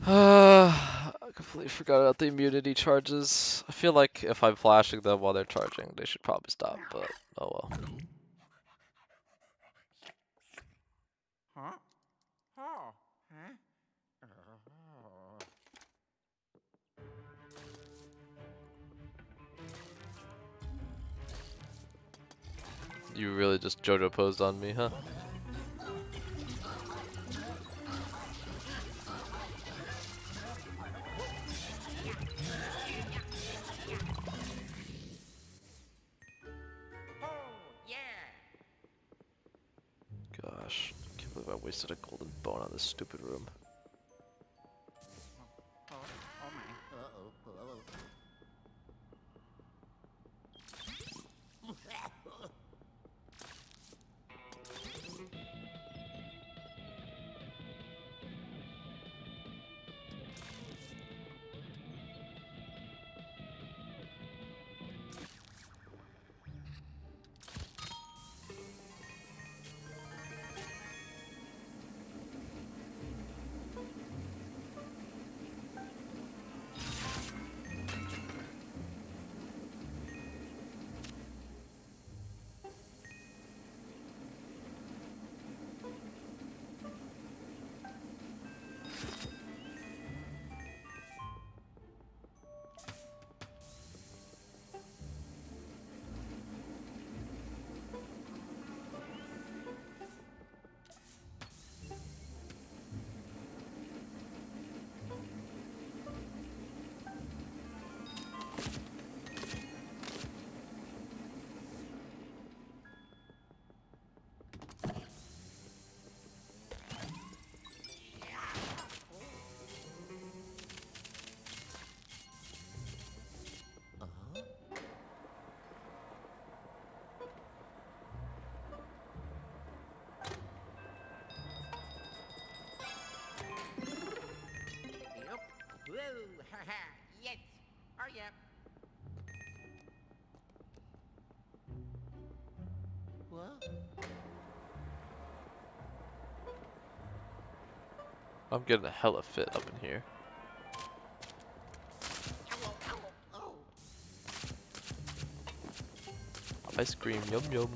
I completely forgot about the immunity charges. I feel like if I'm flashing them while they're charging, they should probably stop, but oh well. Huh? Oh. Huh? Oh. You really just JoJo posed on me, huh? Oh, yeah. Gosh, I can't believe I wasted a golden bone on this stupid room. Oh, oh my. Uh-oh. Yep. Whoa, haha. Yes. Oh, yeah. What? I'm getting a hella fit up in here. Oh. Ice cream, yum yum.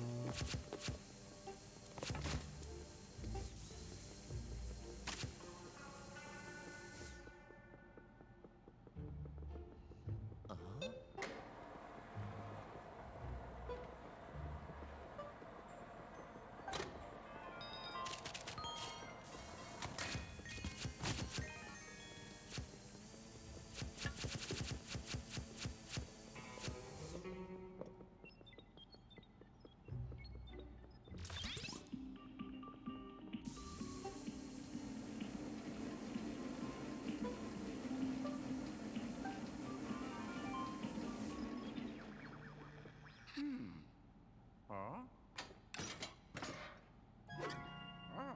Uh-huh. Huh?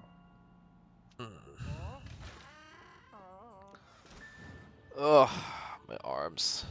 Oh. Oh. Ugh, my arms.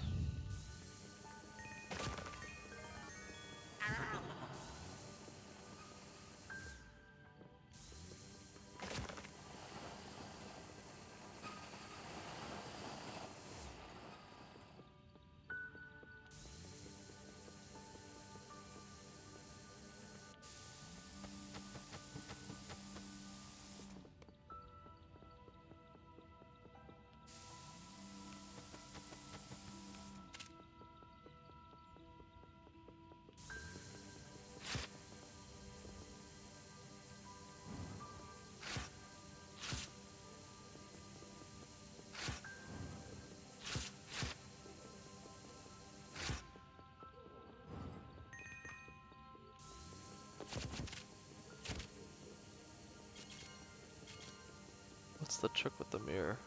What's the trick with the mirror?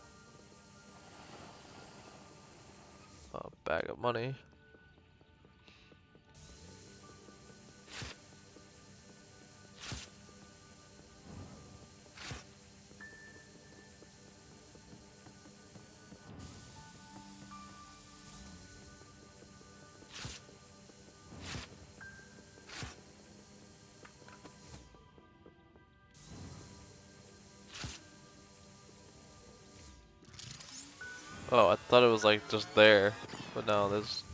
A bag of money. Oh, I thought it was like just there, but no, there's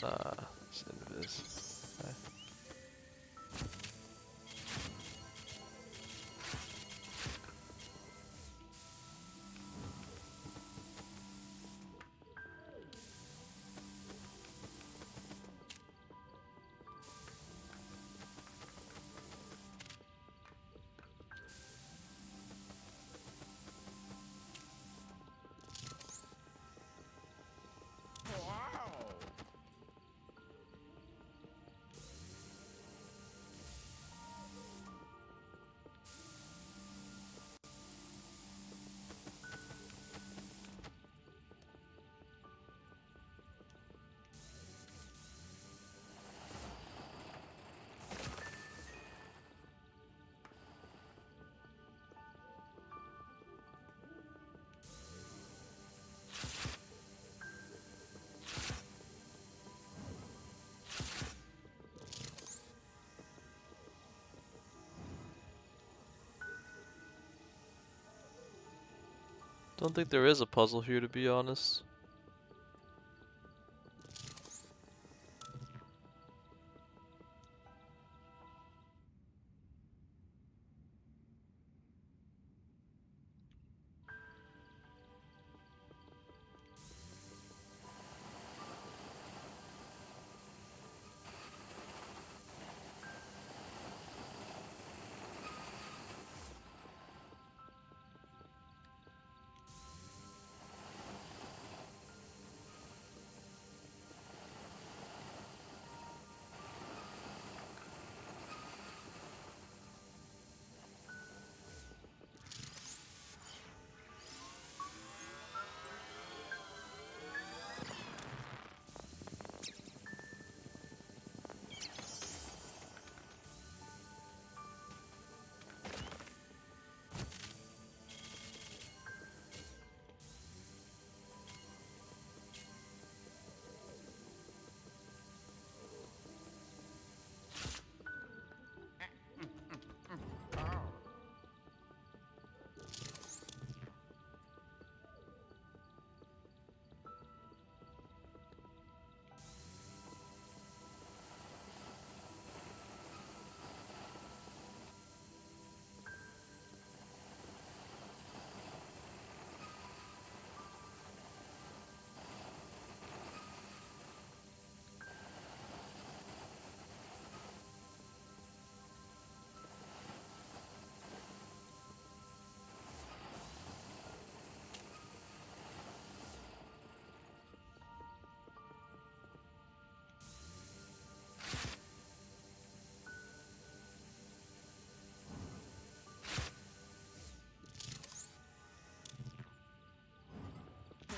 it's invis. Okay. Wow. Don't think there is a puzzle here, to be honest.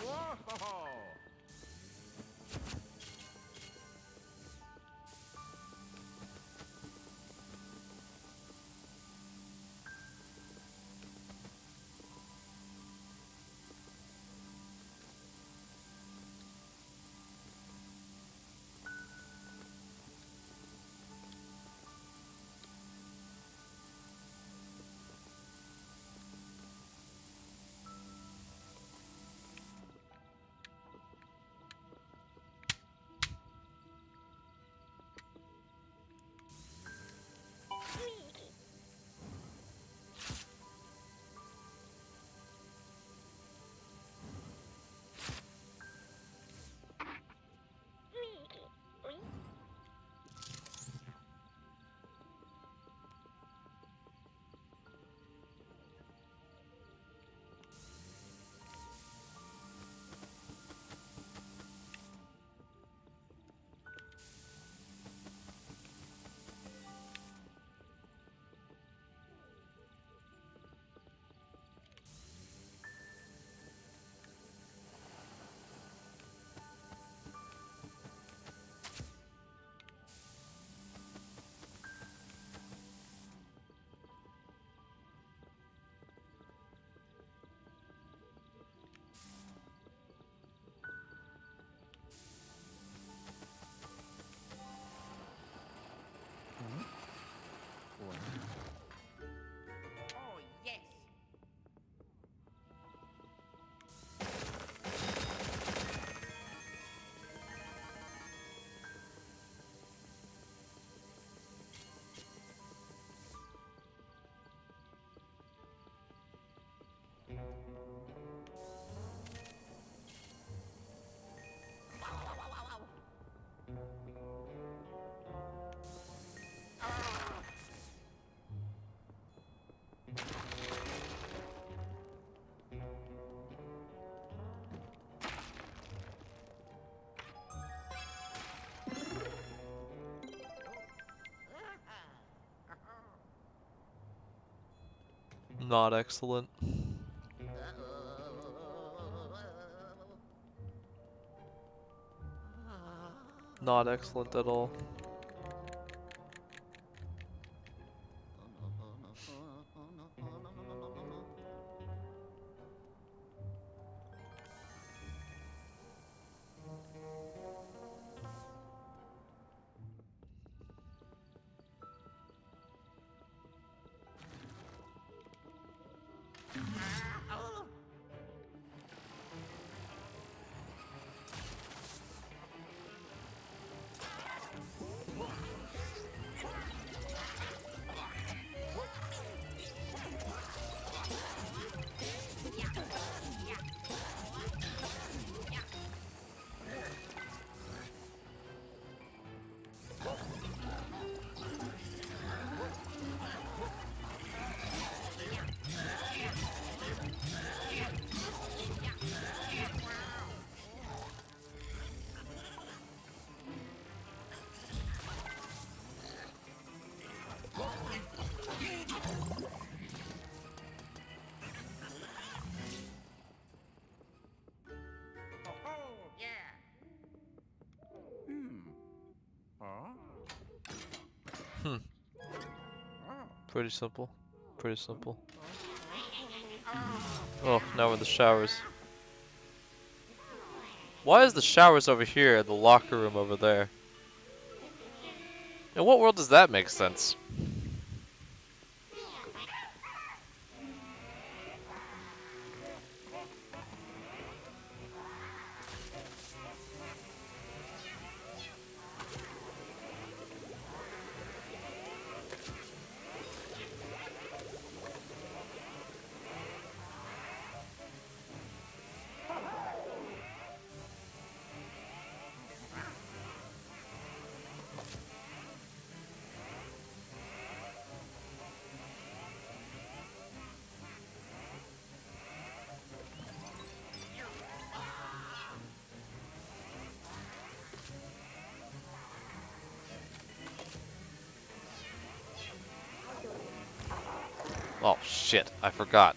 Oh. Whoa. Not excellent. Not excellent at all. Hmm. Pretty simple. Pretty simple. Oh, now we're in the showers. Why is the showers over here and the locker room over there? In what world does that make sense? Oh shit, I forgot.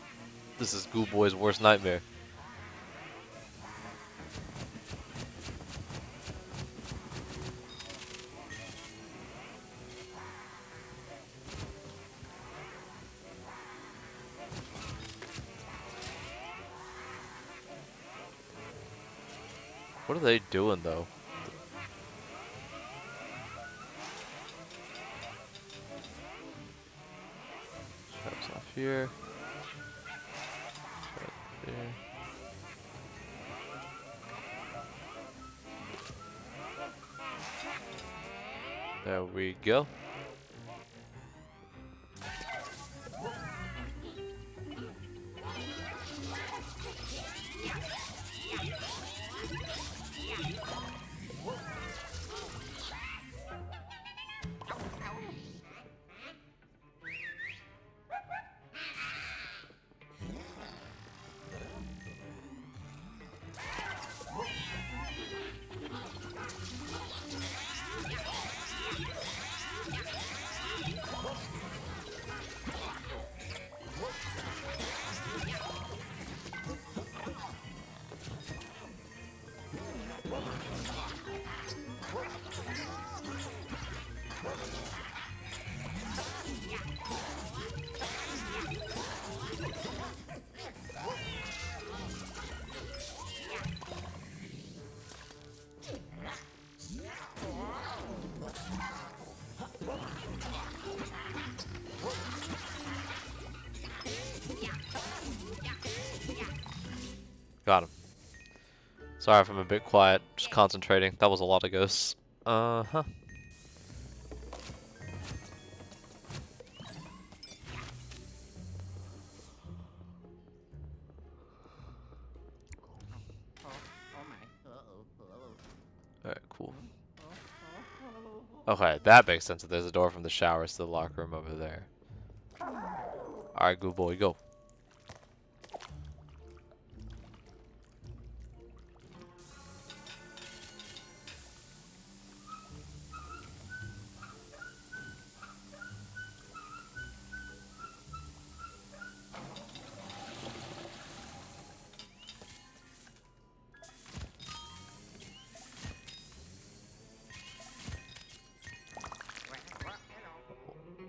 This is Goo Boy's worst nightmare. What are they doing though? Traps off here. Right there. There we go. Got him. Sorry if I'm a bit quiet, just concentrating. That was a lot of ghosts. Uh-huh. Alright, cool. Okay, that makes sense that there's a door from the showers to the locker room over there. Alright, Goo Boy, go.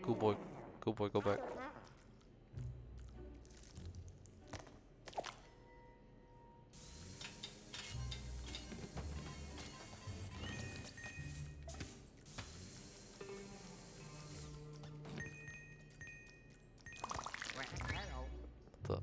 Good boy. Good boy, go back. The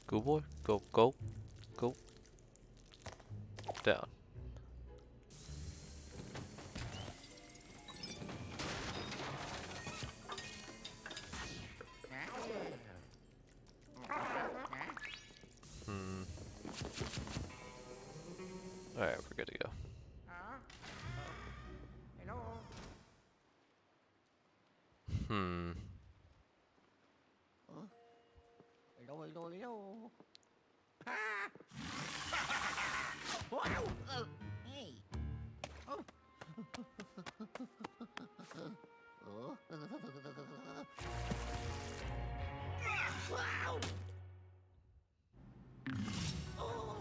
good boy, go, go, go. Down. Hmm. Alright, we're good to go. Hello. Hmm. Hello, hello, hello. Ah! Wow! Oh, hey. Oh. Oh. Wow! Oh.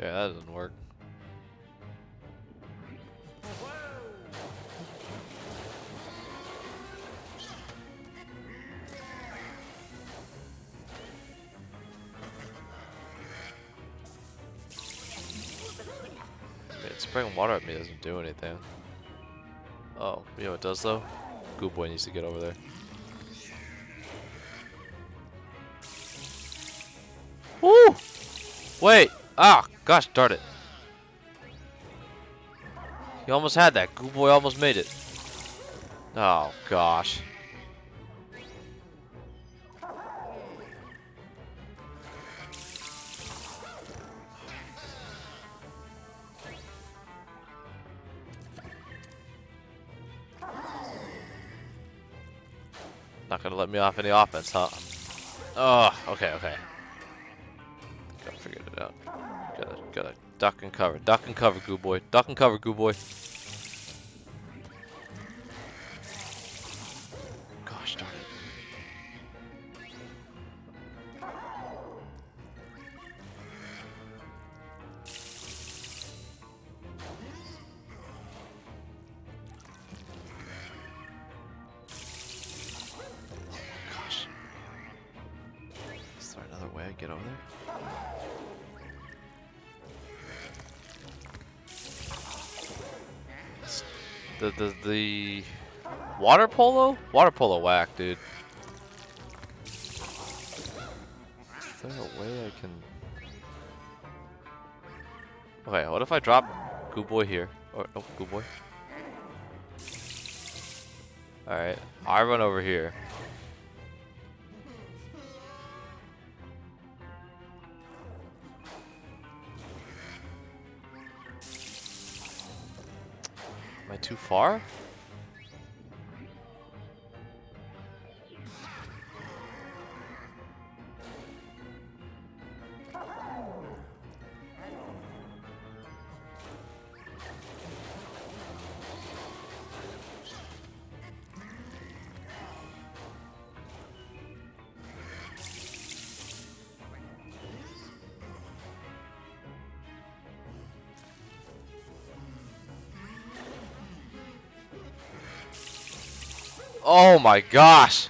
Okay, that doesn't work. I mean, spraying water at me doesn't do anything. Oh, you know what it does though? Good boy needs to get over there. Woo! Wait! Ah! Gosh darn it. He almost had that. Good boy almost made it. Oh gosh. Not gonna let me off any offense, huh? Oh, okay, okay. Gotta figure it out. Gotta duck and cover. Duck and cover, good boy. Duck and cover, good boy. Gosh darn it. Gosh. Is there another way I get over there? The water polo? Water polo whack, dude. Is there a way I can... Okay, what if I drop Goo Boy here? Or, oh, Goo Boy. Alright, I run over here. Am I too far? Oh my gosh!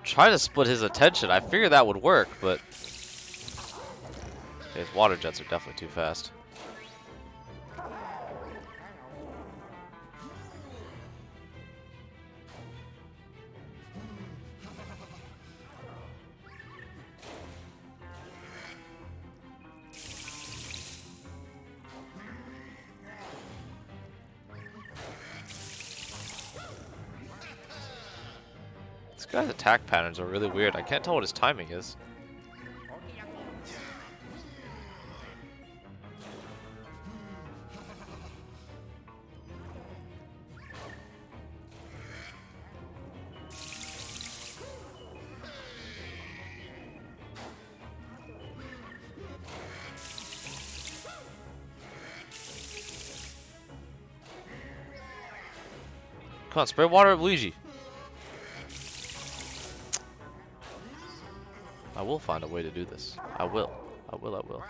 Try to split his attention. I figured that would work, but his water jets are definitely too fast. This guy's attack patterns are really weird. I can't tell what his timing is. Come on, spray water at Luigi. I will find a way to do this. I will. I will, I will.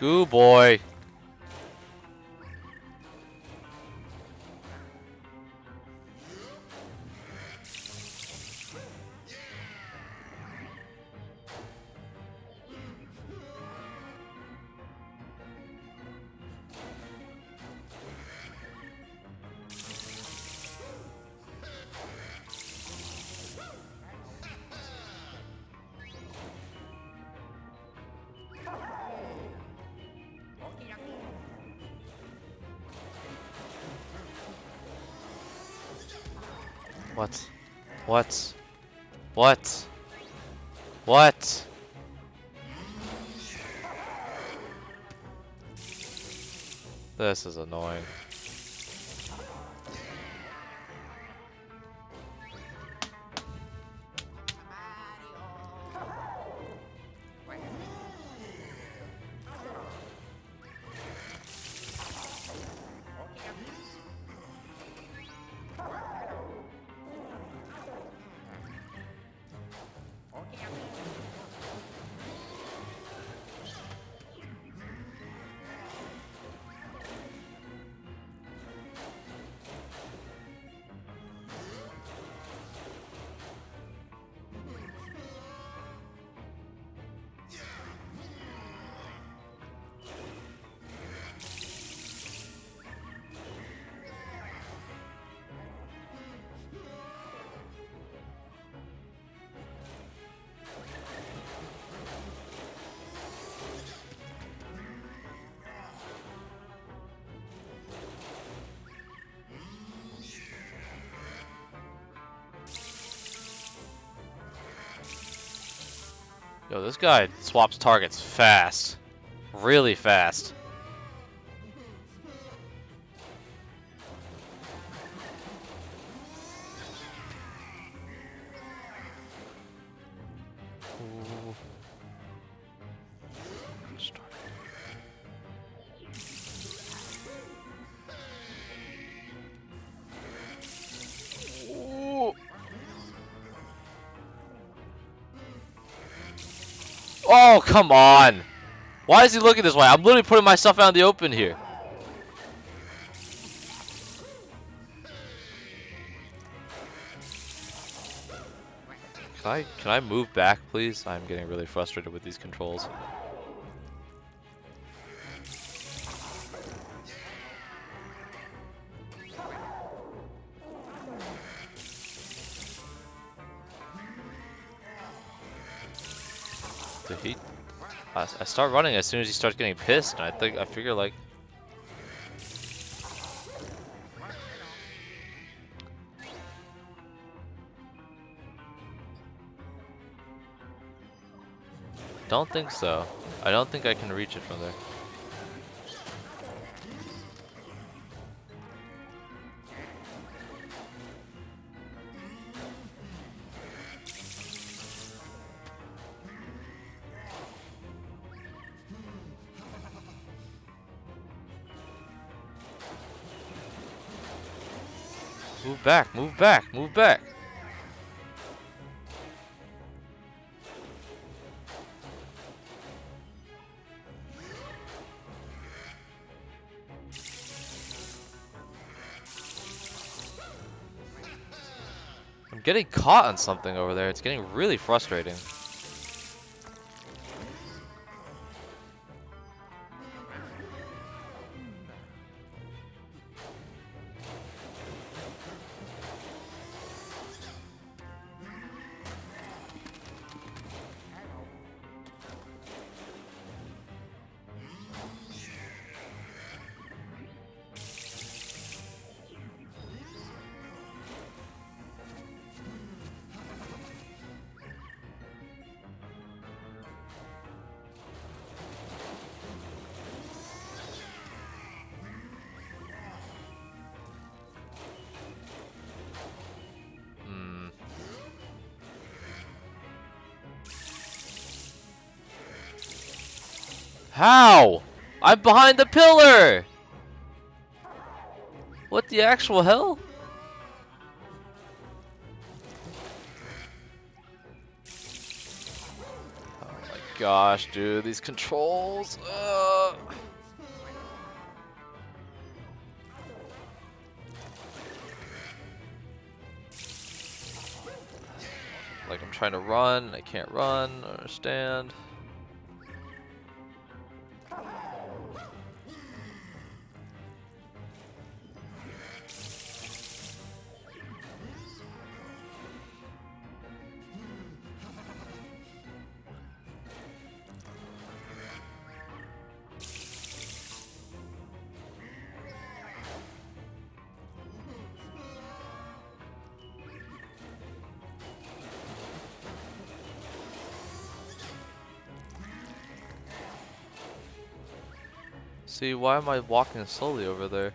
Goo boy. What? What? What? What? This is annoying. Yo, this guy swaps targets fast. Really fast. Ooh. Start. Ooh. Oh, come on! Why is he looking this way? I'm literally putting myself out in the open here. Can I move back, please? I'm getting really frustrated with these controls. Did he? I start running as soon as he starts getting pissed, and I figure like. Don't think so. I don't think I can reach it from there. Move back, move back, move back. I'm getting caught on something over there. It's getting really frustrating. How? I'm behind the pillar! What the actual hell? Oh my gosh, dude, these controls. Like I'm trying to run, I can't run, I understand. See, why am I walking slowly over there?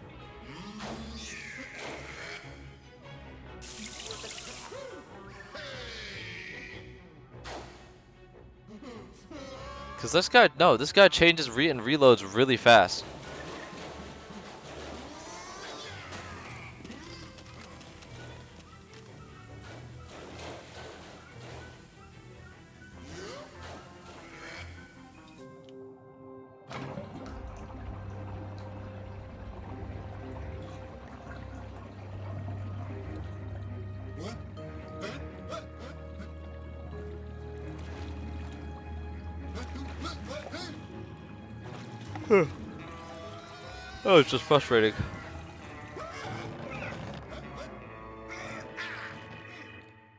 Cause this guy, no, this guy changes and reloads really fast. Oh, it's just frustrating.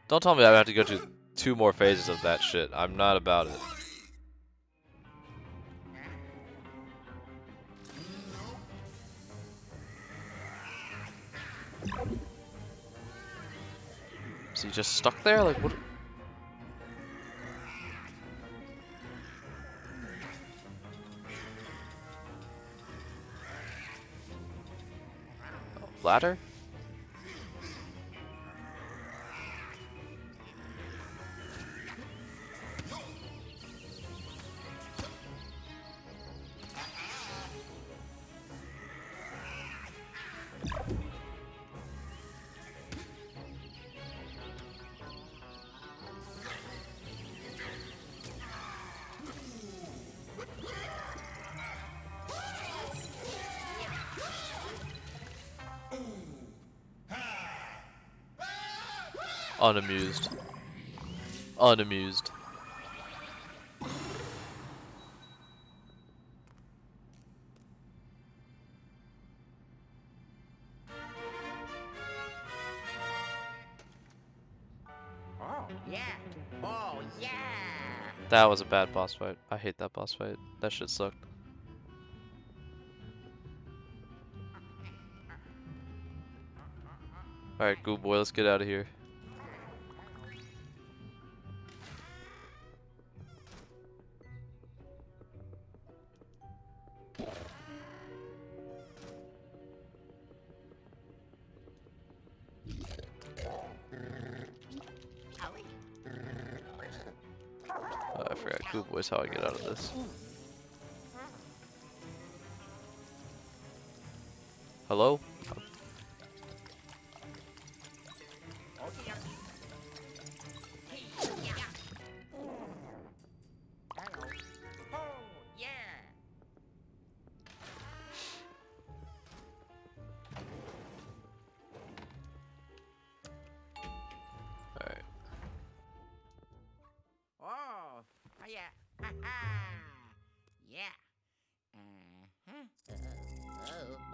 Don't tell me I have to go to 2 more phases of that shit. I'm not about it. Is he just stuck there? Like, what? Oh, ladder? Unamused. Unamused. Oh. Yeah. Oh, yeah. That was a bad boss fight. I hate that boss fight. That shit sucked. Alright, Goo Boy, let's get out of here. I forgot Goo Boy's how I get out of this. Hello? Oh, yeah. Alright. Oh, yeah. Ha ha. Yeah. Uh-huh.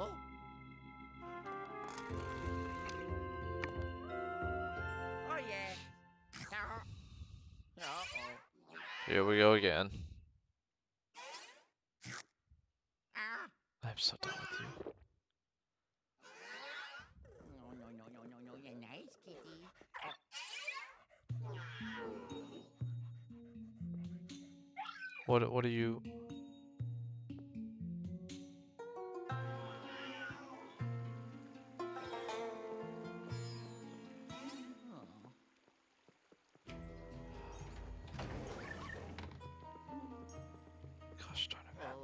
Oh. Oh, yeah. Uh-oh. Here we go again. Ah. I'm so done with you. No. You're nice, kitty. What are you? Gosh darn it, man.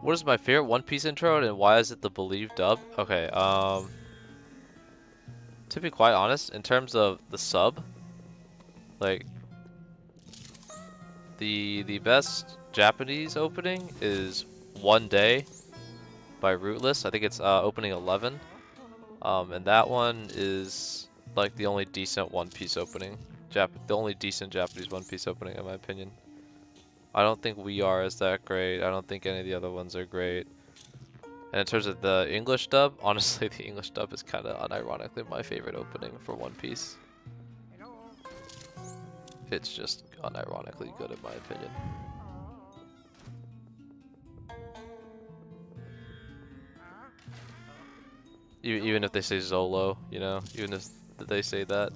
What is my favorite One Piece intro and why is it the believed dub? Okay, to be quite honest, in terms of the sub, like the best Japanese opening is One Day by Rootless. I think it's opening 11. And that one is like the only decent One Piece opening. The only decent Japanese One Piece opening in my opinion. I don't think We Are is that great. I don't think any of the other ones are great. And in terms of the English dub, honestly the English dub is kind of unironically my favorite opening for One Piece. Hello. It's just unironically good in my opinion. Even if they say Zolo, you know, even if they say that.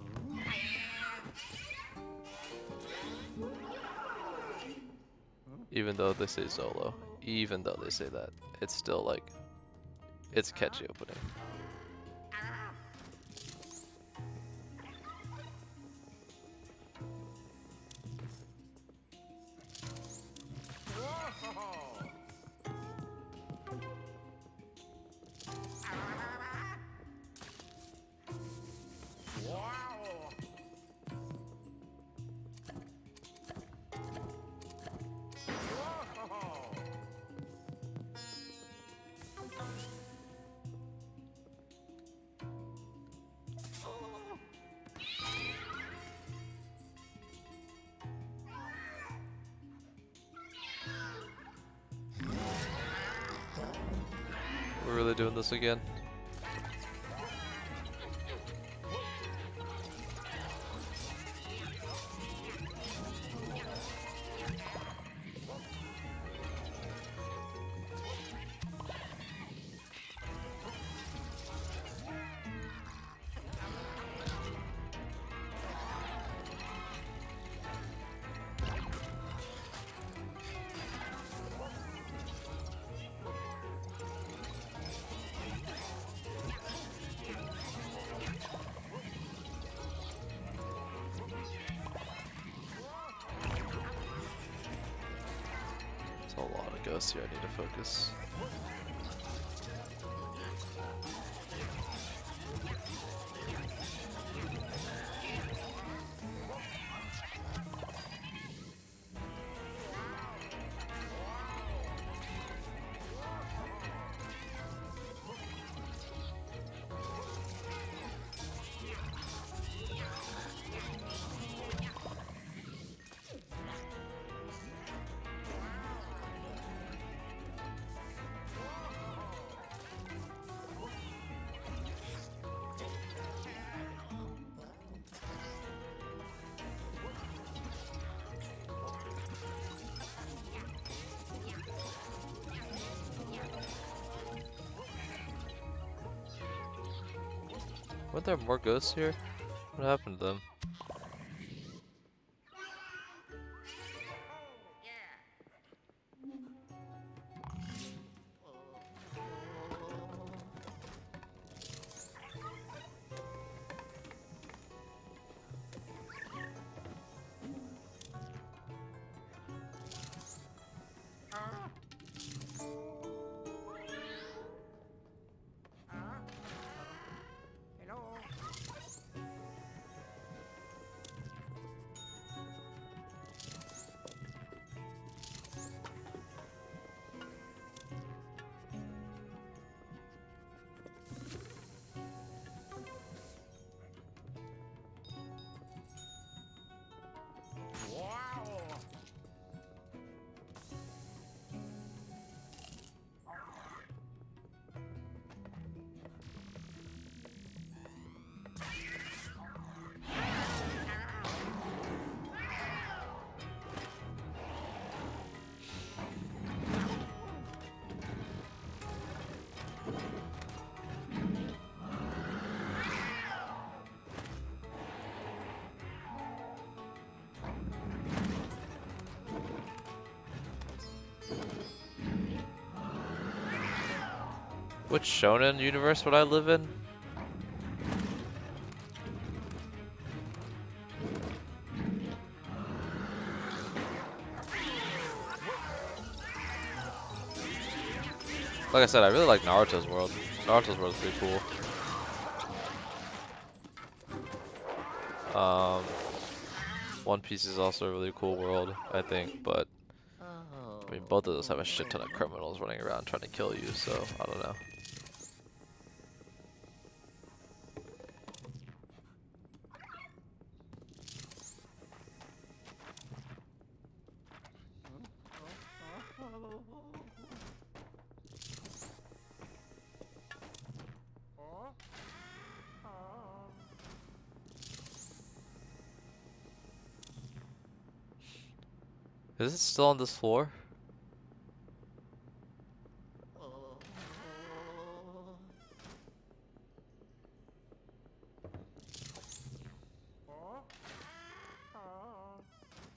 Even though they say Zolo, even though they say that, it's still like, it's a catchy opening. We're really doing this again. There's a lot of ghosts here, I need to focus. Weren't there more ghosts here? What happened to them? Which shonen universe would I live in? Like I said, I really like Naruto's world. Naruto's world is pretty cool. One Piece is also a really cool world, I think, but I mean, both of those have a shit ton of criminals running around trying to kill you, so I don't know. Is it still on this floor?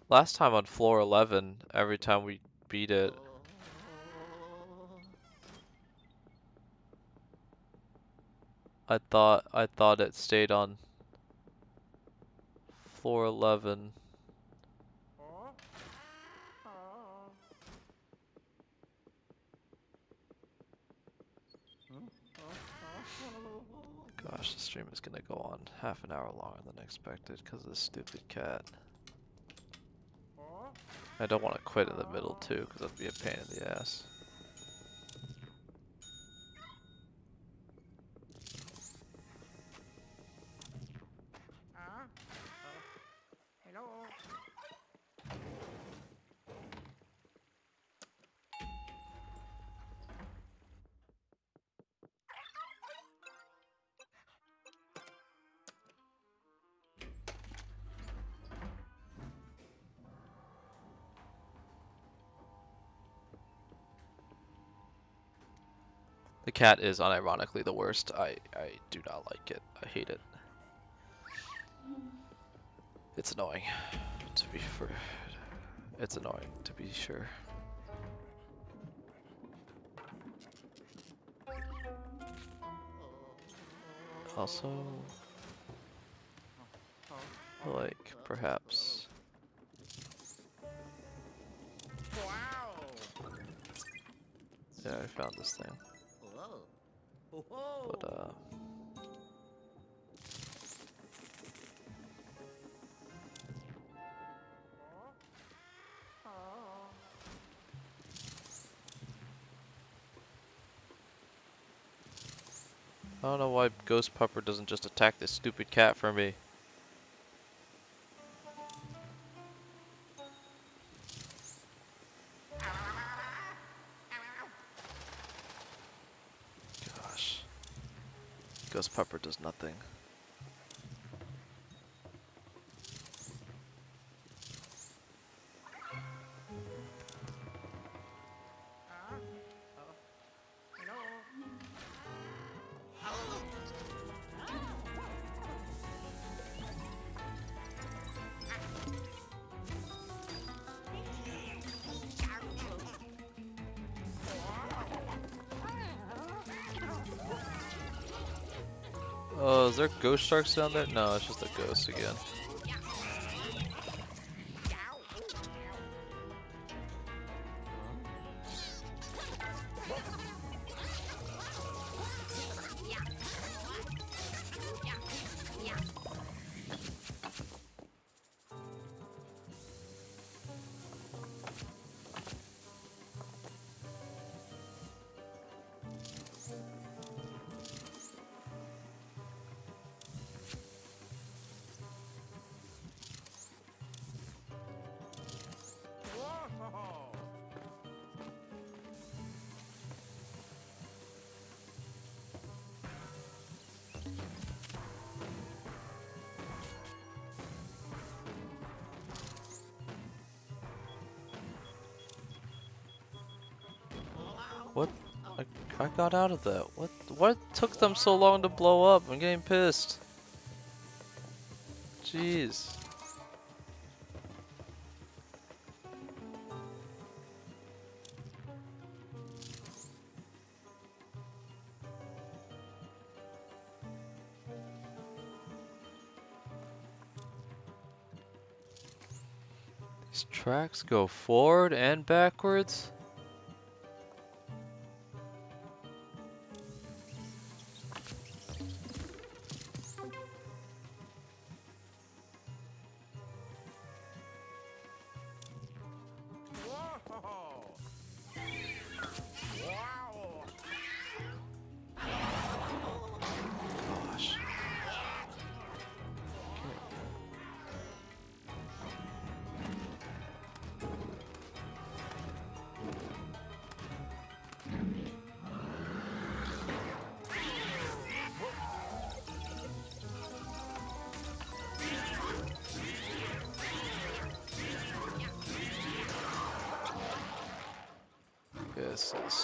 Last time on floor 11, every time we beat it, I thought it stayed on floor 11. Gosh, the stream is gonna go on half an hour longer than expected because of this stupid cat. I don't want to quit in the middle too because that'd be a pain in the ass. Hello. The cat is unironically the worst. I do not like it. I hate it. It's annoying, to be for. It's annoying to be sure. Also, like perhaps. Wow. Yeah, I found this thing, Whoa. Whoa. but I don't know why Ghost Pupper doesn't just attack this stupid cat for me. Gosh. Ghost Pupper does nothing. Oh, is there ghost sharks down there? No, it's just a ghost again. What? I got out of that. What took them so long to blow up? I'm getting pissed. Jeez. These tracks go forward and backwards?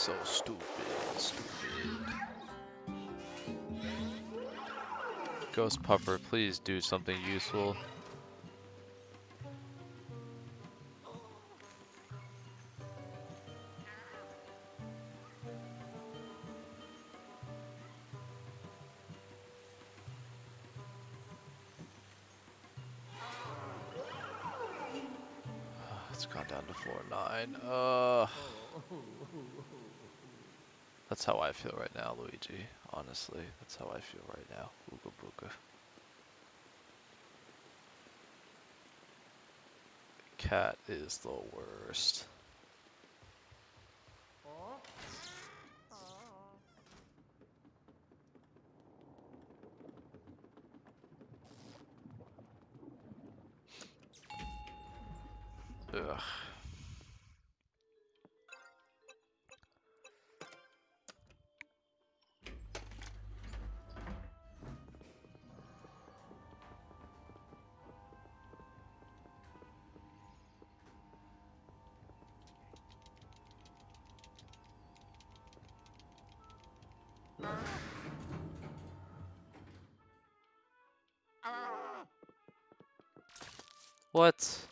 So stupid, stupid. Ghost Pupper, please do something useful. It's gone down to 4-9. That's how I feel right now, Luigi. Honestly, that's how I feel right now. Ooga booga. Cat is the worst. Ugh. What?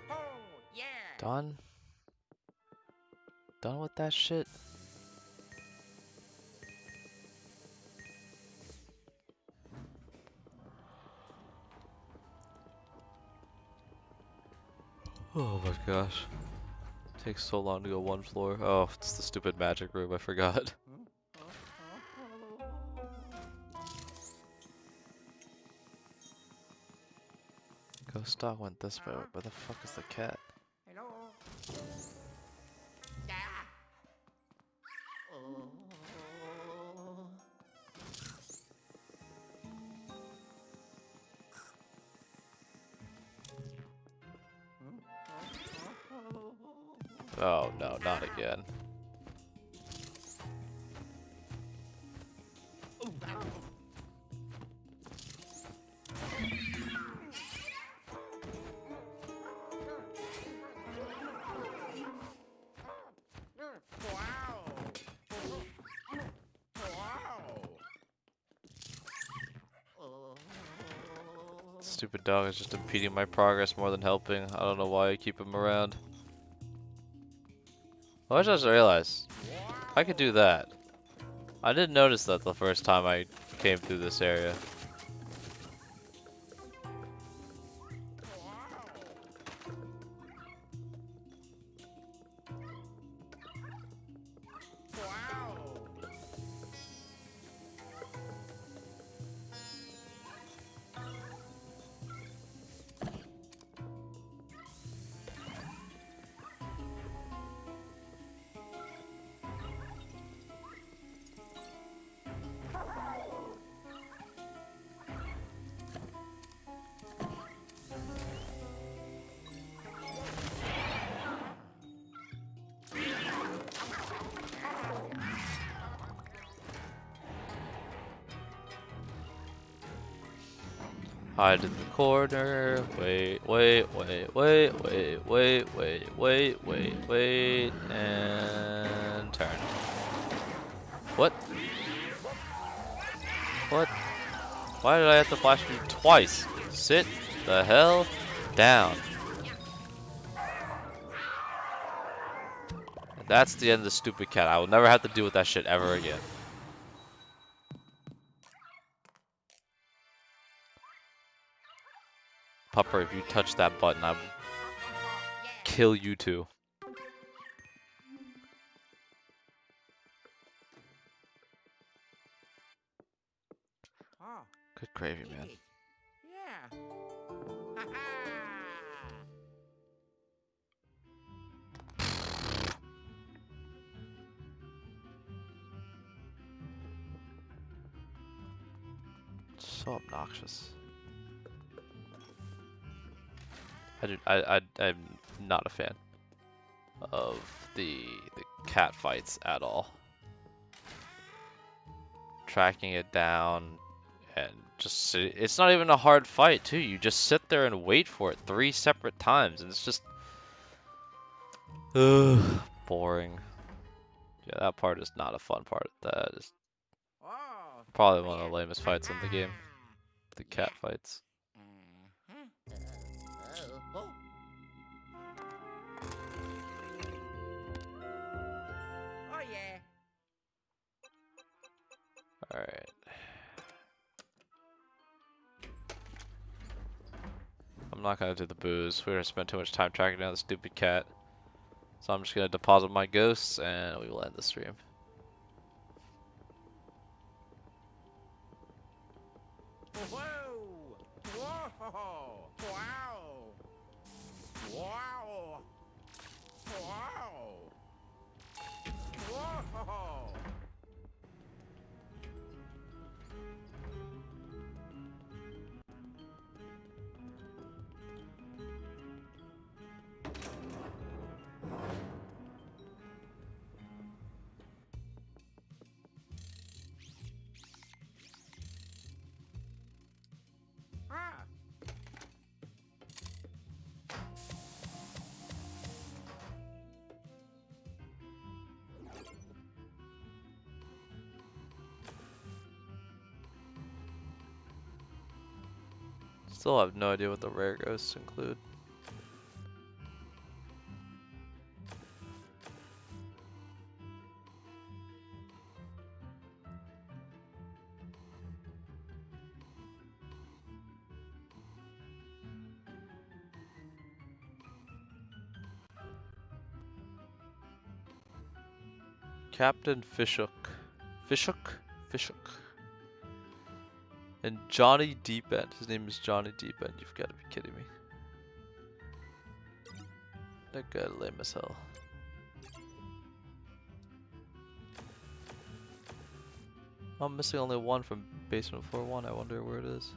Oh, yeah. Done? Done with that shit? Oh my gosh. Takes so long to go one floor. Oh, it's the stupid magic room, I forgot. Ghost dog went this way. Where the fuck is the cat? Hello. Yeah. Oh. Oh no, not again. Wow. Wow. Oh. Stupid dog is just impeding my progress more than helping. I don't know why I keep him around. I just realized I could do that. I didn't notice that the first time I came through this area. Hide in the corner. Wait, wait, wait, wait, wait, wait, wait, wait, wait, wait, and turn. What? What? Why did I have to flash you twice? Sit the hell down. And that's the end of the stupid cat. I will never have to deal with that shit ever again. Pupper, if you touch that button, I will kill you too. Oh. Good gravy, man. Yeah. Ha-ha. So obnoxious. I'm not a fan of the cat fights at all. Tracking it down and just it's not even a hard fight too. You just sit there and wait for it 3 separate times, and it's just boring. Yeah, that part is not a fun part. That is Oh. probably one of the lamest fights in the game. The cat fights. Oh. Oh yeah. Alright. I'm not gonna do the booze. We're gonna spend too much time tracking down the stupid cat. So I'm just gonna deposit my ghosts and we will end the stream. Whoa. Whoa. Wow. Wow. Wow. Whoa. Ah. Still have no idea what the rare ghosts include. Captain Fishhook. Fishhook? Fishhook. And Johnny Deepend. His name is Johnny Deepend. You've got to be kidding me. That guy lame as hell. I'm missing only one from Basement 4-1. I wonder where it is.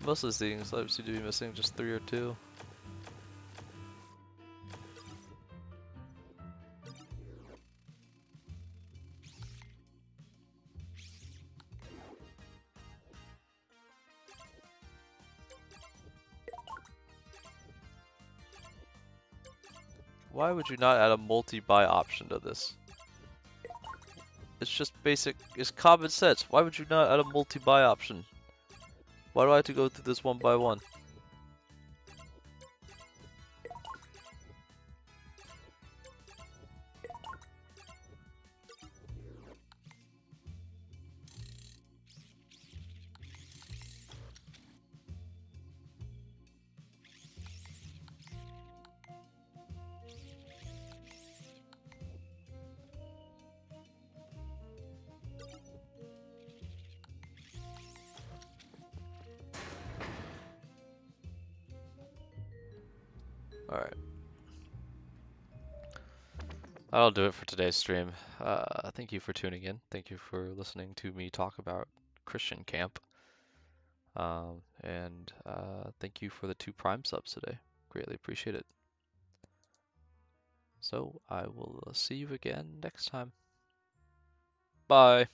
Most of the things I seem to be missing just 3 or 2. Why would you not add a multi-buy option to this? It's just basic, it's common sense. Why would you not add a multi-buy option? Why do I have to go through this one by one? Alright. That'll do it for today's stream. Thank you for tuning in. Thank you for listening to me talk about Christian Camp. Thank you for the 2 Prime subs today. Greatly appreciate it. So, I will see you again next time. Bye.